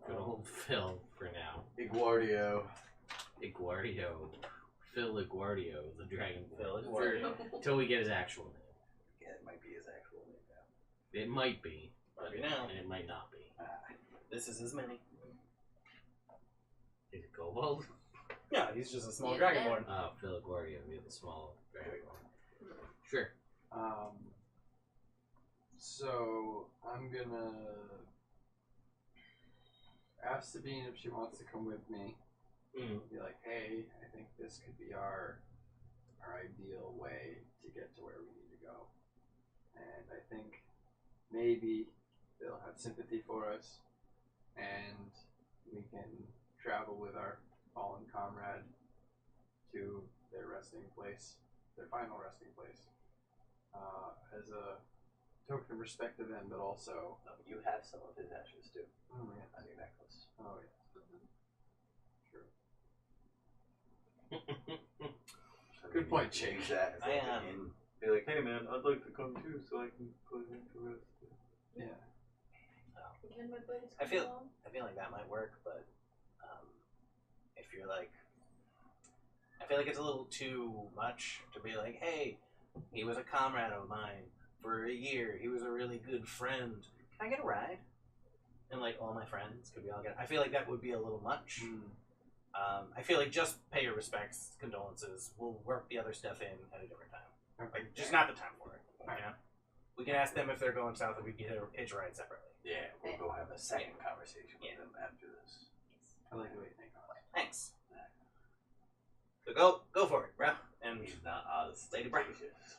Good old Phil for now.
Iguardio.
Iguardio. Phil Iguardio, the Dragon Ball.
Phil Iguardio.
Until we get his actual name.
Yeah, it might be his actual name now.
It might be.
Might be now.
And it might not be.
This is his mini.
Is it Kobold?
Yeah, he's just a small
Yeah.
dragonborn.
Oh, Phil Iguardio, the small Dragonborn. Sure.
So I'm gonna ask Sabine if she wants to come with me. Be like, hey, I think this could be our ideal way to get to where we need to go. And I think maybe they'll have sympathy for us, and we can travel with our fallen comrade to their resting place, their final resting place, as a token of respect to them, but also,
You have some of his ashes too
oh yeah,
on your necklace.
oh yeah, sure. Good point, Jake.
Use that as
I
like
am.
an in. Be like, hey man, I'd like to come too, so I can put it into rest.
Yeah.
Can my buddies
I
come
feel-
along?
I feel like that might work, but if you're like, I feel like it's a little too much to be like, hey, he was a comrade of mine for a year. He was a really good friend. Can I get a ride? And like all my friends could be all get. I feel like that would be a little much. I feel like just pay your respects, condolences. We'll work the other stuff in at a different time. Like just not the time for it. You know? We can ask them if they're going south, and we can hitch a ride separately.
Yeah, we'll go have a second conversation with them after this.
I like the way you think of it.
Thanks. So go for it, bro. And
He's not ostentatious.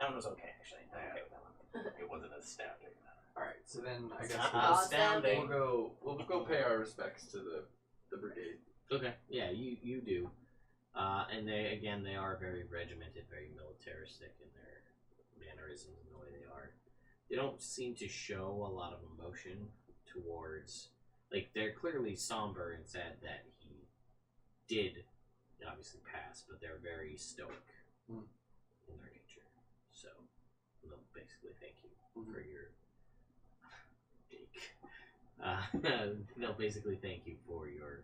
that one was okay, actually. I'm okay with that one.
It wasn't astounding.
Alright, so then I
It's
guess
not
we'll
astounding.
we'll go pay our respects to the brigade.
Okay, yeah, you do. And they are very regimented, very militaristic in their mannerisms and the way they are. They don't seem to show a lot of emotion towards, like, they're clearly somber and sad that he did obviously pass, but they're very stoic in their nature. So they'll basically thank you for your they'll basically thank you for your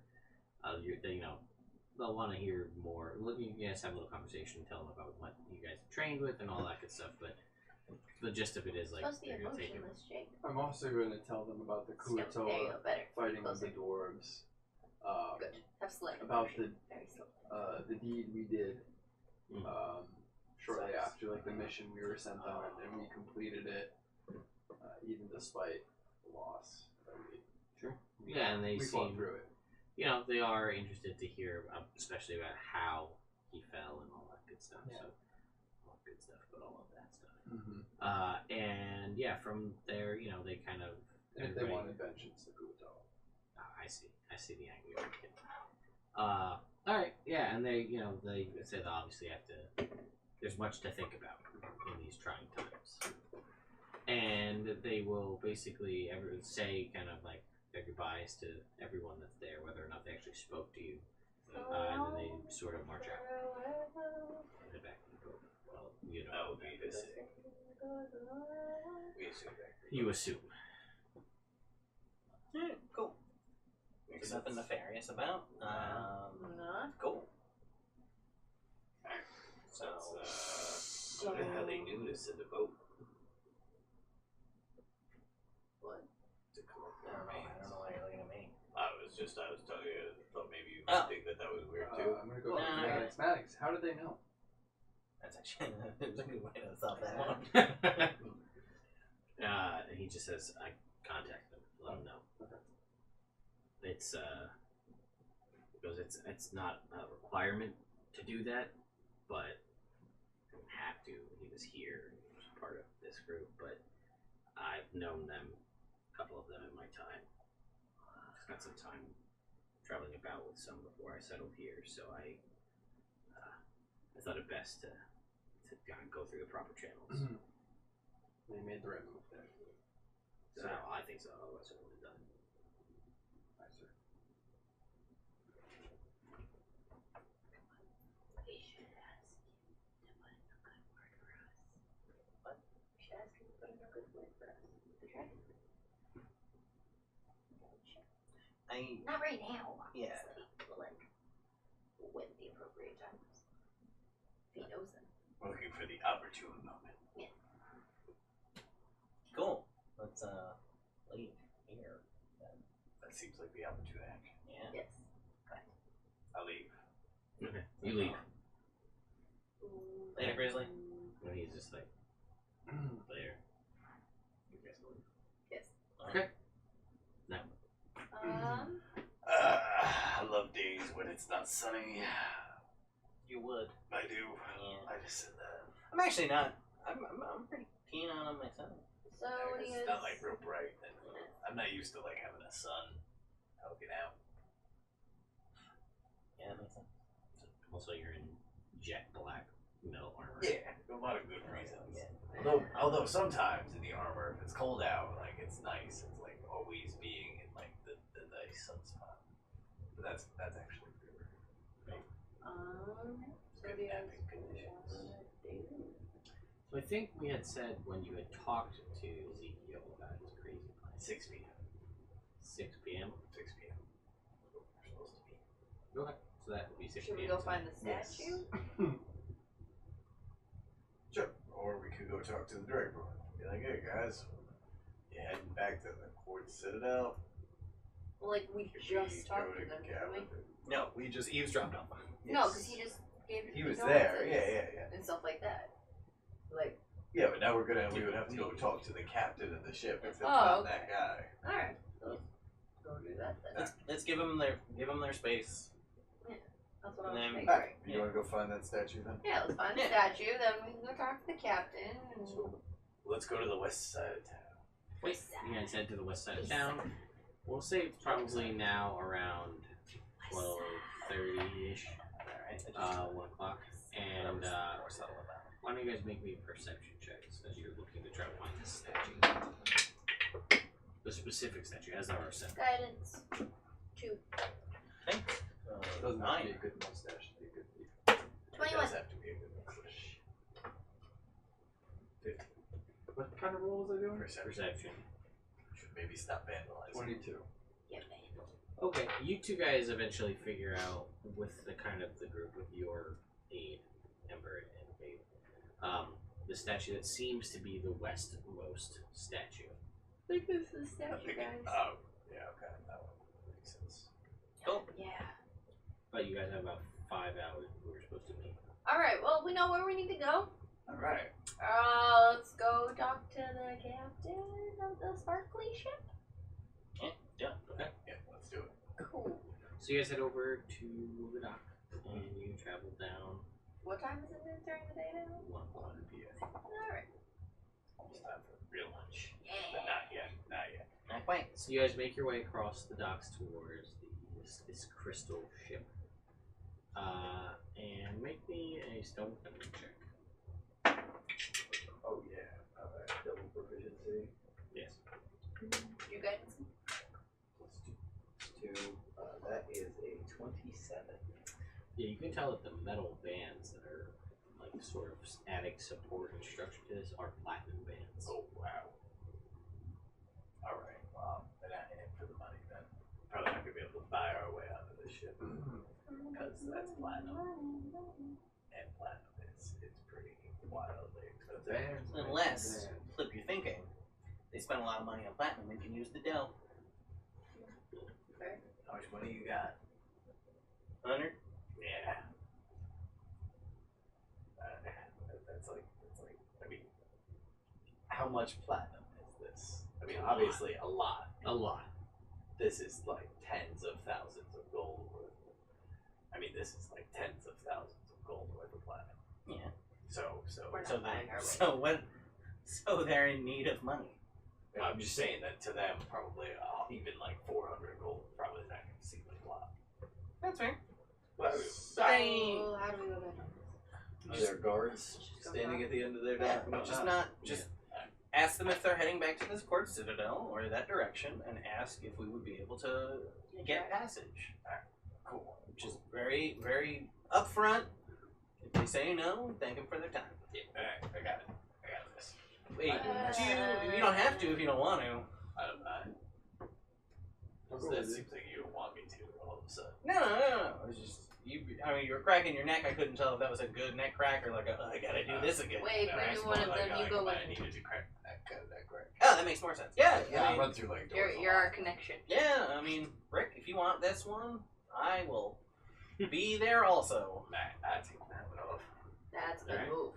they'll want to hear more. You guys have a little conversation, tell them about what you guys trained with and all that good stuff, but the gist of it is like
Supposed to be
they're gonna take it.
emotionless, Jake.
I'm also going to tell them about the
There you
Kuatoa
go, better.
fighting with the
Closer.
dwarves.
Good. Have slow.
About the
Very slow.
the deed we did
Mm.
shortly after like the mission we were sent on, and we completed it even despite the loss that we
Yeah, and they
we fought
seem,
through it.
they are interested to hear, especially about how he fell and all that good stuff.
Yeah.
So, all good stuff, but all of that stuff.
Mm-hmm.
And yeah, from there, they kind of.
And if they
everybody-
wanted vengeance, the Kuatoa.
I see the angle you're making. All right, yeah, and they say they obviously have to. There's much to think about in these trying times, and they will basically say kind of like their goodbyes to everyone that's there, whether or not they actually spoke to you, and then they sort of march out and head back to the boat. Well,
No, we just we assume that.
you assume.
Cool. There's nothing nefarious about.
Nah.
Cool. So,
I wonder how they knew to send a boat.
What?
To collect
never mind. I don't know why you're looking at me.
I was telling you, I thought maybe you
Oh.
would think that was weird too.
I'm gonna go
Nah.
with Maddox. Maddox, how did they know?
That's actually a good way to solve that one.
He just says, "I contact them, let them know."
Okay.
It's because it's not a requirement to do that, but you don't have to. He was here, he was part of this group, but I've known them, a couple of them in my time. Spent some time traveling about with some before I settled here, so I thought it best to kind of go through the proper channels.
They made the right move there.
So I think so. Otherwise, I would have done.
Nice, sir.
We should ask him to put in a good Not right now, obviously.
Yeah.
But like, when the appropriate time is. If he knows them.
Looking for the opportune moment.
Yeah.
Cool. Let's leave here.
That seems like the opportune action.
Yeah.
Yes. Correct.
I'll leave.
Okay. You leave.
Later, Grizzly.
And he's just like, later. You guys leave.
Yes.
Okay. Now.
I love days when it's not sunny.
You would.
I do.
Yeah.
I just said that.
I'm actually not. I'm pretty keen on him myself.
So what do you
It's
guys?
not like real bright. And I'm not used to like having a sun poking out.
Yeah, that makes sense.
Also, you're in jet black metal armor.
Yeah, a lot of good reasons.
Yeah.
Although sometimes in the armor, if it's cold out, like it's nice. It's like always being in like the nice sunspot. But that's actually good.
So
Good
do you guys
napping conditions.
wanna do?
So I think we had said when you had talked to Ezekiel about his crazy plan.
6 p.m.
6 p.m.
6 p.m. We're supposed to be.
Okay. So that would be 6
Should we
p.m.
go find the
Yes.
statue?
Sure. Or we could go talk to the Draper. Be like, hey guys, you heading back to the Quartz Citadel?
Well, like we
Should
just
we
talked
go
to them, didn't we?
No, we just eavesdropped on him.
No, because he just gave.
He was
condolences
there. Yeah.
And stuff like that. Like,
Yeah, but now we would have to go talk to the captain of the ship if it's
Oh,
not
okay.
that guy.
all right, let's go do that then.
Let's give them their space.
That's what I was
Then-
thinking.
Alright, you want to go find that statue then?
Yeah, let's find the
Yeah.
statue. Then we can go talk to the captain. And
Let's go to the west side of town.
Wait, you guys head to the west side of town. We'll say it's probably now around 12:30-ish,
Alright.
1 o'clock. And why don't you guys make me perception checks as you're looking to try to find this statue? The specific statue, as there are seven.
guidance 2.
Doesn't have to
9.
be a good mustache to be a good thief.
It
21.
does have to be a good mustache. 15.
What kind of roll was I doing?
Perception.
Should maybe stop vandalizing.
22.
Yeah, man.
Okay, you two guys eventually figure out with the kind of the group with your aid, Ember and Babe, the statue that seems to be the westmost statue.
Like this is the
I'm
statue,
thinking,
guys.
oh, yeah, okay, that one makes sense.
Cool.
Yeah.
But you guys have about 5 hours we were supposed to meet.
All right. Well, we know where we need to go.
Alright.
Let's go talk to the captain of the sparkly ship.
Yeah.
Okay.
Yeah, let's do it.
Cool.
So you guys head over to the dock and you travel down
What time is it during the day now?
1 o'clock.
1 p.m.
All right.
It's time for real lunch. But
Yeah.
not yet, not yet.
Not quite.
So you guys make your way across the docks towards this crystal ship. And make me a stone cutting check.
Oh yeah. Alright, double proficiency.
Yes.
You guidance?
+2. That is a 27.
Yeah, you can tell that the metal bands that are like sort of adding support and structure to this are platinum bands.
Oh, wow. Alright, well, we're not in it for the money then. Probably not going to be able to buy our way onto this ship. Because that's platinum. And platinum is pretty wildly expensive.
Unless, flip your thinking, they spent a lot of money on platinum and can use the dough.
Fair.
How much money you got?
100?
Yeah. That's like, I mean, how much platinum is this? I mean, obviously a lot.
A lot.
This is like tens of thousands of gold worth. I mean, this is like tens of thousands of gold worth of platinum.
Yeah.
So
We're not
So
buying our way.
so they're in need of money.
I'm just saying that to them, probably even like 400 gold probably not going to seem like a lot.
That's fair.
But
So, how do we go back?
Are there guards standing at the end of their dock?
Just ask them if they're heading back to this Quartz Citadel or that direction, and ask if we would be able to get passage.
cool.
Which is very, very upfront. If they say no, thank them for their time.
Yeah, alright, I got it. I got this.
Wait, you don't have to if you don't want to.
I don't mind. That seems like you don't want me to all of a sudden.
No. It was just you. I mean, you were cracking your neck. I couldn't tell if that was a good neck crack or like I gotta do this again.
Wait, maybe one of them you go with.
I needed to crack that crack.
Oh, that makes more sense. Yeah, I mean,
run through like doors.
You're our connection.
yeah. I mean, Rick, if you want this one, I will be there also.
Nah, I take that one off.
That's the
Alright.
move.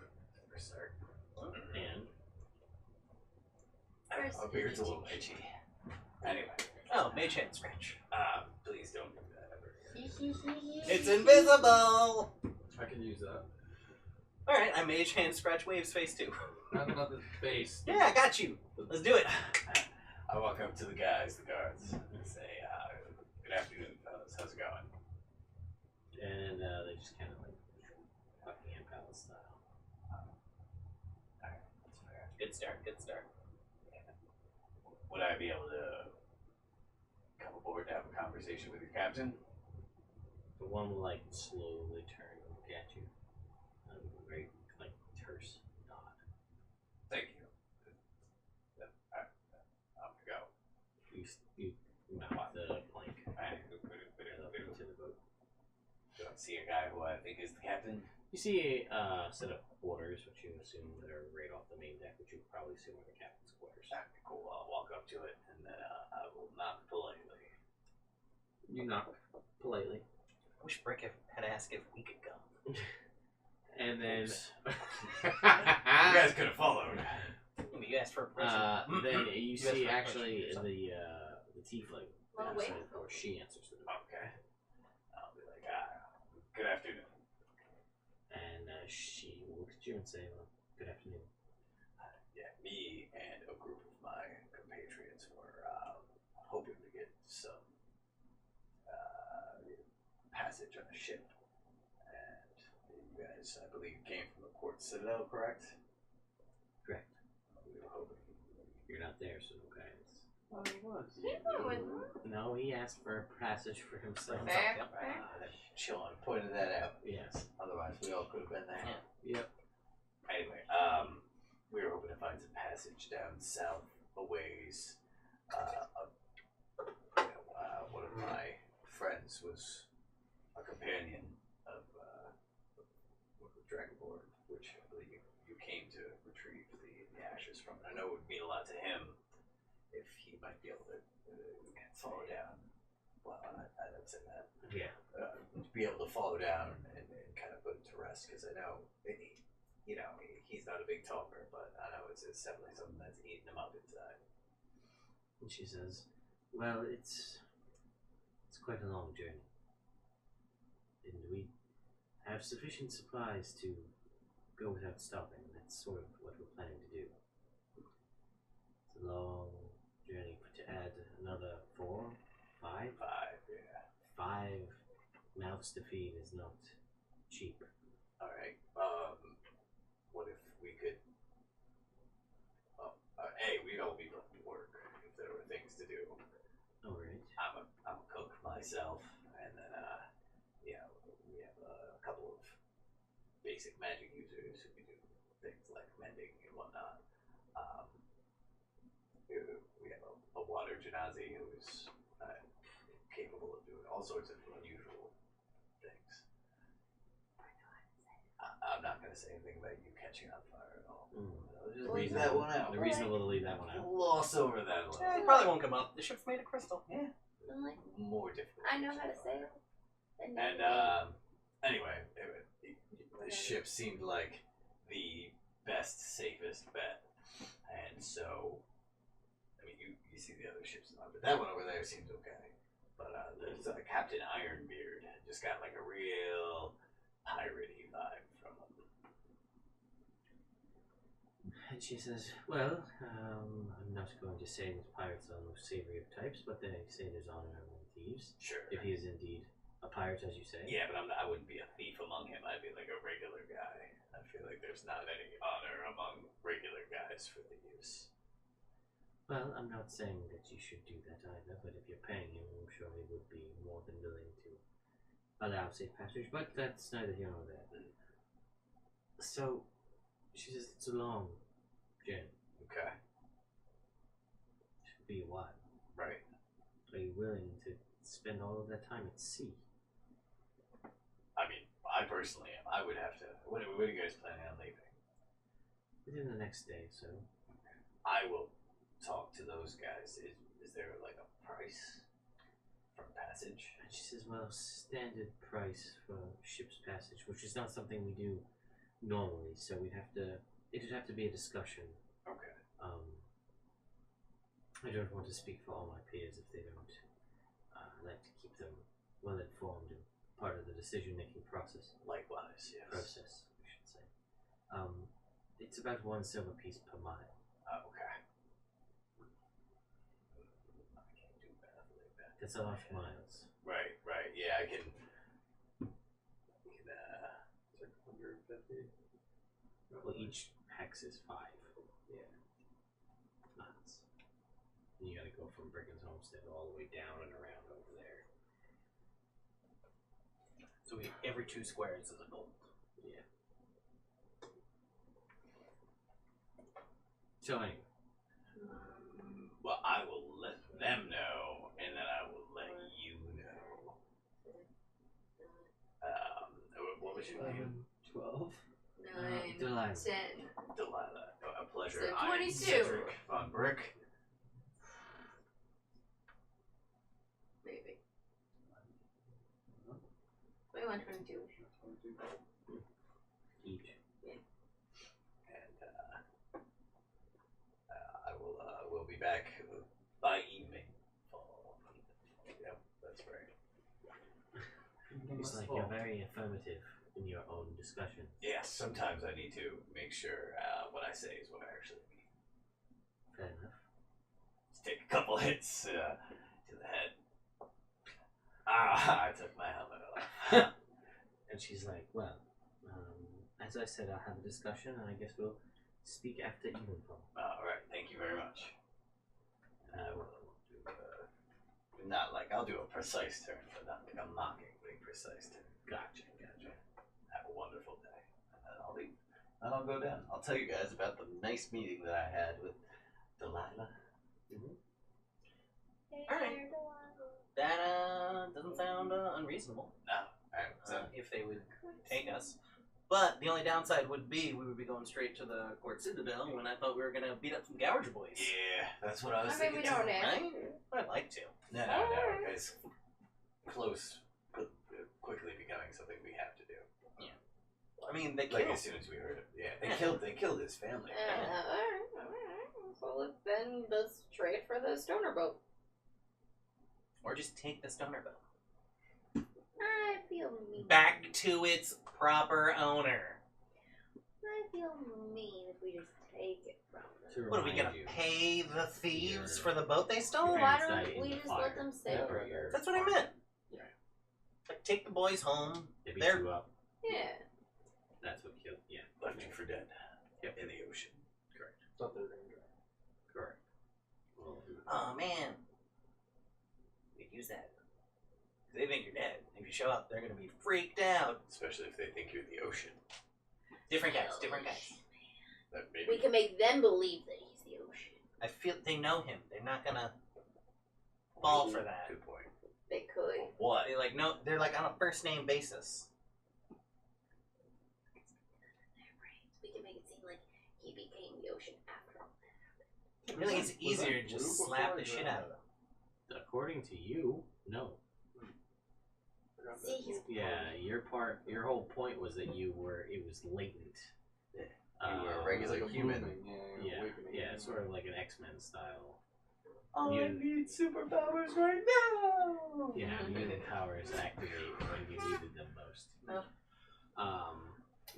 For start.
And
Our beard's a little itchy. Anyway.
Oh, mage hand scratch.
Please don't do that ever.
It's invisible.
I can use that.
All right, I mage hand scratch waves face too.
Not the base.
Yeah, I got you. Let's do it.
I walk up to the guards, and say, good afternoon, fellas. How's it going?
and they just kind of like Buckingham Palace style.
Alright, that's fair.
Good start. Good start.
Would I be able to come aboard to have a conversation with your captain?
The one will like slowly turn and look at you. Very like terse nod.
Thank you. I'm gonna go.
You mount the plank
Alright,
up into the boat.
do I see a guy who I think is the captain?
You see a set of quarters, which you assume that are right off the main deck, which you probably assume are the captain's quarters.
Cool. I'll walk up to it and then I will knock politely.
You knock politely,
I wish Brick had asked if we could come.
and then
You guys could have followed.
You asked for a person.
then you see
for a
actually
question.
the tiefling,
Well, wait.
or she answers to the door,
Okay. I'll be like, good afternoon.
and she looks at you and say, "Well, good afternoon."
Yeah, me and a group of my compatriots were hoping to get some passage on a ship. And you guys, I believe, came from the port citadel, correct?
Correct.
We were hoping.
You're not there, so okay.
Oh, he was.
He went with them.
No, he asked for a passage for himself.
Fair.
Sean pointed that out.
Yes.
Otherwise, we all could have been there.
Yep.
Anyway, we were hoping to find some passage down south a ways. One of my friends was a companion of Dragonborn, which I believe you came to retrieve the ashes from. I know it would mean a lot to him if he might be able to follow down. Well, I don't say that.
Yeah.
Be able to follow down and kind of put it to rest, because I know, he's not a big talker, but I know it's definitely something that's eating him up inside.
And she says, "Well, it's quite a long journey, and we have sufficient supplies to go without stopping. That's sort of what we're planning to do. It's a long journey to add another 4, 5.
5, yeah.
5 mouths to feed is not cheap."
Alright, what if we could, we'd all be looking to work if there were things to do.
Alright.
I'm a cook myself, and then, we have a couple of basic magic users who can do things like mending and whatnot. We have a water genasi who's capable of doing all sorts of unusual things. I'm not going to say anything about you catching on fire at all. I'll just leave that one out.
Reasonable to leave that one out.
Gloss over that a little.
It probably won't come up. The ship's made of crystal.
Yeah.
I'm like,
More difficult.
I know how to sail.
And anyway, the ship seemed like the best, safest bet. And so, I mean, you see the other ships now, but that one over there seems okay. But there's Captain Ironbeard. Just got like a real piratey vibe from him.
And she says, "Well, I'm not going to say that pirates are the most savory of types, but they say there's honor among thieves.
Sure.
If he is indeed a pirate, as you say."
Yeah, but I wouldn't be a thief among him. I'd be like a regular guy. I feel like there's not any honor among regular guys for thieves.
Well, I'm not saying that you should do that either, but if you're paying him, I'm sure he would be more than willing to allow safe passage, but that's neither here nor there. So, she says it's a long journey.
Okay.
Should be a while.
Right.
Are you willing to spend all of that time at sea?
I mean, I personally am. I would have to. When are you guys planning on leaving?
Within the next day, so.
I will talk to those guys. Is there like a price for passage?
She says, well, standard price for ship's passage, which is not something we do normally, so it'd have to be a discussion.
Okay.
I don't want to speak for all my peers if they don't. I like to keep them well informed and part of the decision-making process.
Likewise, yes.
Process, I should say. It's about 1 silver piece per mile.
Okay. I can't do math like that.
That's a lot of miles.
Right. Yeah, I can.
It's like 150.
Well, each hex is 5. Yeah. Miles. And you gotta go from Brigand's Homestead all the way down and around over there.
So every 2 squares is a gold.
Yeah. So anyway.
Well, I will let them know, and then I will let you know. What was your name?
12.
9,
Delilah.
10.
Delilah. A pleasure.
So
I am
22.
Cedric Von Brick.
Maybe. 21, 22.
Each.
And we'll be back by evening. Yep, that's right.
It's like you're very affirmative in your own discussion.
Yes, sometimes I need to make sure what I say is what I actually mean.
Fair enough.
Let's take a couple hits to the head. I took my helmet off.
And she's like, well, as I said, I'll have a discussion, and I guess we'll speak after evenfall.
Alright, thank you very much. I will do not like, I'll do a precise turn, but not like a mockingly precise turn.
Gotcha.
Have a wonderful day. And then I'll leave. And I'll go down. I'll tell you guys about the nice meeting that I had with Delilah.
Hey,
Alright.
Delilah.
That doesn't sound unreasonable.
No. Alright, so
If they would take us. But the only downside would be we would be going straight to the Court Citadel when I thought we were going to beat up some Gouger boys.
yeah, that's what I was
I mean,
thinking.
we don't
too.
have
Right? I'd like to.
No, it's close, quickly becoming something we have to do.
I mean, they
Like
killed.
as soon as we heard it, they killed his family.
Alright. So then let's trade for the stoner boat.
Or just take the stoner boat.
I feel mean.
Back to its proper owner.
I feel mean if we just take it from them.
What are we going to pay the thieves for the boat they stole?
Your
Why
parents died
don't
in
we
the
just
fire.
let them sail
For
with
your-
us?
That's what I meant.
Yeah.
Like, take the boys home.
They beat
They're-
you up.
Yeah.
That's what killed. Yeah.
Left you for dead.
Yep.
In the ocean.
Correct.
Thought they were going to drown.
Correct. Well,
Oh, man. We could use that. They think you're dead. If you show up, they're going to be freaked out.
Especially if they think you're in the ocean.
Different guys, different guys.
That
We
maybe.
can make them believe that he's the ocean.
I feel they know him. They're not going to fall for that.
Good point.
They could.
What?
They're like on a first name basis.
We can make it seem like he became the ocean after all.
I really think it's easier to just slap the shit out of them.
according to you, no.
See, he's
Yeah, your whole point was that it was latent.
You were a regular
It's like a
human.
blooming,
Yeah,
awakening.
yeah, it's sort of like an X-Men style.
I
You-
need superpowers right now.
Yeah, mutant powers activate when you needed them most.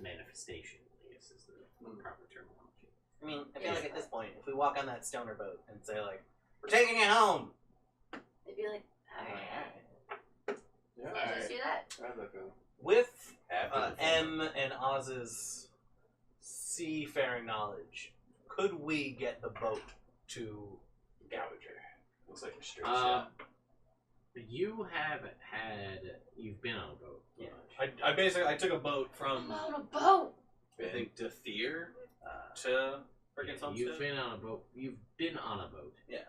Manifestation, I guess, is the proper terminology.
I mean, I feel like at this point, if we walk on that stoner boat and say like, "We're taking you home,"
they'd be like,
I'm like,
alright,
Yeah,
Alright.
just do that.
I have that feeling.
with
After the
M and Oz's seafaring knowledge, could we get the boat to
Gouger. Looks like a straight
Um,
shot.
You've been on a boat.
Yeah. I took a boat from
I'm on a boat.
I think to Thier to
Yeah,
Brigand's
you've
Homestead.
been on a boat. You've been on a boat.
Yeah.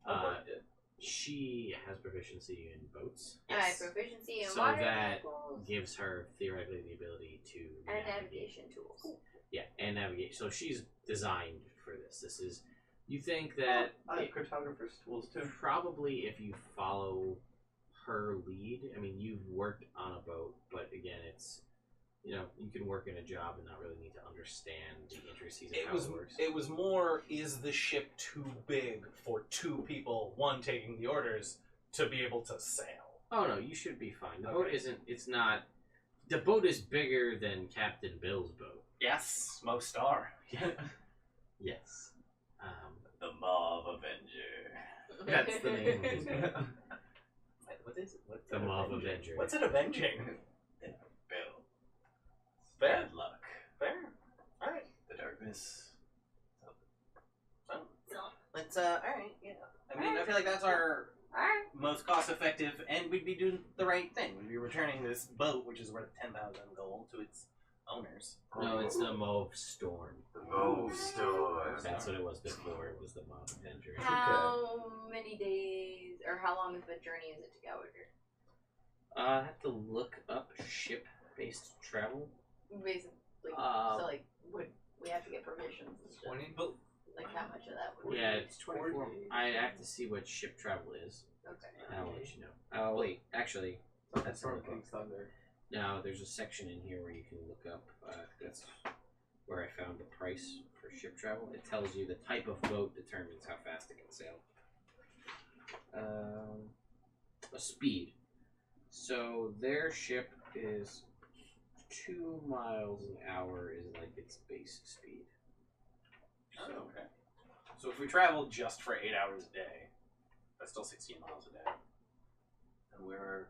Uh, she has proficiency in boats.
I have proficiency in
So
water
that
vehicles
gives her theoretically the ability to
and
navigate.
navigation tools.
Yeah, and navigate. So she's designed for this. This is. You think that
I have cartographer's tools too.
probably if you follow her lead, I mean, you've worked on a boat, but again, it's, you know, you can work in a job and not really need to understand the intricacies of how it works.
It was more, is the ship too big for two people, one taking the orders, to be able to sail?
Oh no, you should be fine. The boat isn't. It's not. The boat is bigger than Captain Bill's boat.
Yes, most are.
Yes.
The Mauve Avenger.
That's the name of his boat.
What is it? What's
The
it
Mauve
avenging?
Avenger.
What's it avenging?
Bill.
Fair.
Bad luck.
Fair. Alright.
The darkness.
Let's, alright, yeah. I mean, I feel like that's our
Alright.
most cost effective, and we'd be doing the right thing. We'd be returning this boat, which is worth 10,000 gold, to its owners.
No, it's the Mauve Storm.
The Mauve Storm.
That's what it was before. It was the Mauve Avenger.
How many days, or how long is the journey is it to Gouger?
I have to look up ship-based travel.
Basically,
Uh,
so like, would we have to get provisions and stuff?
20?
But
Like, how much of that would
Yeah,
be?
it's 24. I have to see what ship travel is.
Okay.
And I'll let you know. Oh, wait. Actually, that's
from
in the book.
King's Thunder.
No, there's a section in here where you can look up. That's where I found the price for ship travel. It tells you the type of boat determines how fast it can sail. A speed. So their ship is 2 miles an hour is like its base speed.
oh, okay. So if we travel just for 8 hours a day, that's still 16 miles a day. And we're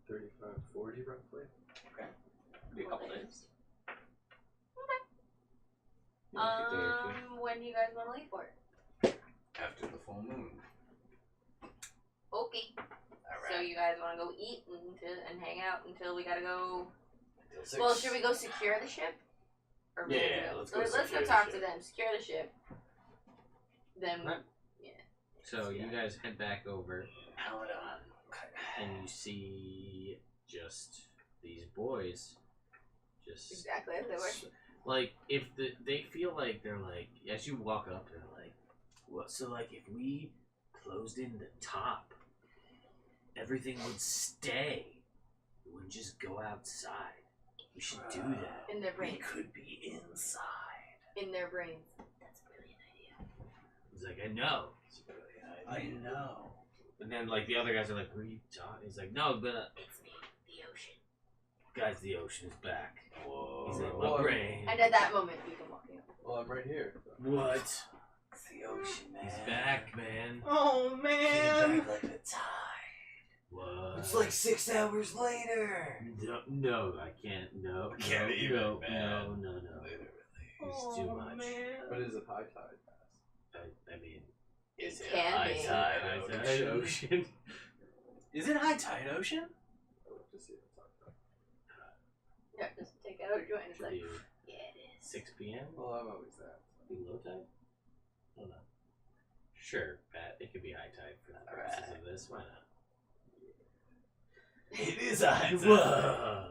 35, 40 roughly.
okay. Could be a couple days.
Yeah, a day or two.
When do you guys want to leave for it?
After the full moon.
Okay.
Alright.
So you guys want to go eat and hang out until we gotta go?
Until 6.
Well, should we go secure the ship? Or maybe
Yeah,
no?
let's go
Let's
secure
go
the
talk
ship.
to them. Secure the ship. Then,
Right.
yeah.
So you guys head back over,
Hold on.
and you see just these boys, just
Exactly as they were.
like if they feel like they're like as you walk up, they're like, what? So like if we closed in the top, everything would stay. We wouldn't just go outside. We should do that.
In their
We
brains.
could be inside.
In their brains. That's a brilliant idea.
He's like, I know.
I know.
And then like the other guys are like, who are you talking? He's like, no, but
It's me, the ocean.
guys, the ocean's back.
Whoa.
He's in my
Whoa.
brain.
And at that moment, you can walk in.
Well, I'm right here.
What?
It's the ocean, man.
He's back, man.
Oh
Came
man!
back like the tide.
What?
It's like 6 hours later.
No, I can't. No,
I can't
no,
even,
no,
man.
no.
Literally.
It's too much.
But is it high tide pass?
I mean,
Is it
can
high
be.
tide
high
ocean?
tide ocean.
Is it high tide ocean?
I would just see if it's high tide.
Yeah, just take it out of your joint. It's
Should
like,
be
yeah, it is.
6 p.m.
Well, I'm always that.
Be low tide. I don't know. Sure, Pat. It could be high tide for the purposes of this. Why not?
It is a high tide.
Whoa.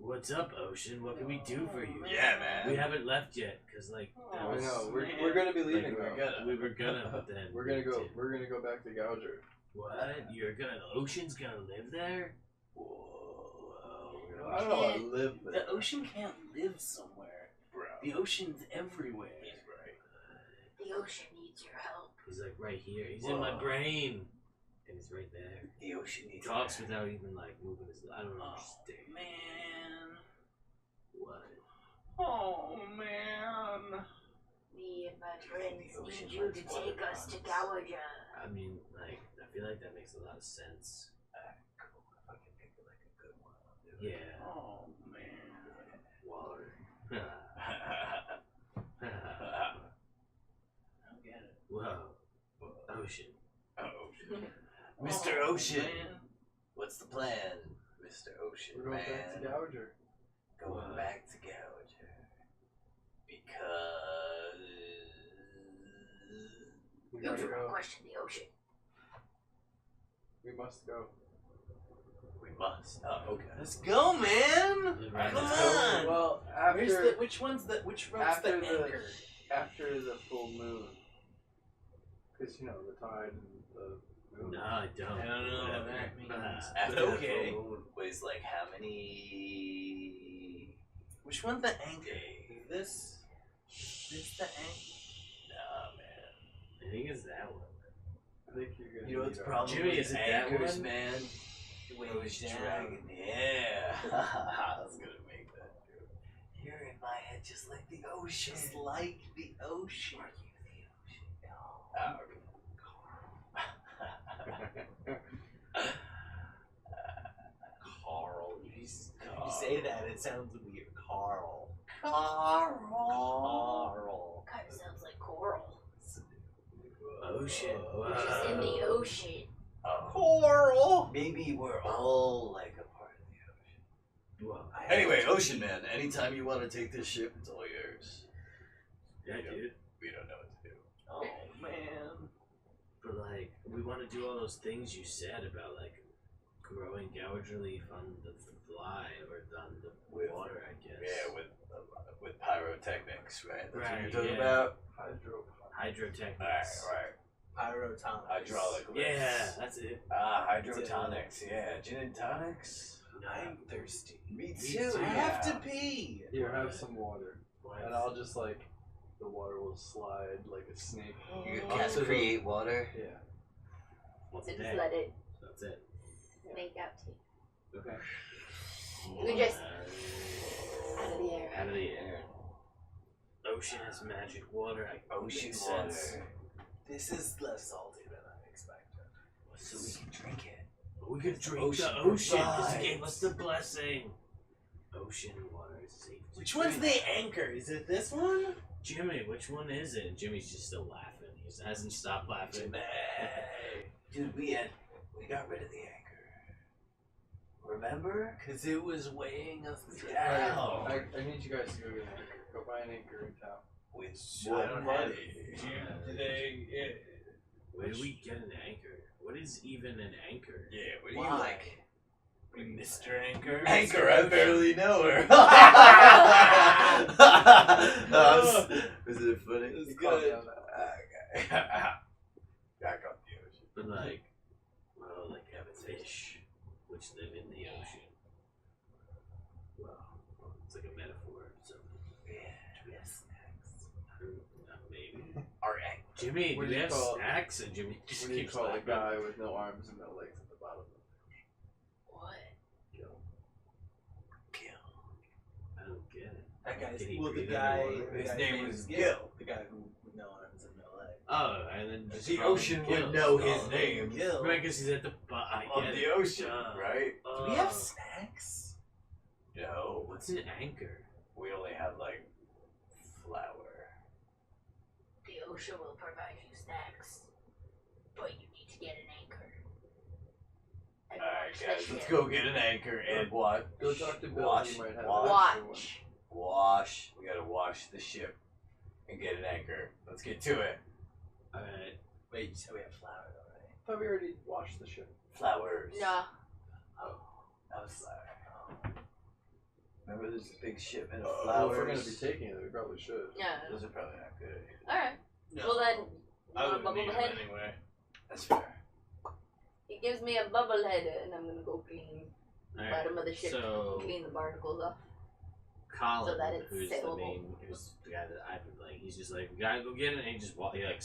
What's up, ocean? What can we do for you?
Yeah, man.
We haven't left yet, cause like that
Oh,
I
was,
know.
man.
We're gonna be leaving.
we're
though.
gonna.
we were gonna, but then
We're gonna
we
go.
didn't.
We're gonna go back to Gouger.
What? You're gonna? The ocean's gonna live there?
Whoa.
I don't want to live there.
The ocean can't live somewhere.
Bro.
The ocean's everywhere.
He's right.
The ocean needs your help.
He's like right here. He's in my
Whoa.
brain, and he's right there.
The ocean
He
needs
talks
her.
without even like moving his. I don't
Oh
understand.
man.
What?
Oh man.
Me and my friends
The ocean
need you to
likes water
take us to
runs.
Gouger.
I mean, like, I feel like that makes a lot of sense.
Cool. If I can pick like a good one, I'll do it.
Yeah.
Oh man.
Water.
I don't get it.
Whoa. Ocean.
Ocean. Mr.
Oh,
Ocean.
man.
What's the plan, Mr. Ocean
We're going back to
Man?
Gouger.
Going back to Gouger. Because
We
You
gotta
do not
go.
question the ocean.
We must go.
We must. Oh, okay.
Let's go, man.
Right,
Come
let's go.
on.
Well,
Where's
after
which road's the
after
anchor?
after the full moon, because the tide and the moon.
No, I don't.
I don't know what
Whatever.
that means.
After
Okay.
the full moon was like how many
Which one's the anchor?
days?
This the anchor.
Nah, man.
I think it's that one.
I think you're gonna.
You know what's
need
the
our-
problem
Jimmy,
with
is it that
anchors,
one?
man?
Weighs down.
Dragon. Yeah. I was gonna make that joke. You're in my head just like the ocean.
Just like the ocean.
Oh, okay. Carl.
If you say that, it sounds weird. Carl.
Carl.
Kind of sounds like coral.
Ocean.
Just in the ocean.
Oh.
Coral.
Maybe we're all like a part of the ocean.
Well,
Anyway, Ocean Man, anytime you want to take this ship, it's all yours.
yeah, dude.
We don't know what to do.
Oh man.
But like, we want to do all those things you said about like growing gouge relief on the fly or on the
With-
water, I guess.
Yeah, with pyrotechnics, right? That's what
Right,
you're talking
yeah.
about?
Hydrotechnics.
Right.
Pyrotonics.
Hydraulic lifts.
Yeah, that's it.
Hydrotonics, yeah. Gin and tonics?
I'm thirsty.
Me
too,
I have to pee.
Here, have some water,
What?
and I'll just the water will slide like a snake.
You
Oh,
can
so
create water?
Yeah.
What's
So
a
just
day?
let it
That's it.
make out to you.
Okay.
You just- Out of the air.
Out of the air. Ocean has magic water.
Ocean
Makes
water.
sense.
This is less salty than I expected.
So we can drink it.
We could drink
Ocean
the ocean because
provides.
it gave us the blessing. Ocean water is safe. to
Which one's
drink.
the anchor? Is it this one?
Jimmy, which one is it? Jimmy's just still laughing. He hasn't stopped laughing.
Dude, we got rid of the anchor. Remember?
Because it was weighing us
down.
I need you guys to go get an anchor. Go buy an anchor in town.
With
I
one
don't
money.
have it.
Where do we get an anchor? What is even an anchor?
Yeah, what do
Why?
you like?
Mr. Anchor.
Anchor, I barely know her. Was it funny?
It's
Call me
good.
on that.
Okay. Back up the ocean.
But like, well, like fish, which live in the ocean. Well, it's like a metaphor or something.
Yeah, we have snacks.
Maybe.
Our anchor.
Jimmy,
What
do
do
we
you
have
call-
snacks? And Jimmy just
What do you
keeps
call a
laughing.
guy with no arms and no legs at the bottom?
What?
Gil.
I don't get it.
That guy's
Did he
well, the
breathe
guy.
underwater?
the
His
guy's
name was
Gil.
Gil.
The guy who with no arms and no legs.
Oh, and then just
The
call him
ocean
Gil.
would know his
Oh,
name.
Gil.
Right, because he's at the bottom
Of the ocean, right?
Do we have snacks?
No,
What's an anchor?
we only have like flour.
The ocean will provide you snacks, but you need to get an anchor. And
Alright,
watch the
guys, let's
ship.
go get an anchor and what?
Go talk to Bill.
Wash,
He might have
wash,
an extra one.
Watch.
wash. We gotta wash the ship and get an anchor. Let's get to it.
Alright.
Wait, you said we have flour though, right?
I thought we already washed the ship.
Flowers.
No.
That was flour. Remember, there's a big shipment of
Well,
flowers.
if we're gonna be taking it, we probably should.
Yeah.
Those are probably not good.
Alright.
No.
Well then,
I
you want a
wouldn't
bubble
need
head?
them anyway.
That's fair.
He gives me a bubble head, and I'm gonna go clean the
Alright.
bottom of the ship,
So,
clean the barnacles off.
Colin,
so that it's
who's
sailable.
who's the guy that I've been playing, he's just like, we gotta go get it, and he just walks, he like,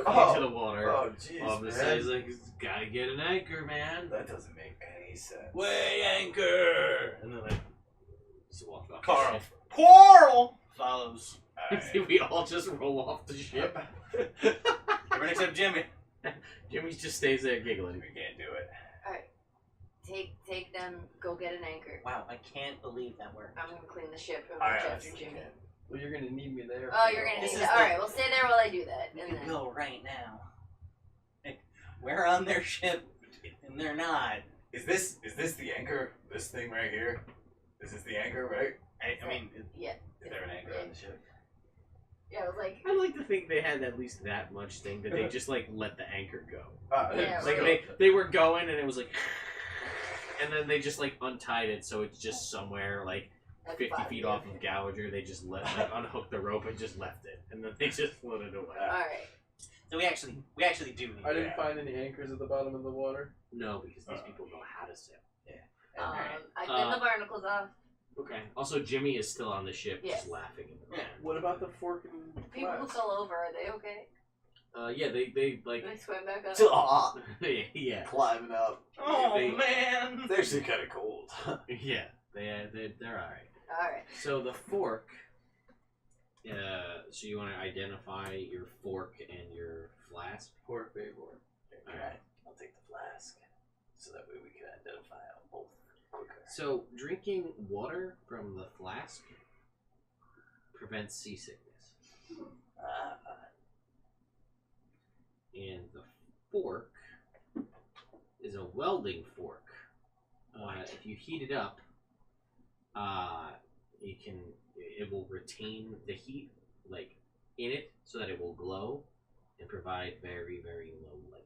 Oh.
into the water.
Oh, jeez,
All of a sudden, he's like, gotta get an anchor, man.
That doesn't make any sense.
Way anchor! And then like, just walk off.
Carl. Quarrel follows.
Alright.
We all just roll off the ship.
Everyone except Jimmy.
Jimmy just stays there giggling.
We can't do it.
Take them, go get an anchor.
Wow, I can't believe that worked.
I'm gonna clean the ship and
Alright,
watch
let's
after
do
Jimmy.
it.
Well, you're gonna need me there.
Oh, you're gonna
This
need
is
to.
the-
Alright, we'll stay there while I do that.
We
And
could
then.
go right now. We're on their ship, and they're not.
Is this the anchor? This thing right here? This is the anchor, right?
I mean,
Yeah.
Is there an anchor on the ship?
Yeah, I was like,
I like to think they had at least that much thing that they just like let the anchor go.
Yeah,
Like
right.
they were going and it was like, and then they just like untied it so it's just somewhere like 50 feet off of Gouger. They just let like unhooked the rope and just left it, and then they just floated away.
alright.
So we actually do need
I didn't
that.
find any anchors at the bottom of the water.
No, because these people know how to sail.
I cleaned the barnacles off.
Okay. Also, Jimmy is still on the ship,
Yes.
just laughing in the
Yeah.
van.
What about the fork and
People who
flask?
fell over, are they okay?
Yeah, they like.
They swam back up.
Yeah.
Climbing up.
Oh
They-
man!
It's actually kind of cold.
Yeah. They're alright.
Alright.
So the fork. So you want to identify your fork and your flask?
Fork, Baybor.
Alright, I'll take the flask. So that way we can identify them both quicker.
So drinking water from the flask prevents seasickness, and the fork is a welding fork. If you heat it up, it will retain the heat like in it so that it will glow and provide very, very low light.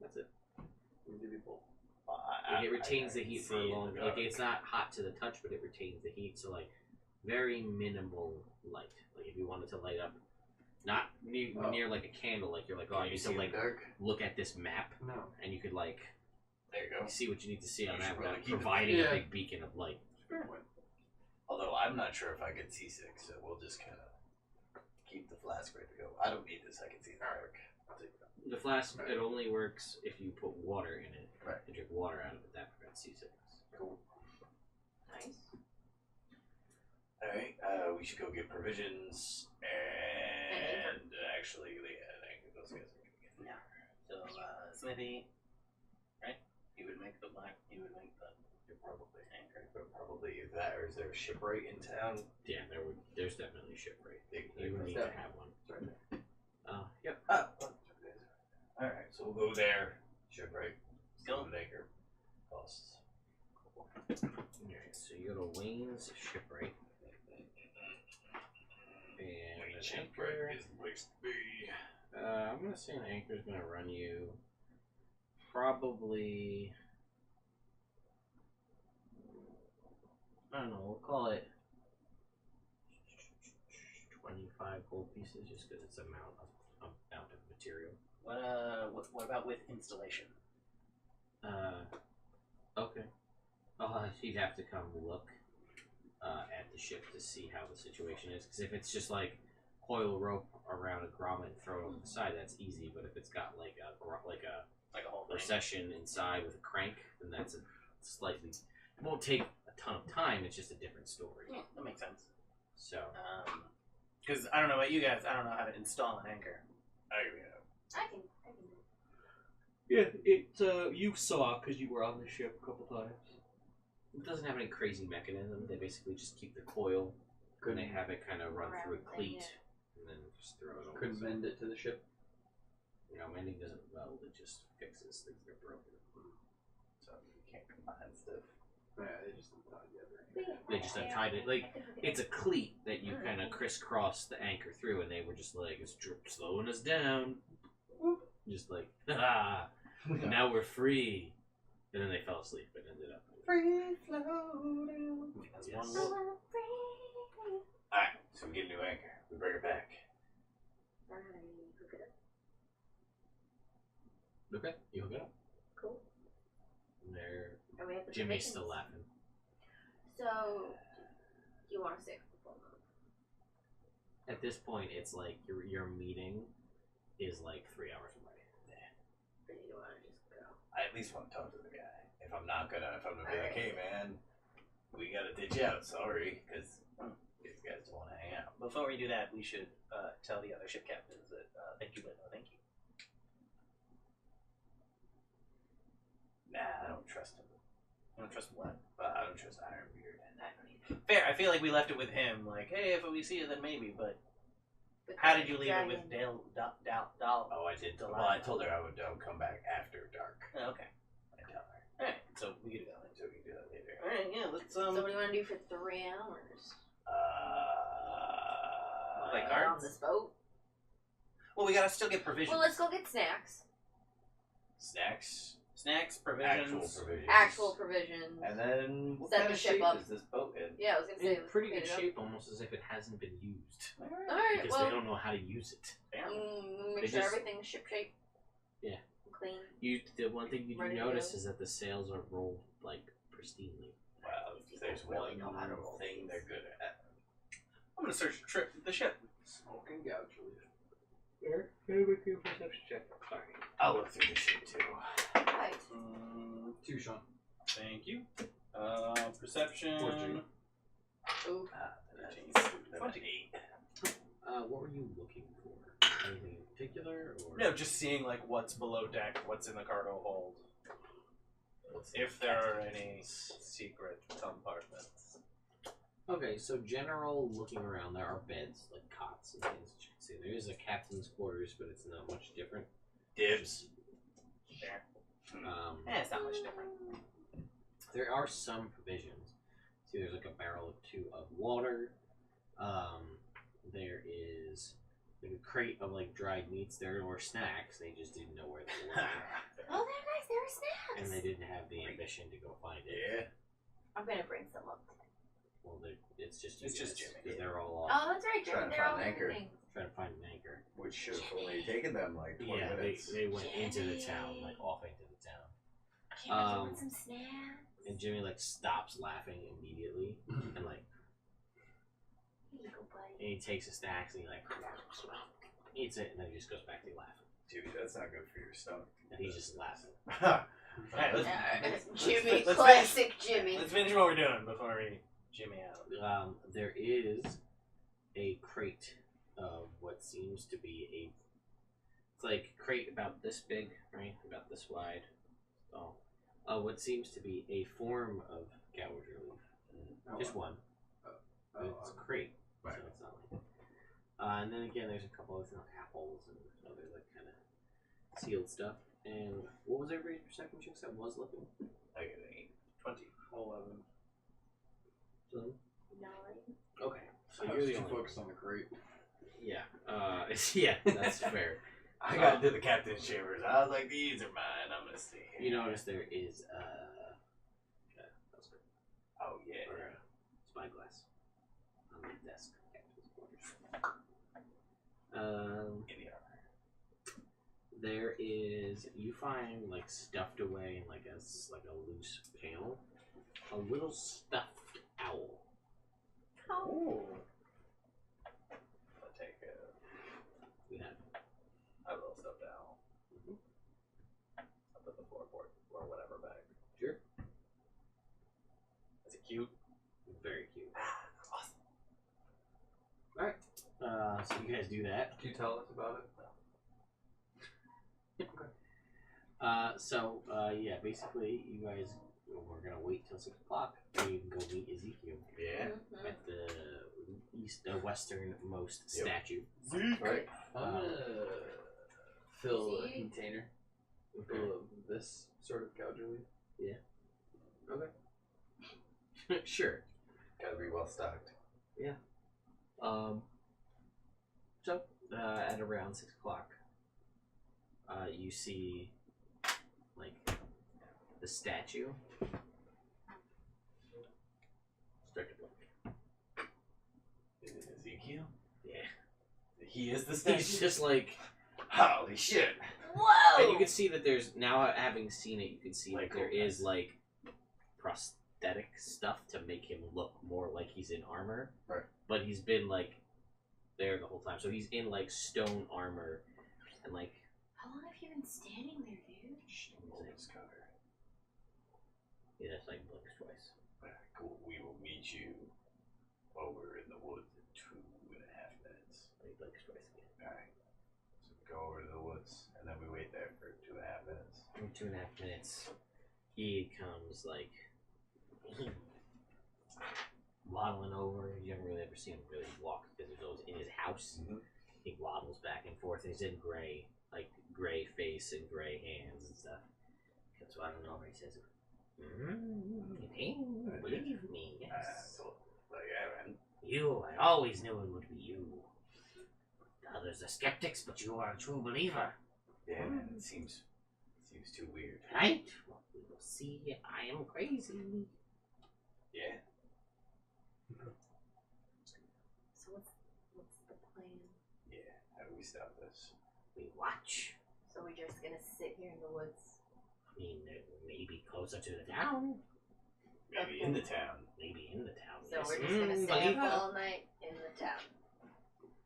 That's it. Like, it retains the heat for a long. Like it's not hot to the touch, but it retains the heat. So like very minimal light. Like if you wanted to light up, not near like a candle. Like you're like, oh, I need to like
dark.
look at this map,
No.
and you could like
There you go.
see what you need to see on
You
that
should
without
really keep it
providing
there.
a
Yeah.
big beacon of light.
Although I'm not sure if I get seasick, so we'll just kind of keep the flask ready to go. I don't need this. I can see the dark. I'll take it.
The flask it only works if you put water in it.
Right.
And drink water out of it. That prevents seasickness.
Cool.
Nice.
All right. We should go get provisions and actually, yeah, I think those guys are gonna get
Yeah. So Smithy, right? You would make the black. You would make the
probably anchor, but probably that or is there a shipwright in town?
Yeah, there's definitely a shipwright. You would need
Yeah.
to have one.
Sorry.
Yep.
Oh, all right. So we'll go there. Shipwright.
Go.
Anchor. Costs.
Alright, so you go to Wayne's shipwright. And an anchor.
is the place to be.
I'm gonna say an anchor is gonna run you probably. I don't know. We'll call it 25 gold pieces, just because it's amount of material.
what about with installation?
Okay. He'd have to come look at the ship to see how the situation is. Because if it's just like coil a rope around a grommet and throw it over the side, that's easy. But if it's got like a
whole thing?
recession inside with a crank, then that's a slightly. It won't take a ton of time. It's just a different story.
Yeah, that makes sense.
So
Because I don't know about you guys, I don't know how to install an anchor.
I can do it.
Yeah, it you saw because you were on the ship a couple times.
it doesn't have any crazy mechanism. They basically just keep the coil. And they have it kind of run through a
Around
cleat,
thing,
and then just throw it over.
Couldn't mend it to the ship.
You know, mending doesn't weld; it just fixes things that are broken.
So you can't combine stuff.
Yeah, they just untied together.
They just untied it. Like it's a cleat that you kind of crisscross the anchor through, and they were just like, "It's slowing us down." Just like, ah, now we're free. And then they fell asleep and ended up
Free floating. That's one wolf.
Alright, so we get a new anchor. We bring it back.
Okay, you hook it up.
Cool.
And there,
And we have the
Jimmy's
provisions.
still laughing.
So, do you want to stick the full month?
At this point, it's like your meeting is like 3 hours away.
Or do you want to just go?
I at least want to talk to the guy. If I'm gonna be like, hey man, we gotta ditch out, sorry, because these guys don't want to hang out.
Before we do that, we should tell the other ship captains that thank you, but no thank you.
Nah, I don't trust him.
I don't trust what?
I don't trust Ironbeard.
Fair. I feel like we left it with him. Like, hey, if we see you, then maybe. But
With
how
the
did you leave it with
dragon?
Dal?
Oh, I did.
Delilah.
Well, I told her I would come back after dark.
Oh, okay.
I tell her.
All right. So we could go.
So we can do that later.
All right. Yeah. Let's
So what do you want to do for 3 hours?
Like
on
cards?
this boat.
Well, we gotta still get provisions.
Well, let's go get snacks.
Snacks.
Snacks,
Actual
provisions.
provisions.
Actual provisions.
And then what
Set
kind
the
of
ship
shape
up.
is this boat in?
Yeah, I was gonna say.
In pretty
let's
good
clean it
shape, almost as if it hasn't been used.
up. Alright,
Because
well,
they don't know how to use it.
Damn.
make
They
sure
just-
everything's shipshape.
Yeah.
Clean.
The one thing you do
Ready to
notice
go.
is that the sails are rolled like pristinely.
Well, if there's
Really
one
know how to roll
thing
things.
they're good at.
I'm gonna search the ship.
Smoking gouge leaf.
Eric, can you make a perception check?
Sorry.
I'll look through the shit too.
Right.
2, Sean.
Thank you. Perception.
14.
Ooh.
That's 8.
What were you looking for? Anything in particular, or
No, just seeing like what's below deck, what's in the cargo hold, if there are any secret compartments.
Okay, so general looking around, there are beds, like cots and things that you can see. There is a captain's quarters, but it's not much different.
Dibs.
There.
It's
not much different.
There are some provisions. See, there's like a barrel or two of water. There is like a crate of like dried meats. There were snacks. They just didn't know where they were,
Oh, there, guys, there are snacks.
and they didn't have the ambition to go find it.
Yeah.
I'm gonna bring some up.
Well, it's just
It's just Jimmy.
because they're all off
Oh, that's right,
Trying
Jimmy.
to
They're
find
all
an anchor.
everything.
trying to find an anchor.
Which should have only taken them like 20
Yeah,
minutes.
they went into the town, like off into the town.
Jimmy, you
Um,
want some snacks?
And Jimmy like stops laughing immediately and like
Here you go, buddy.
and he takes his snacks and he like eats it and then he just goes back to laughing.
Dude, that's not good for your stomach.
And he's just laughing.
Alright,
Jimmy,
let's
classic Jimmy.
Let's finish what we're doing before we Jimmy out.
There is a crate of what seems to be it's like a crate about this big, right? About this wide. What seems to be a form of gouger leaf. Just one. But it's a crate.
Right.
So it's not like and then again there's a couple of like, apples and other like kind of sealed stuff. And what was everybody's perception checks that was looking?
I got an 8.
20.
11.
So,
9.
okay. So
I
you're
was
the
too
only
focused on the crate.
Yeah. Yeah, that's fair.
I got into the captain's chambers. I was like, these are mine. I'm gonna stay here.
You notice there is that's good.
Oh yeah.
Or spyglass on the desk. Captain's quarters.
In the armor.
There is you find like stuffed away in like a loose panel, a little stuffed owl.
Oh.
Ooh. I'll take
Yeah.
a little stuffed owl. I'll put the floorboard or whatever back.
Sure.
Is it cute?
Very cute.
Awesome.
Alright. So you guys do that.
Can you tell us about it?
Yeah, basically you guys we're gonna wait till 6 o'clock so you can go meet Ezekiel
Yeah.
Mhm.
at the westernmost
Yep.
statue.
Right?
I'm gonna fill a
See?
container full of this sort of gouger leaf.
Sure.
Gotta be well stocked.
So at around 6 o'clock, you see like the statue start to blink.
Is it Ezekiel?
Yeah.
He is the statue.
He's just like,
Holy shit.
Whoa!
and you can see that there's now having seen it, you can see
Like
that there
cool
is
guys.
like prosthetic stuff to make him look more like he's in armor.
Right.
But he's been like there the whole time, so he's in like stone armor and like.
How long have you been standing there, dude?
This cover.
Yeah, that's like blinks twice.
Cool. We will meet you over in the woods in 2.5 minutes.
Like blinks twice again.
Alright. So we go over to the woods and then we wait there for 2.5 minutes.
In 2.5 minutes, he comes like waddling over. You haven't really ever seen him really walk because he's always in his house.
Mhm.
He waddles back and forth. And he's in gray, like gray face and gray hands and stuff. He comes waddling over. He says, "Believe me, yes."
So, like, yeah, man.
You, I always knew it would be you. The others are skeptics, but you are a true believer.
Yeah, man, it seems too weird.
Right? Well, we will see if I am crazy.
Yeah.
So what's the plan?
Yeah. How do we stop this?
We watch.
So we're just gonna sit here in the woods.
I mean, maybe closer to the town.
Maybe in the town.
Maybe in the town.
So
yes.
we're just gonna stay
believer.
up all night in the town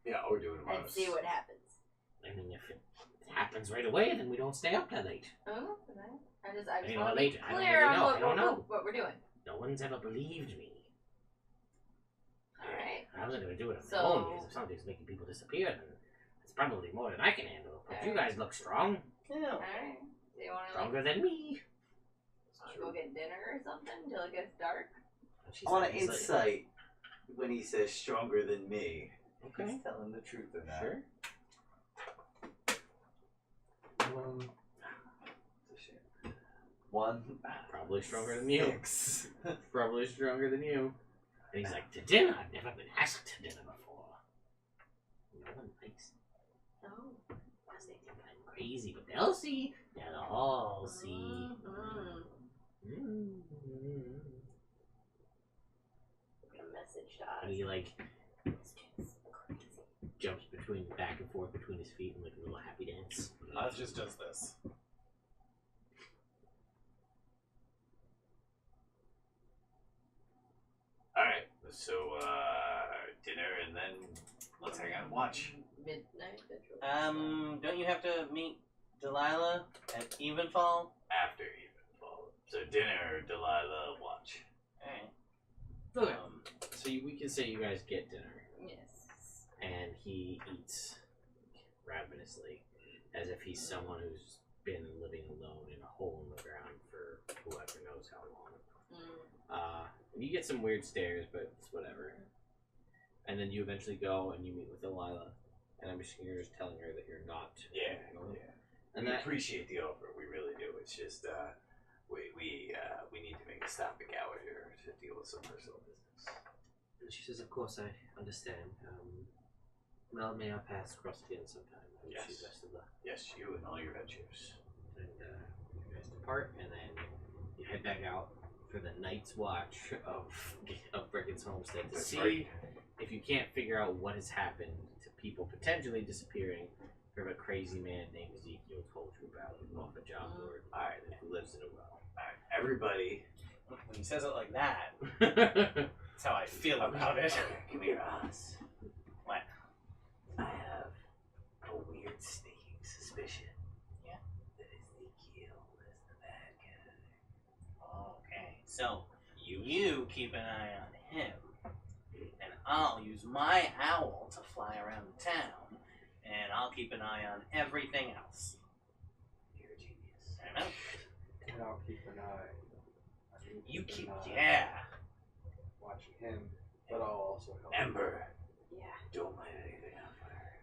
Yeah, we're doing it
and see what happens.
I mean, if it happens right away, then we don't stay up that late.
Oh, okay. I just
You know,
want to be
later. I don't
clear
really
on
know. I don't know.
what we're doing.
No one's ever believed me.
Alright.
I was gonna do it on
So-
my own because if somebody's making people disappear, then it's probably more than I can handle. But you guys look strong.
Yeah.
Alright. Do you want to
Stronger than me.
go get dinner or something until it gets dark?
She's
I want
like,
an
he's like,
insight when he says stronger than me.
Okay.
He's telling the truth or not.
Sure.
It's a shame. 1.
Probably stronger than you.
6.
Probably stronger than you. And he's like, to dinner? I've never been asked to dinner before. No one likes me.
Oh.
Because they think I'm crazy, but they'll see. They'll all see.
Mm-hmm. A message to us.
And he like
This kid's crazy.
jumps back and forth between his feet in like a little happy dance.
Oz just does this.
Alright, so dinner and then let's hang out and watch.
Midnight vigil.
Don't you have to meet Delilah at Evenfall?
After Evenfall. So dinner, Delilah, watch.
Alright.
Okay. So we can say you guys get dinner,
Yes.
and he eats ravenously, as if he's someone who's been living alone in a hole in the ground for whoever knows how long. You get some weird stares, but it's whatever. And then you eventually go and you meet with Delilah, and I'm just you're just telling her that you're not.
Yeah.
And
we
that
appreciate the offer, we really do. It's just we need to make a stop at Gallagher to deal with some personal business.
And she says, "Of course, I understand. Well, may our paths cross again sometime. I wish you
Yes.
best of luck."
Yes, you and all your ventures.
And you guys depart, and then you head back out for the night's watch of Bricken's homestead to
That's
see
right.
if you can't figure out what has happened to people potentially disappearing from a crazy man named Ezekiel told you about off a job board.
Alright,
Who lives in a well.
alright, everybody.
When he says it like that,
That's
that's how I feel about it.
Okay, come here, Oz.
What?
I have a weird sneaking suspicion.
Yeah?
That Ezekiel is the bad guy.
Okay, so you keep an eye on him, and I'll use my owl to fly around the town, and I'll keep an eye on everything else.
You're a genius.
I know.
And I'll keep an eye.
You keep,
an eye
yeah.
watching him, but I'll also help.
Ember,
Yeah.
don't light anything on fire.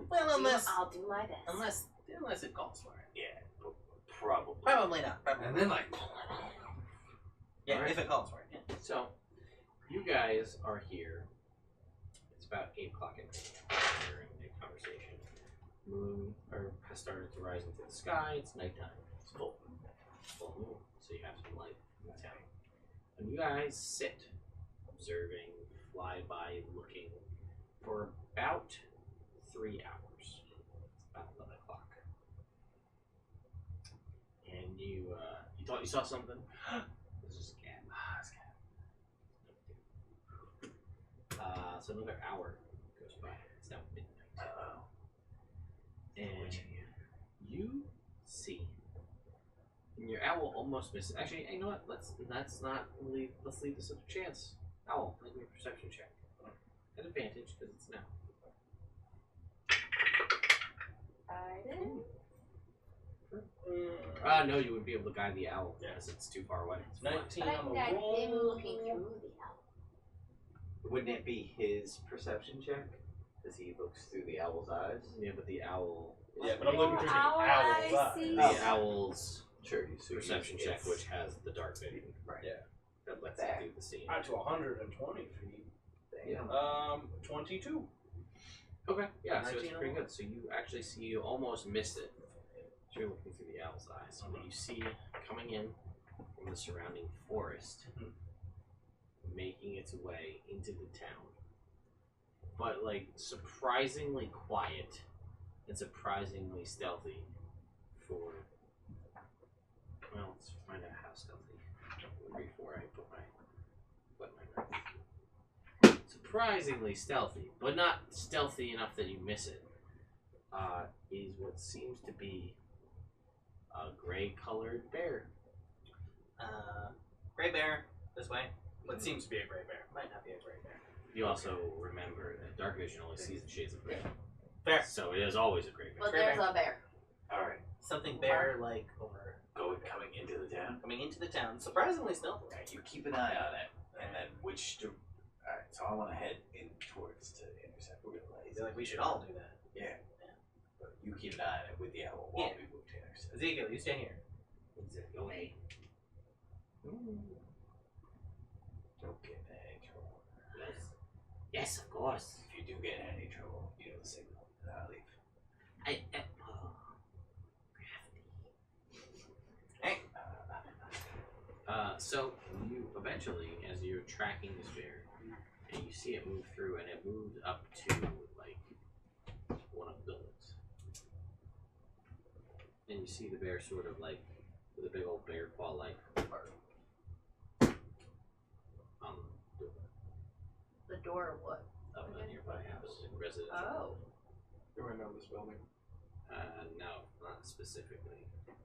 Well,
I'll do my best.
unless it calls for it.
Yeah, probably.
Probably not. Probably.
And then like,
Yeah,
Alright.
if it calls for it. Yeah.
So, you guys are here. It's about 8 o'clock at night. You're in a conversation. Moon has started to rise into the sky. It's nighttime. It's full moon, so you have some light in the town. And you guys sit, observing, fly by, looking for about 3 hours. It's about 11 o'clock. And you thought you saw something? This is a cat. So another hour goes by. It's now midnight.
Uh-oh.
And you see, and your owl almost misses. Actually, you know what? Let's leave this up to chance. Owl, make me a perception check. At advantage because it's now.
I did.
No, you wouldn't be able to guide the owl because it's too far away. It's flying.
19
But I
on
can
the
guide him
roll.
looking through the owl.
Wouldn't it be his perception check? Because he looks through the owl's eyes?
Yeah, but the owl.
Yeah, but I'm looking through the
Owl
owl's
I
eyes.
see.
The owl's
Sure, he's
perception check, which has the dark vision.
Right.
Yeah, that lets
That.
it do the scene.
Out to 120 feet.
Damn.
22.
Okay, yeah, so it's
19
pretty good. So you actually see, you almost missed it. So you're looking through the owl's eyes, but you see coming in from the surrounding forest, making its way into the town. But like surprisingly quiet and surprisingly stealthy for, well, let's find out how stealthy before I put my surprisingly stealthy, but not stealthy enough that you miss it, is what seems to be a gray-colored bear.
Gray bear, this way. What seems to be a gray bear. Might not be a gray bear.
You also remember that dark vision only sees in shades of gray.
Fair.
So it is always a gray bear.
Well, there's a bear.
Alright.
Something bear-like over
Coming into the town.
coming into the town. Surprisingly stealthy.
Alright, you keep an eye on it. And then Alright, so I want to head in towards to intercept. We're gonna
I feel like we should all do that.
Yeah. But you keep an eye on it with the owl while we move to intercept.
Ezekiel, you stay here.
Okay.
Don't get in any trouble.
Yes, of course.
If you do get in any trouble, you know the signal. And I'll leave.
So you eventually, as you're tracking this bear, and you see it move through, and it moves up to like one of the buildings, and you see the bear sort of like with a big old bear paw like
The door of what?
of a nearby house in residential.
Oh.
Do I know this building?
No, not specifically.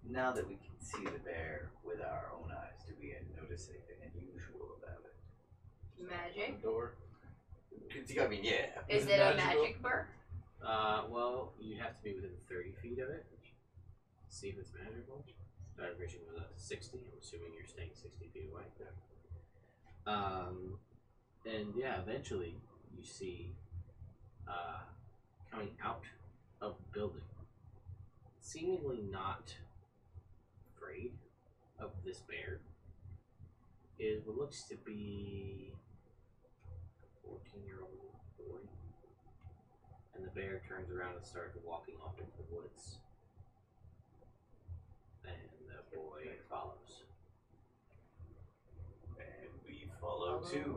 Now that we can see the bear with our own eyes, do we notice anything unusual about it?
Magic?
Door.
I mean, yeah.
Is it a magic bird?
Well, you'd have to be within 30 feet of it. See if it's magical. Dark vision was up to 60. I'm assuming you're staying 60 feet away. And yeah, eventually you see coming out of the building, seemingly not afraid of this bear, is what looks to be a 14-year-old boy. And the bear turns around and starts walking off into the woods. And the boy follows.
And we follow too.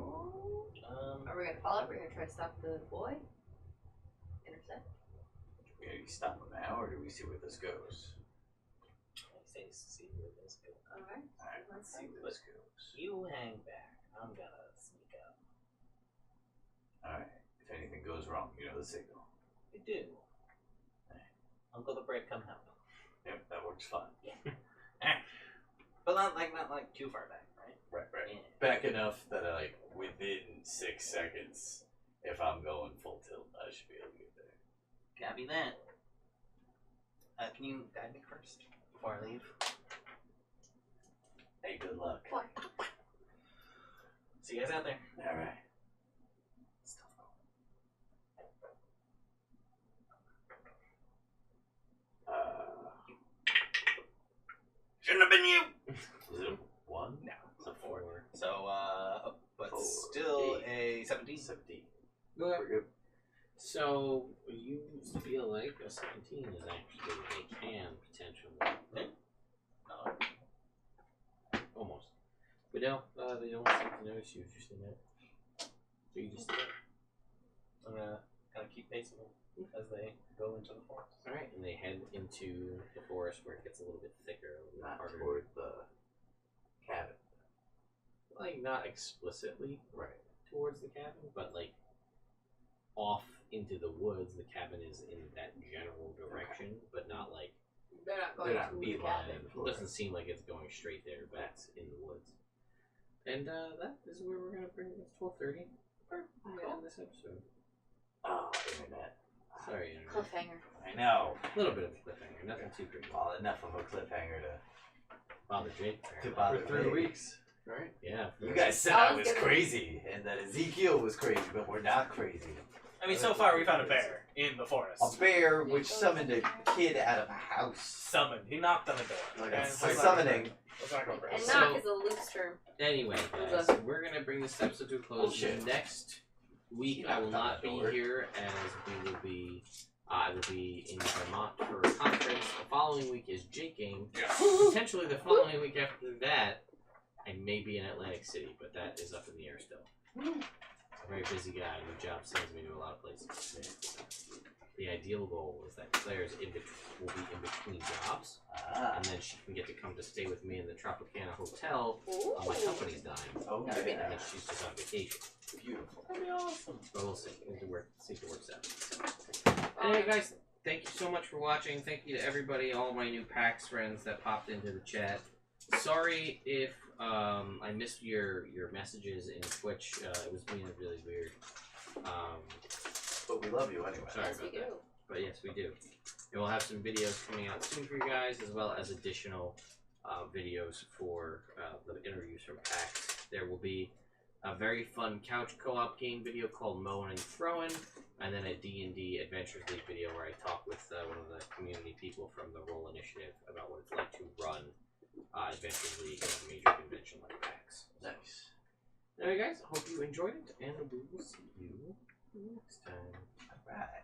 Are we gonna follow? Are we gonna try to stop the boy? Intercept?
Do we stop him now, or do we see where this goes?
I say see where this goes.
Alright.
Alright, let's see where this goes.
You hang back. I'm gonna sneak up.
Alright, if anything goes wrong, you know the signal.
I do. Uncle the Bread, come help.
Yep, that works fine.
But not like too far back, right?
Right.
Yeah.
Back enough that within 6 seconds, if I'm going full tilt, I should be able to get there.
Copy that. Can you guide me first before I leave?
Hey, good luck.
What?
See you guys out there.
Alright.
Shouldn't have been you.
Was it a 1?
No,
It's a 4.
So, but
Four,
still
8,
a 17.
17.
Okay.
We're good.
So you feel like a 17 is actually a can potentially. Almost. But no, they don't seem to notice you if you're still there. So you just
I'm gonna kind of keep pacing them as they go into the forest.
alright, and they head into the forest where it gets a little bit thicker, a little bit
Not
harder.
toward the cabin.
Like not explicitly
Right.
towards the cabin, but like off into the woods. The cabin is in that general direction, but not like
They're not going
They're not
to the
beelining
cabin.
it doesn't seem like it's going straight there, but it's in the woods. And that is where we're gonna bring it's 12:30. We're gonna end this episode.
Oh, internet.
Sorry, internet.
Cliffhanger.
I know.
A little bit of a cliffhanger, nothing too crazy.
Well, enough of a cliffhanger to
Bother Jake.
bother
For 3
me.
weeks, right?
Yeah.
You guys said
I
I
was
was
gonna-
crazy and that Ezekiel was crazy, but we're not crazy.
I mean, so far we found a bear in the forest.
A bear which summoned a kid out of a house.
Summoned. He knocked on the door.
Like
Okay?
a
Let's not go
summoning.
crazy. Let's not go crazy.
And
So-
knock is a loose term.
Anyway, guys, we're gonna bring this episode to a close
Bullshit.
next week I will not be here, as we will be. I will be in Vermont for a conference. The following week is Jaking. Potentially the following week after that, I may be in Atlantic City, but that is up in the air still. I'm a very busy guy. My job sends me to a lot of places. The ideal goal is that Claire's will be in between jobs, and then she can get to come to stay with me in the Tropicana Hotel on my company's dime.
Oh,
And
yeah.
then she's just on vacation.
Beautiful.
That'd be awesome. But we'll see. See if it works out. Anyway, guys, thank you so much for watching. Thank you to everybody, all my new PAX friends that popped into the chat. Sorry if I missed your messages in Twitch. It was being really weird.
But we love you anyway.
Sorry
Yes, we
about that.
do.
But yes, we do. And we'll have some videos coming out soon for you guys, as well as additional videos for the interviews from PAX. There will be a very fun couch co-op game video called Mowing and Throwing, and then a D&D Adventures League video where I talk with one of the community people from the Roll Initiative about what it's like to run Adventures League at a major convention like PAX.
Nice.
Anyway, guys, hope you enjoyed it, and we will see you next time.
All right.